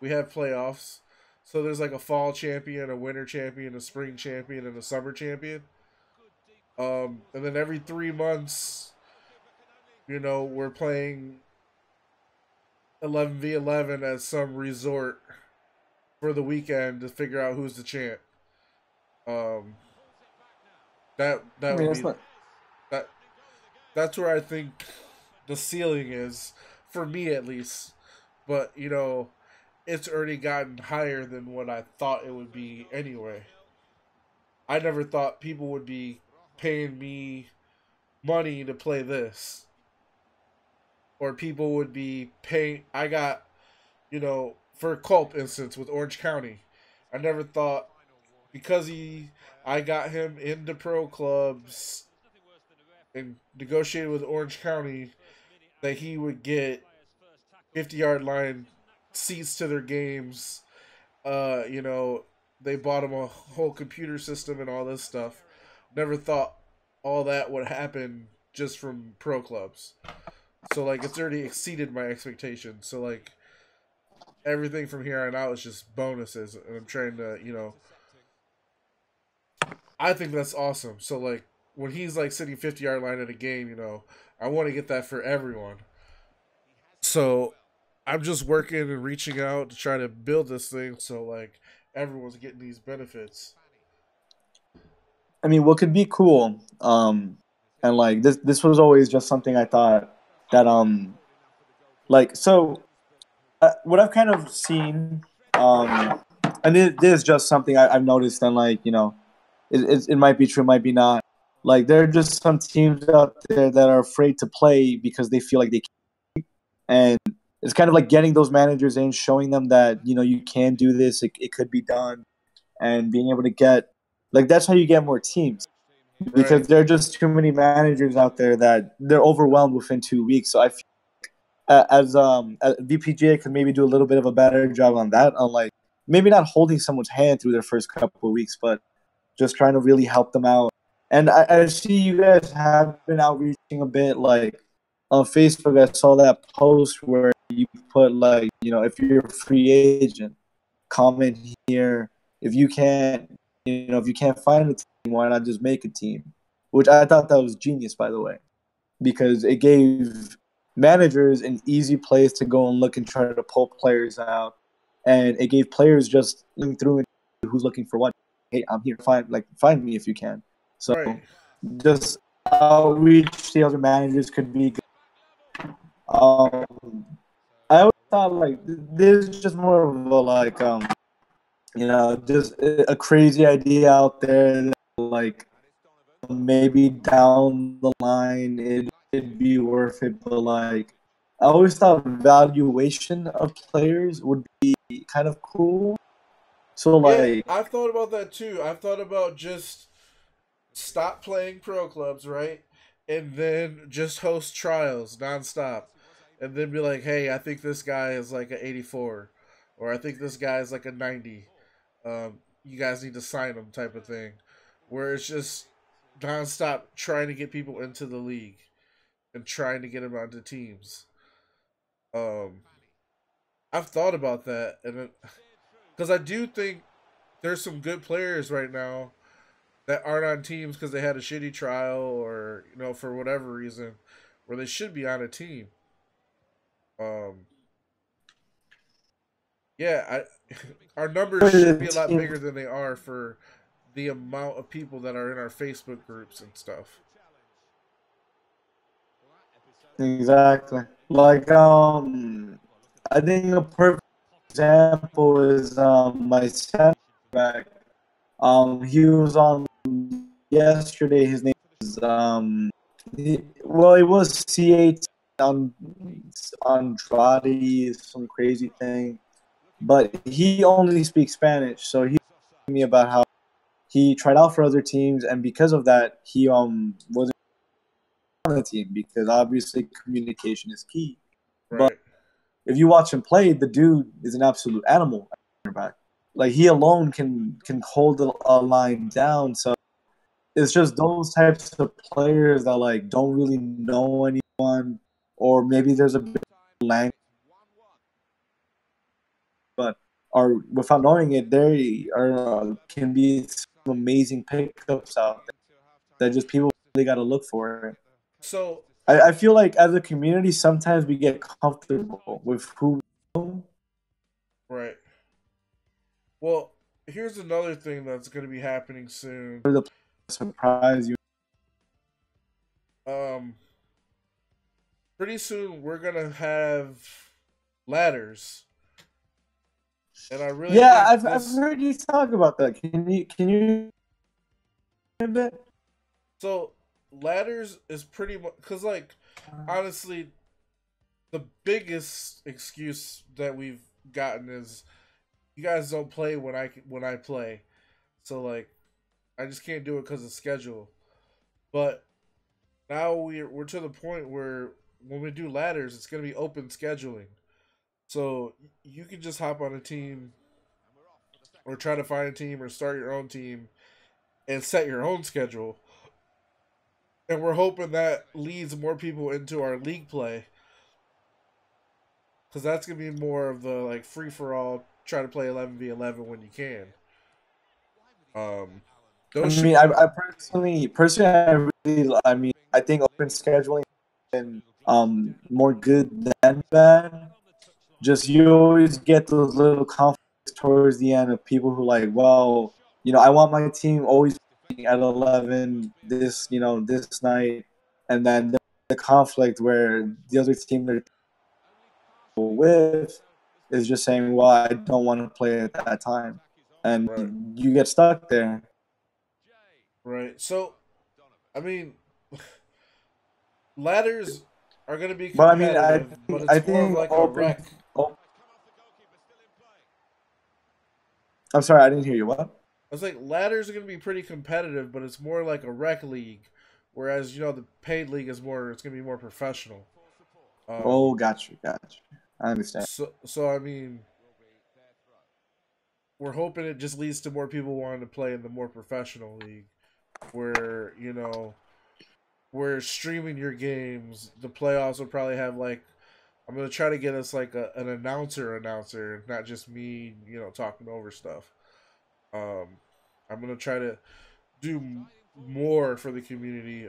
we have playoffs. So there's like a fall champion, a winter champion, a spring champion, and a summer champion. And then every 3 months, we're playing 11v11 at some resort for the weekend to figure out who's the champ. That would be that's where I think the ceiling is for me at least. But it's already gotten higher than what I thought it would be anyway. I never thought people would be paying me money to play this. Or people would be paying. I got, for Culp instance with Orange County. I never thought because I got him into pro clubs and negotiated with Orange County that he would get 50-yard line seats to their games. They bought him a whole computer system and all this stuff. Never thought all that would happen just from pro clubs. So, like, it's already exceeded my expectations. So, like, everything from here on out is just bonuses. And I'm trying to, I think that's awesome. So, like, when he's, like, sitting 50-yard line at a game, I want to get that for everyone. So, I'm just working and reaching out to try to build this thing so, like, everyone's getting these benefits. I mean, what could be cool, and, like, this was always just something I thought that, what I've kind of seen, and it is just something I've noticed, and, like, it might be true, it might be not. Like, there are just some teams out there that are afraid to play because they feel like they can't. And it's kind of like getting those managers in, showing them that, you can do this, it could be done, and being able to get, like, that's how you get more teams. Because there are just too many managers out there that they're overwhelmed within 2 weeks. So I feel as VPGA could maybe do a little bit of a better job on that, on, like, maybe not holding someone's hand through their first couple of weeks, but just trying to really help them out. And I see you guys have been outreaching a bit, like, on Facebook. I saw that post where you put, like, if you're a free agent, comment here. If you can't find a team, why not just make a team? Which I thought that was genius, by the way, because it gave managers an easy place to go and look and try to pull players out, and it gave players just looking through who's looking for what. Hey, I'm here. Find me if you can. So just outreach to other managers could be good. I always thought, like, this is just more of a, like, just a crazy idea out there. Like, maybe down the line it'd be worth it, but, like, I always thought valuation of players would be kind of cool. So, like, yeah, I've thought about that too. I've thought about just stop playing pro clubs, right? And then just host trials nonstop. And then be like, hey, I think this guy is like an 84. Or I think this guy is like a 90. You guys need to sign him type of thing. Where it's just nonstop trying to get people into the league. And trying to get them onto teams. I've thought about that. And because I do think there's some good players right now that aren't on teams because they had a shitty trial or, for whatever reason, where they should be on a team. Our numbers should be a lot bigger than they are for the amount of people that are in our Facebook groups and stuff. Exactly. Like, I think a perfect example is my center back. He was on yesterday. His name is it was C8 on Andrade, some crazy thing, but he only speaks Spanish. So he told me about how he tried out for other teams, and because of that, he wasn't the team because obviously communication is key. Right. But if you watch him play, the dude is an absolute animal at cornerback. Like he alone can hold a line down. So it's just those types of players that like don't really know anyone, or maybe there's a bit of language, but are without knowing it, they are can be some amazing pickups out there that just people really got to look for. So I feel like as a community, sometimes we get comfortable with who we know. Right. Well, here's another thing that's going to be happening soon. For the surprise you. Pretty soon we're gonna have ladders, and I really I've this... heard you talk about that. Can you a bit? So ladders is pretty much because like honestly, the biggest excuse that we've gotten is you guys don't play when I play, so like I just can't do it because of schedule. But now we're to the point where when we do ladders, it's gonna be open scheduling, so you can just hop on a team or try to find a team or start your own team and set your own schedule. And we're hoping that leads more people into our league play, because that's gonna be more of the like free for all. Try to play 11v11 when you can. I personally, I think open scheduling is more good than bad. Just you always get those little conflicts towards the end of people who like, well, I want my team always playing at 11 this night, and then the conflict where the other team they're with is just saying, well, I don't want to play at that time, and you get stuck there. Right. So, I mean, ladders are going to be But competitive, but it's more of like a wreck. I'm sorry, I didn't hear you. What? I was like, ladders are going to be pretty competitive, but it's more like a rec league, whereas the paid league is more. It's going to be more professional. Got you. I understand. So I mean, we're hoping it just leads to more people wanting to play in the more professional league, where we're streaming your games. The playoffs will probably have like, I'm gonna try to get us like an announcer, not just me, talking over stuff. I'm gonna try to do more for the community,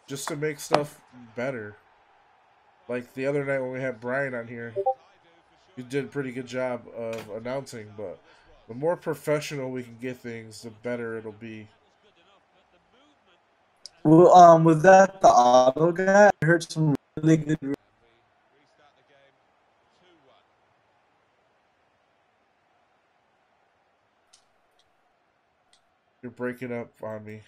just to make stuff better. Like the other night when we had Brian on here, he did a pretty good job of announcing, but the more professional we can get things, the better it'll be. Well, was that the auto guy? I heard some really good. You're breaking up on me.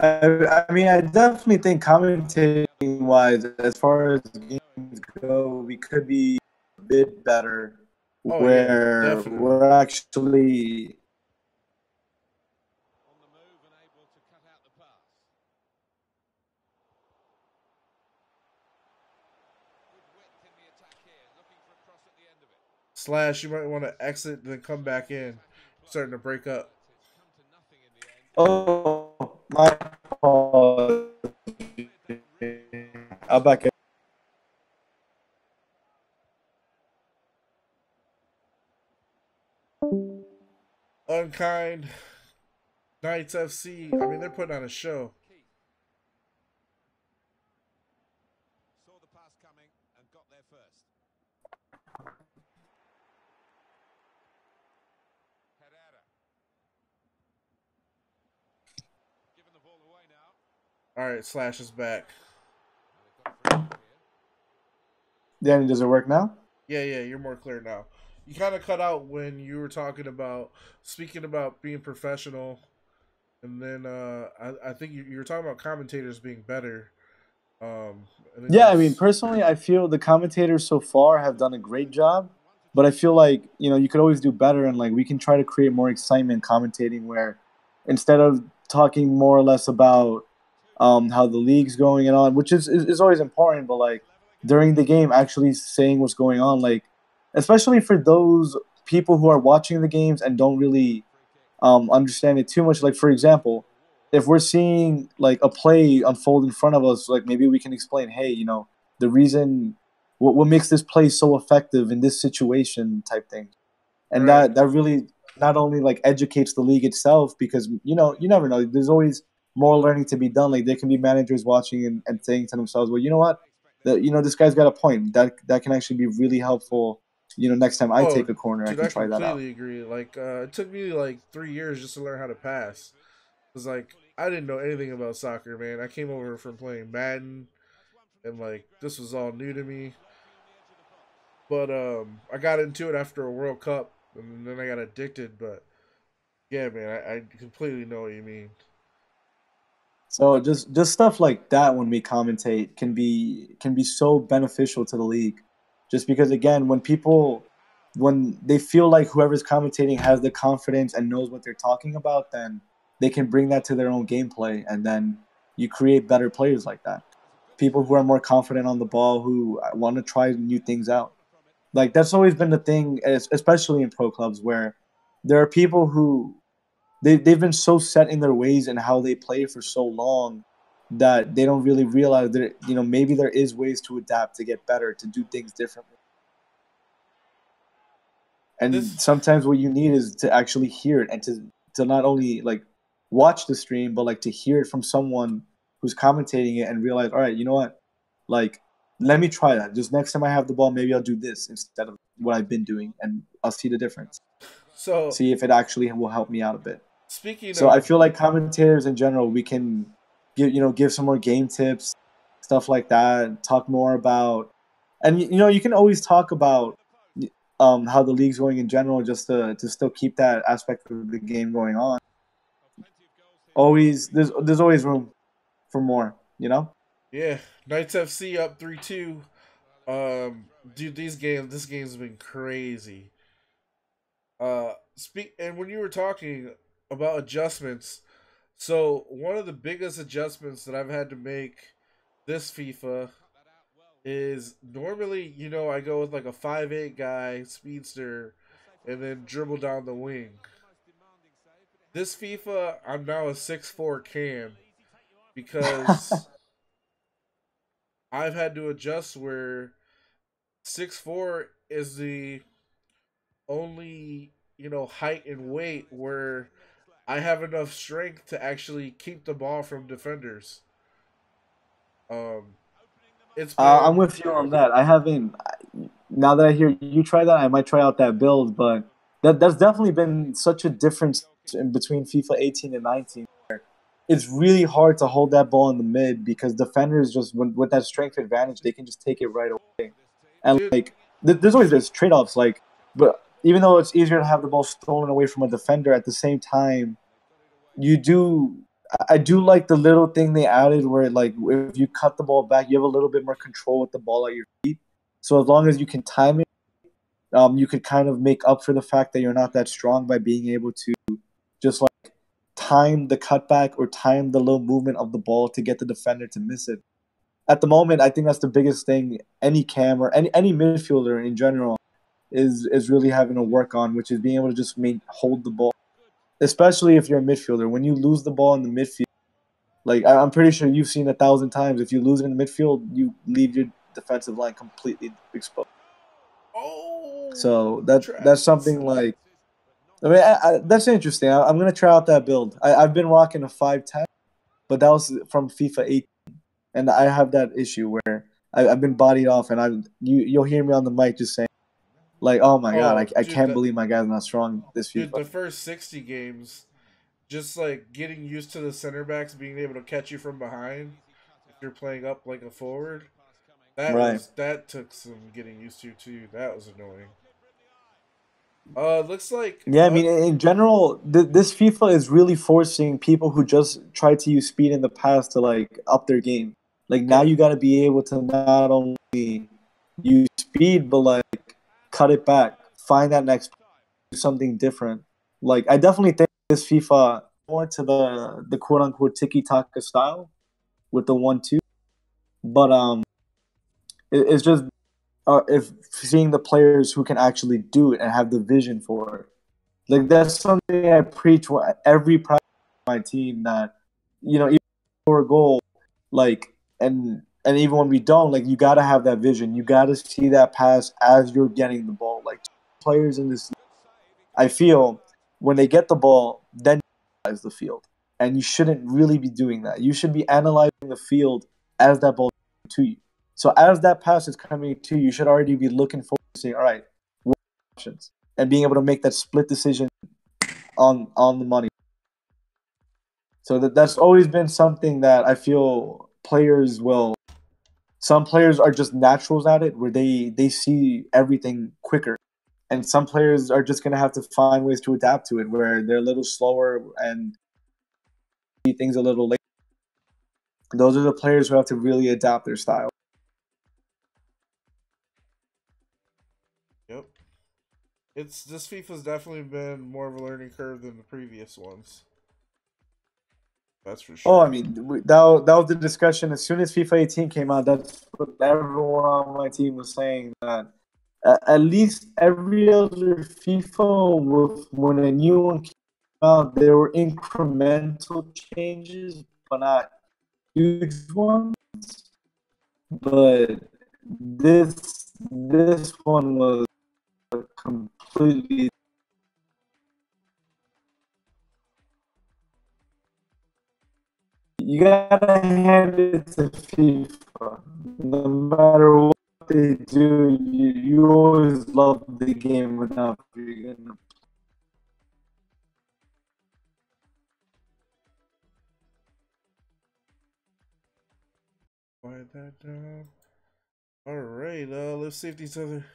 I mean, I definitely think commentating wise, as far as games go, we could be a bit better. Where we're actually. Slash, you might want to exit then come back in. Starting to break up. Oh, my fault. I'll back in. Unkind Knights FC. I mean, they're putting on a show. Saw the pass coming and got there first. Herrera. Giving the ball away now. All right, Slash is back. Danny, does it work now? Yeah, you're more clear now. You kind of cut out when you were speaking about being professional, and then I think you were talking about commentators being better. I mean, personally, I feel the commentators so far have done a great job, but I feel like you could always do better, and like we can try to create more excitement commentating where instead of talking more or less about how the league's going and on, which is always important. But like during the game, actually saying what's going on, like especially for those people who are watching the games and don't really understand it too much. Like for example, if we're seeing like a play unfold in front of us, like maybe we can explain, hey, the reason what makes this play so effective in this situation type thing, and Right. that really not only like educates the league itself, because you never know, there's always more learning to be done. Like there can be managers watching and saying to themselves, well, you know what, this guy's got a point, that can actually be really helpful. Next time I Oh, take a corner, I dude, can I try that out. completely agree. Like, it took me like 3 years just to learn how to pass. Cause like I didn't know anything about soccer, man. I came over from playing Madden, and like this was all new to me. But I got into it after a World Cup, and then I got addicted. But yeah, man, I completely know what you mean. So just stuff like that when we commentate can be so beneficial to the league, just because again when they feel like whoever's commentating has the confidence and knows what they're talking about, then they can bring that to their own gameplay, and then you create better players like that. People who are more confident on the ball, who want to try new things out. Like that's always been the thing, especially in pro clubs, where there are people who they've been so set in their ways and how they play for so long that they don't really realize that maybe there is ways to adapt, to get better, to do things differently. And This sometimes what you need is to actually hear it, and to not only like watch the stream, but like to hear it from someone who's commentating it and realize, all right, you know what, like let me try that. Just next time I have the ball, maybe I'll do this instead of what I've been doing, and I'll see the difference. so See if it actually will help me out a bit. speaking So I of feel like commentators in general, we can give some more game tips, stuff like that. Talk more about, and you can always talk about how the league's going in general, just to still keep that aspect of the game going on. Always there's always room for more. yeah, Knights FC up 3-2. Dude, this game's been crazy. Speak and when you were talking about adjustments, so one of the biggest adjustments that I've had to make this FIFA is normally, I go with like a 5'8" guy, speedster, and then dribble down the wing. This FIFA, I'm now a 6'4" cam because I've had to adjust where 6'4" is the only, height and weight where I have enough strength to actually keep the ball from defenders. Um, it's I'm been with you on that. I haven't. Now that I hear you try that, I might try out that build. But that's definitely been such a difference in between FIFA 18 and 19. It's really hard to hold that ball in the mid, because defenders just with that strength advantage, they can just take it right away. And dude. like there's always those trade offs. Like, but even though it's easier to have the ball stolen away from a defender, at the same time, you do. I do like the little thing they added where, like, if you cut the ball back, you have a little bit more control with the ball at your feet. So as long as you can time it, you could kind of make up for the fact that you're not that strong by being able to just like time the cutback or time the low movement of the ball to get the defender to miss it. At the moment, I think that's the biggest thing any cam or any midfielder in general is really having to work on, which is being able to just hold the ball, especially if you're a midfielder. When you lose the ball in the midfield, like I'm pretty sure you've seen 1,000 times, if you lose it in the midfield, you leave your defensive line completely exposed. Oh, So that's traps. something like, I mean, that's interesting. I'm gonna try out that build. I've been rocking a 5'10", but that was from FIFA 8, and I have that issue where I've been bodied off, and you'll hear me on the mic just saying like, oh my god, Oh, I dude, can't believe my guy's not strong this FIFA. the first 60 games, just like getting used to the center backs being able to catch you from behind if you're playing up like a forward. Right. That took some getting used to too. That was annoying. Looks like Yeah, I mean, in general, this FIFA is really forcing people who just tried to use speed in the past to like up their game. Like now, yeah. you got to be able to not only use speed, but like cut it back, find that next, do something different. Like I definitely think this FIFA more to the quote unquote tiki taka style, with the 1-2. But it's just if seeing the players who can actually do it and have the vision for it. Like that's something I preach every practice with my team that even for a goal, like and even when we don't, like you gotta have that vision. You gotta see that pass as you're getting the ball. Like players in this, I feel when they get the ball, then you analyze the field, and you shouldn't really be doing that. You should be analyzing the field as that ball is coming to you. So as that pass is coming to you, you should already be looking forward to saying, all right, what options, and being able to make that split decision on the money. So that's always been something that I feel players will. Some players are just naturals at it, where they see everything quicker, and some players are just gonna have to find ways to adapt to it, where they're a little slower and see things a little later. Those are the players who have to really adapt their style. Yep. This FIFA's definitely been more of a learning curve than the previous ones. That's for sure. Oh, I mean, that was the discussion. As soon as FIFA 18 came out, that's what everyone on my team was saying, that at least every other FIFA, when a new one came out, there were incremental changes, but not huge ones. But this one was completely. You gotta hand it to FIFA. No matter what they do, you always love the game enough. You're gonna. Write that down. All right, let's see if these other.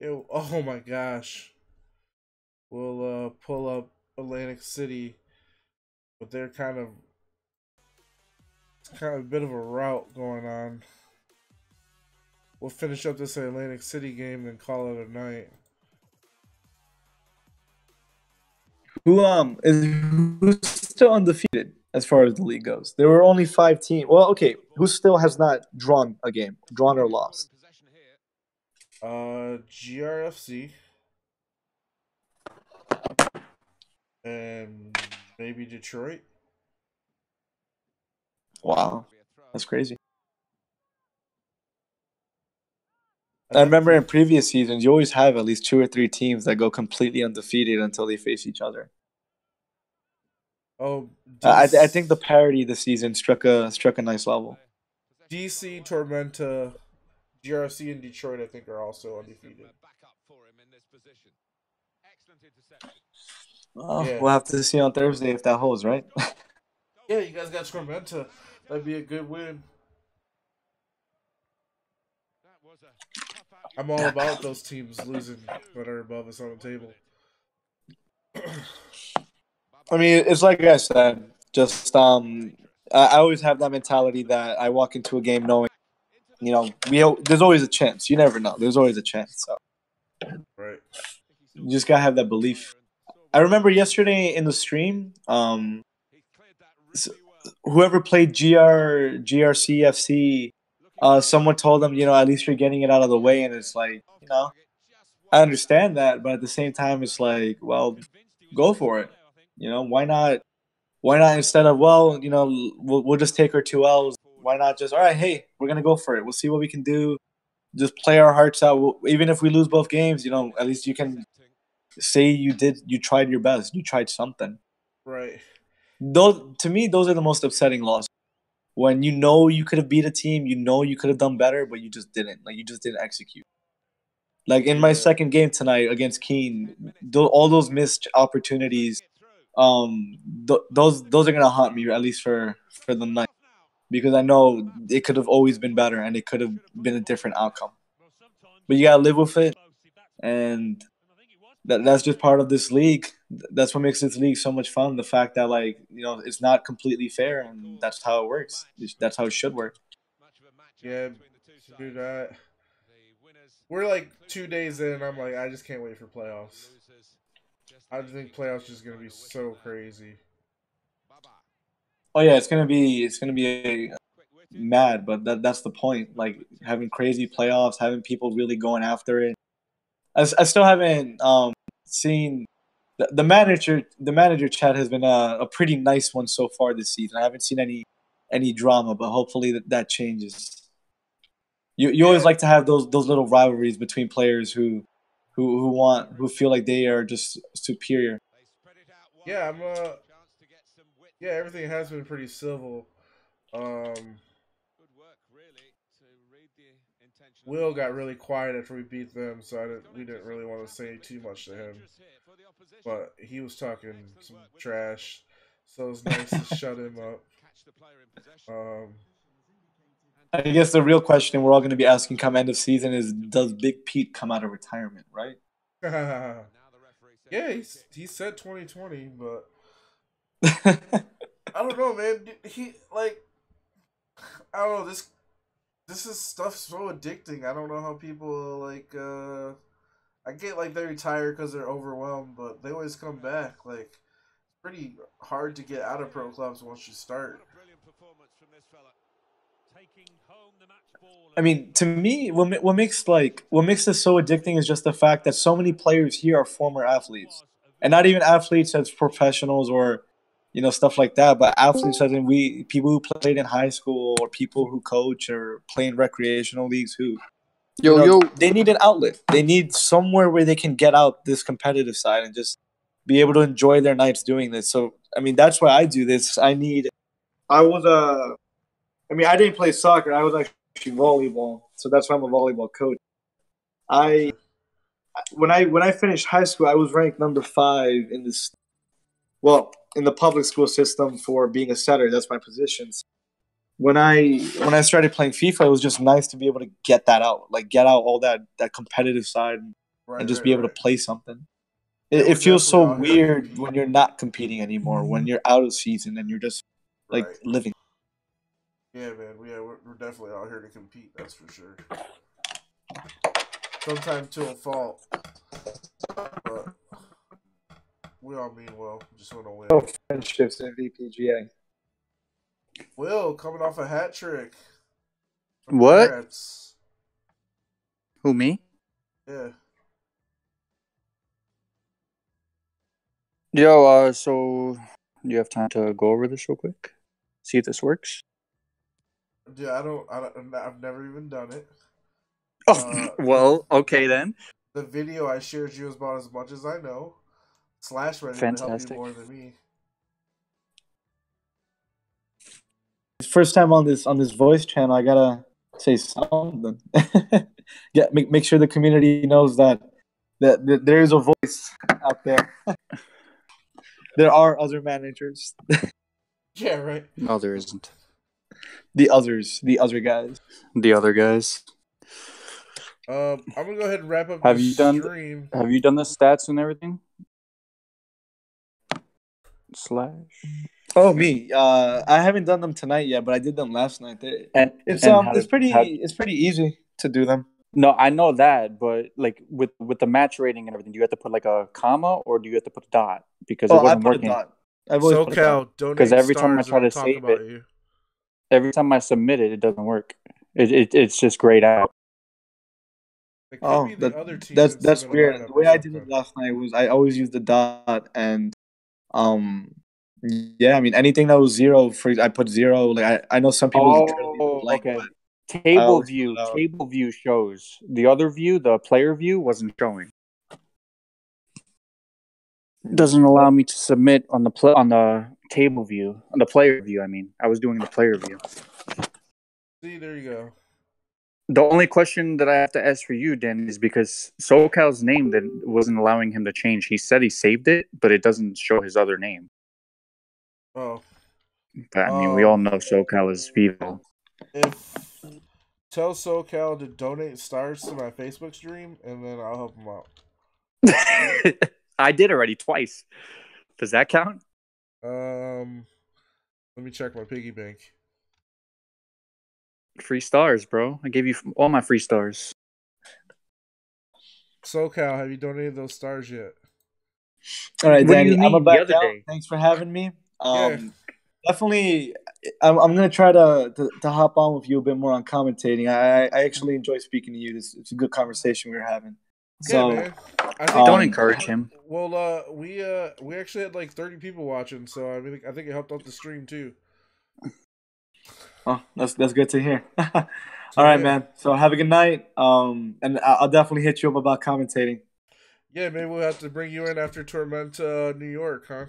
Yo, oh my gosh. We'll pull up Atlantic City, but they're it's kind of a bit of a route going on. We'll finish up this Atlantic City game, then call it a night. Who's still undefeated as far as the league goes? There were only 5 teams. Well, okay, who still has not drawn a game, drawn or lost? GRFC and maybe Detroit. Wow, that's crazy. I remember in previous seasons, you always have at least 2 or 3 teams that go completely undefeated until they face each other. Oh, I think the parity this season struck a nice level. DC, Tormenta, GRC, and Detroit, I think, are also undefeated. Well, we'll have to see on Thursday if that holds, right? Yeah, you guys got Tormenta. That'd be a good win. I'm all about those teams losing that are above us on the table. I mean, it's like I said, just I always have that mentality that I walk into a game knowing, there's always a chance. You never know. There's always a chance. So. Right. You just gotta have that belief. I remember yesterday in the stream, whoever played GRCFC, someone told them, at least you're getting it out of the way, and it's like, I understand that, but at the same time, it's like, well, go for it. Why not? Why not instead of we'll just take our 2 L's. Why not just all right? Hey, we're gonna go for it. We'll see what we can do. Just play our hearts out. Even if we lose both games, at least you can say you tried your best. You tried something. Right. To me, those are the most upsetting losses. When you could have beat a team, you could have done better, but you just didn't. Like you just didn't execute. Like in my second game tonight against Keene, all those missed opportunities, those are gonna haunt me at least for the night, because I know it could have always been better and it could have been a different outcome. But you gotta live with it, and that's just part of this league. That's what makes this league so much fun. The fact that it's not completely fair, and that's how it works. That's how it should work. Yeah, dude. We're like 2 days in. I'm like, I just can't wait for playoffs. I just think playoffs is gonna be so crazy. Oh yeah, it's gonna be mad, but that's the point. Like having crazy playoffs, having people really going after it. I still haven't seen the manager. The manager chat has been a pretty nice one so far this season. I haven't seen any drama, but hopefully that changes. You always like to have those little rivalries between players who feel like they are just superior. Yeah, yeah, everything has been pretty civil. Will got really quiet after we beat them, so we didn't really want to say too much to him. But he was talking some trash, so it was nice to shut him up. I guess the real question we're all going to be asking come end of season is, does Big Pete come out of retirement, right? Yeah, he said 2020, but I don't know, man. He like I don't know this is stuff so addicting. I don't know how people like. I get like they retire because they're overwhelmed, but they always come back. Like it's pretty hard to get out of pro clubs once you start. I mean, to me, what makes this so addicting is just the fact that so many players here are former athletes, and not even athletes as professionals or stuff like that, but athletes as in people who played in high school or people who coach or play in recreational leagues who they need an outlet. They need somewhere where they can get out this competitive side and just be able to enjoy their nights doing this. So I mean, that's why I do this. I didn't play soccer. I was actually volleyball, so that's why I'm a volleyball coach. When I finished high school, I was ranked number 5 in the public school system for being a setter. That's my position. When I started playing FIFA, it was just nice to be able to get that out, like get out all that competitive side, and just be able to play something. It feels so weird when you're not competing anymore, when you're out of season and you're just like living. Yeah, man. Yeah, we're definitely out here to compete. That's for sure. Sometimes to a fault, but we all mean well. Just want to win. Oh, friendships in VPGA. Will coming off a hat trick. What? Congrats. Who, me? Yeah. Yo, so do you have time to go over this real quick? See if this works? Yeah, I've never even done it. Oh, well, okay then. The video I shared you is about as much as I know. Slash ready to help you more than me. First time on this voice channel, I gotta say something. Make sure the community knows that there is a voice out there. There are other managers. Yeah, right. No, there isn't. The other guys. The other guys. I'm gonna go ahead and wrap up Have this you done stream. Have you done the stats and everything? Slash. Oh, me. I haven't done them tonight yet, but I did them last night. It's pretty easy to do them. No, I know that, but like with the match rating and everything, do you have to put like a comma or do you have to put a dot? Because it wasn't working. I've always put a dot. Because every time I try to save it, every time I submit it, it doesn't work. It's just grayed out. Oh, that's weird. The way I did it last night was I always used the dot, and yeah, I mean anything that was 0, I put 0. Like I know some people. Okay. Table view shows. The other view, the player view, wasn't showing. Doesn't allow me to submit on the table view, on the player view. I mean, I was doing the player view. See, there you go. The only question that I have to ask for you, Dan, is because SoCal's name that wasn't allowing him to change. He said he saved it, but it doesn't show his other name. Oh. But I mean, we all know SoCal is Vivo. Tell SoCal to donate stars to my Facebook stream, and then I'll help him out. I did already twice. Does that count? Let me check my piggy bank. Free stars, bro. I gave you all my free stars. SoCal, have you donated those stars yet? All right, Danny, I'm about down. Thanks for having me. definitely. I'm gonna try to hop on with you a bit more on commentating. I actually enjoy speaking to you. It's a good conversation we were having. So, man. I think Don't encourage him. Well, we actually had like 30 people watching, so I mean, I think it helped out the stream too. oh, that's good to hear. So, All right, yeah. man. So have a good night. And I'll definitely hit you up about commentating. Yeah, maybe we'll have to bring you in after Tormenta, New York, huh?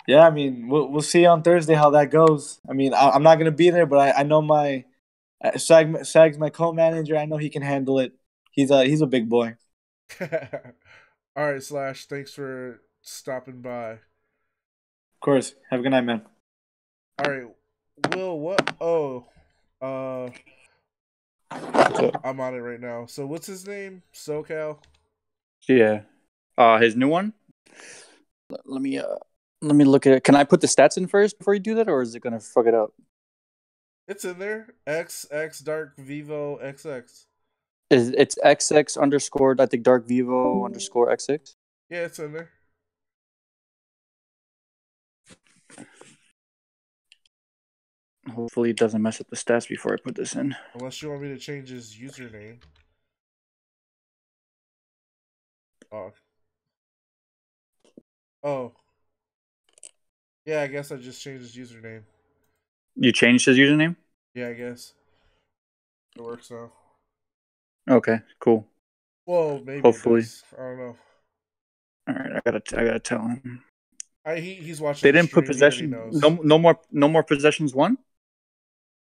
Yeah, I mean, we'll see on Thursday how that goes. I mean, I'm not gonna be there, but I know my Sag's my co-manager. I know he can handle it. He's a big boy. All right, Slash. Thanks for stopping by. Of course. Have a good night, man. All right, Will. What? Oh, I'm on it right now. So what's his name? SoCal. Yeah. His new one. Let me look at it. Can I put the stats in first before you do that, or is it gonna fuck it up? It's in there. XX Dark Vivo XX. It's XX underscore I think Dark Vivo underscore XX. Yeah, it's in there. Hopefully it doesn't mess up the stats before I put this in. Unless you want me to change his username. Oh. Yeah, I guess I just changed his username. You changed his username? Yeah, I guess. It works now. Okay, cool. Well, maybe Hopefully. it does. I don't know. All right, I gotta tell him. He's watching. They the didn't put stream. He already possession. knows. No more possessions won.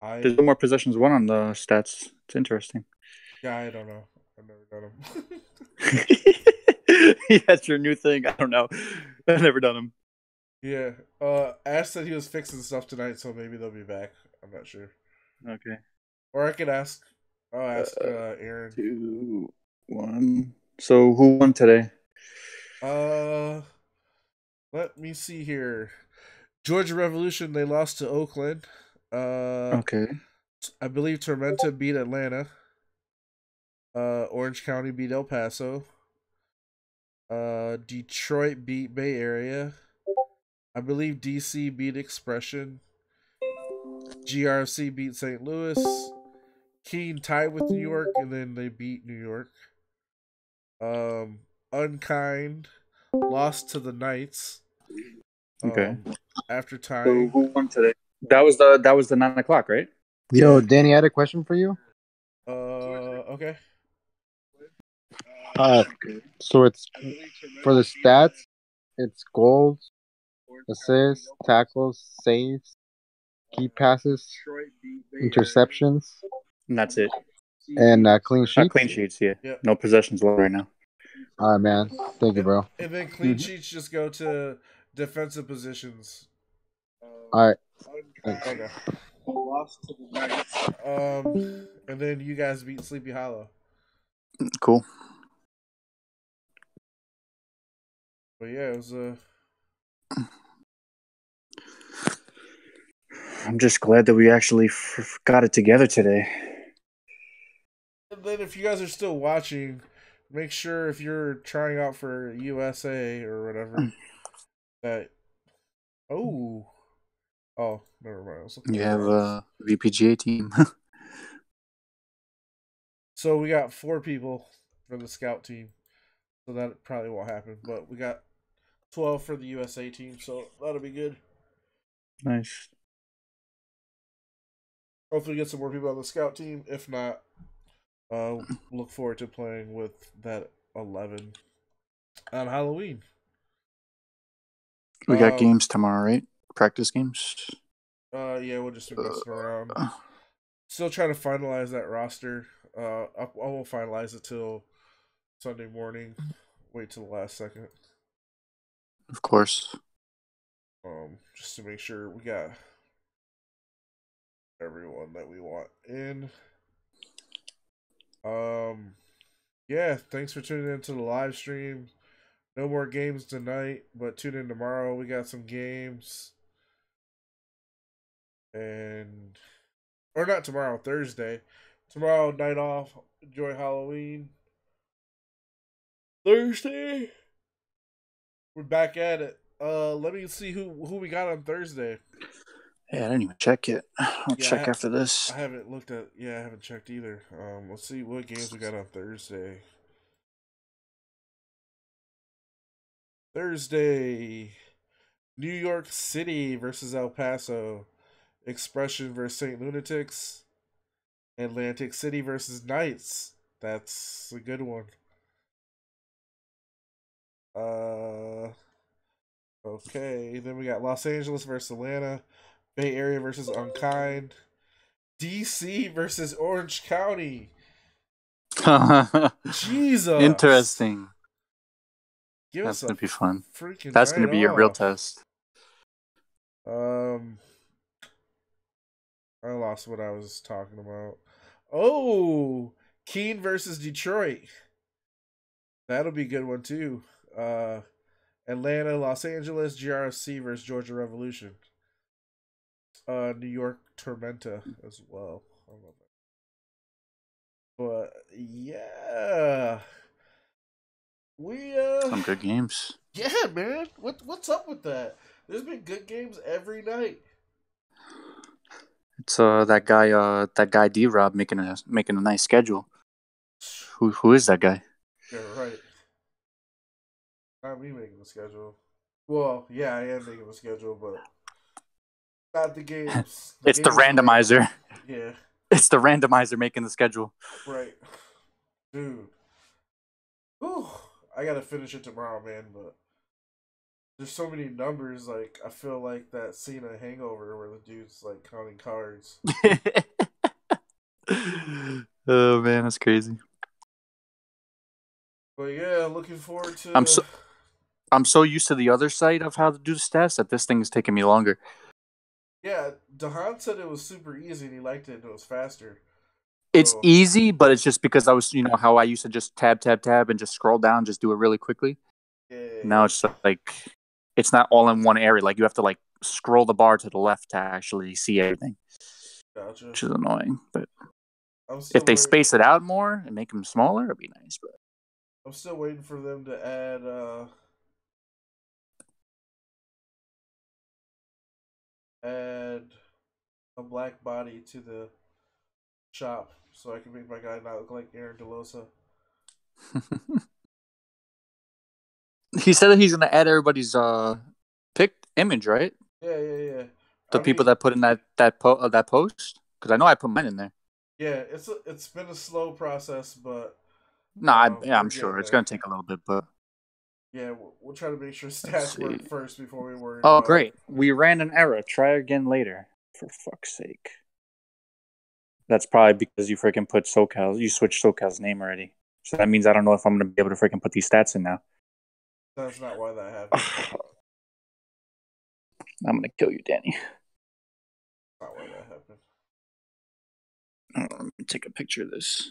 There's no more possessions won on the stats. It's interesting. Yeah, I don't know. I've never done them. Yeah, that's your new thing. I don't know. I've never done them. Yeah. Ash said he was fixing stuff tonight, so maybe they'll be back. I'm not sure. Okay. Or I could ask. I'll ask Aaron. 2, 1. So who won today? Let me see here. Georgia Revolution, they lost to Oakland. Okay. I believe Tormenta beat Atlanta. Orange County beat El Paso. Detroit beat Bay Area. I believe DC beat Expression. GRC beat St. Louis. Keene tied with New York, and then they beat New York. Unkind lost to the Knights. Okay. After So tying. who won today? That was the 9 o'clock, right? Yo, Danny, I had a question for you. Okay. So it's for the stats. It's goals, assists, tackles, saves, key passes, interceptions. And that's it. And clean sheets. Clean sheets, yeah. Yep. No possessions left right now. All right, man. Thank you, bro. And then clean sheets just go to defensive positions. All right. Thanks. Okay. And then you guys beat Sleepy Hollow. Cool. But yeah, it was I'm just glad that we actually got it together today. And then if you guys are still watching, make sure if you're trying out for USA or whatever that. Oh, never mind. You have a VPGA team. So we got 4 people for the scout team, so that probably won't happen. But we got 12 for the USA team, so that'll be good. Nice. Hopefully, get some more people on the scout team. If not, look forward to playing with that 11 on Halloween. We got games tomorrow, right? Practice games. Yeah, we'll just be messing around. Still trying to finalize that roster. I won't finalize it till Sunday morning. Wait till the last second. Of course. Just to make sure we got everyone that we want in. Yeah, thanks for tuning into the live stream. No more games tonight, but tune in tomorrow. We got some games. Or not tomorrow, Thursday. Tomorrow, night off. Enjoy Halloween. Thursday, we're back at it. Let me see who we got on Thursday. Yeah, I didn't even check it. I'll check after this. I haven't looked at. Yeah, I haven't checked either. Let's see what games we got on Thursday. Thursday, New York City versus El Paso, Expression versus St. Lunatics, Atlantic City versus Knights. That's a good one. Okay. Then we got Los Angeles versus Atlanta, Bay Area versus Unkind, DC versus Orange County. Jesus. Interesting. That's gonna be fun. Freaking That's gonna be a real test. I lost what I was talking about. Oh, Keene versus Detroit. That'll be a good one too. Atlanta, Los Angeles, GRC versus Georgia Revolution. New York Tormenta as well. I love that. But yeah, we some good games. Yeah, man. What's up with that? There's been good games every night. It's that guy D Rob making a nice schedule. Who is that guy? Yeah, right. Not me making the schedule. Well, yeah, I am making the schedule, but not the games. It's the randomizer. Yeah. It's the randomizer making the schedule. Right. Dude. Whew. I gotta finish it tomorrow, man, but there's so many numbers, like, I feel like that scene of Hangover where the dude's, like, counting cards. Oh, man, that's crazy. But yeah, looking forward to... I'm so used to the other side of how to do the stats that this thing is taking me longer. Yeah, Dahan said it was super easy and he liked it and it was faster. It's easy, but it's just because I was, how I used to just tab and just scroll down, just do it really quickly. Yeah. Now it's like, it's not all in one area. Like, you have to, like, scroll the bar to the left to actually see everything. Gotcha. Which is annoying. But if they space it out more and make them smaller, it'd be nice. But I'm still waiting for them to add a black body to the shop so I can make my guy not look like Aaron DeLosa. He said that he's going to add everybody's picked image, right? Yeah. The people that put in that post? Because I know I put mine in there. Yeah, it's been a slow process, but... No, I'm sure. It's going to take a little bit, but... Yeah, we'll try to make sure stats work first before we worry about... Oh, great. We ran an error. Try again later. For fuck's sake. That's probably because you freaking put SoCal. You switched SoCal's name already. So that means I don't know if I'm going to be able to freaking put these stats in now. That's not why that happened. I'm going to kill you, Danny. Not why that happened. Let me take a picture of this.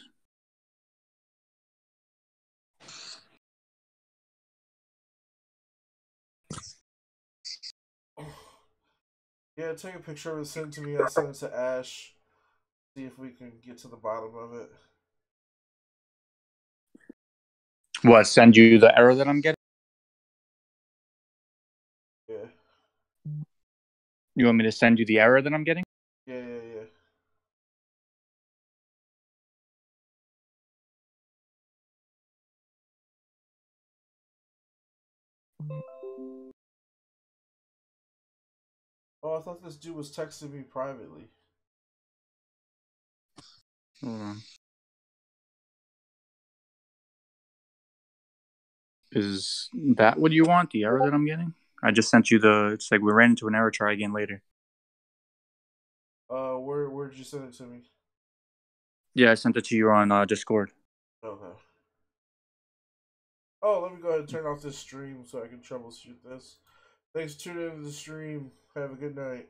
Yeah, take a picture of it, send it to me. I'll send it to Ash. See if we can get to the bottom of it. What, send you the error that I'm getting? Yeah. You want me to send you the error that I'm getting? Yeah. Oh, I thought this dude was texting me privately. Hold on. Is that what you want? The error that I'm getting? I just sent you it's like we ran into an error, try again later. Where did you send it to me? Yeah, I sent it to you on Discord. Okay. Oh, let me go ahead and turn off this stream so I can troubleshoot this. Thanks for tuning into the stream. Have a good night.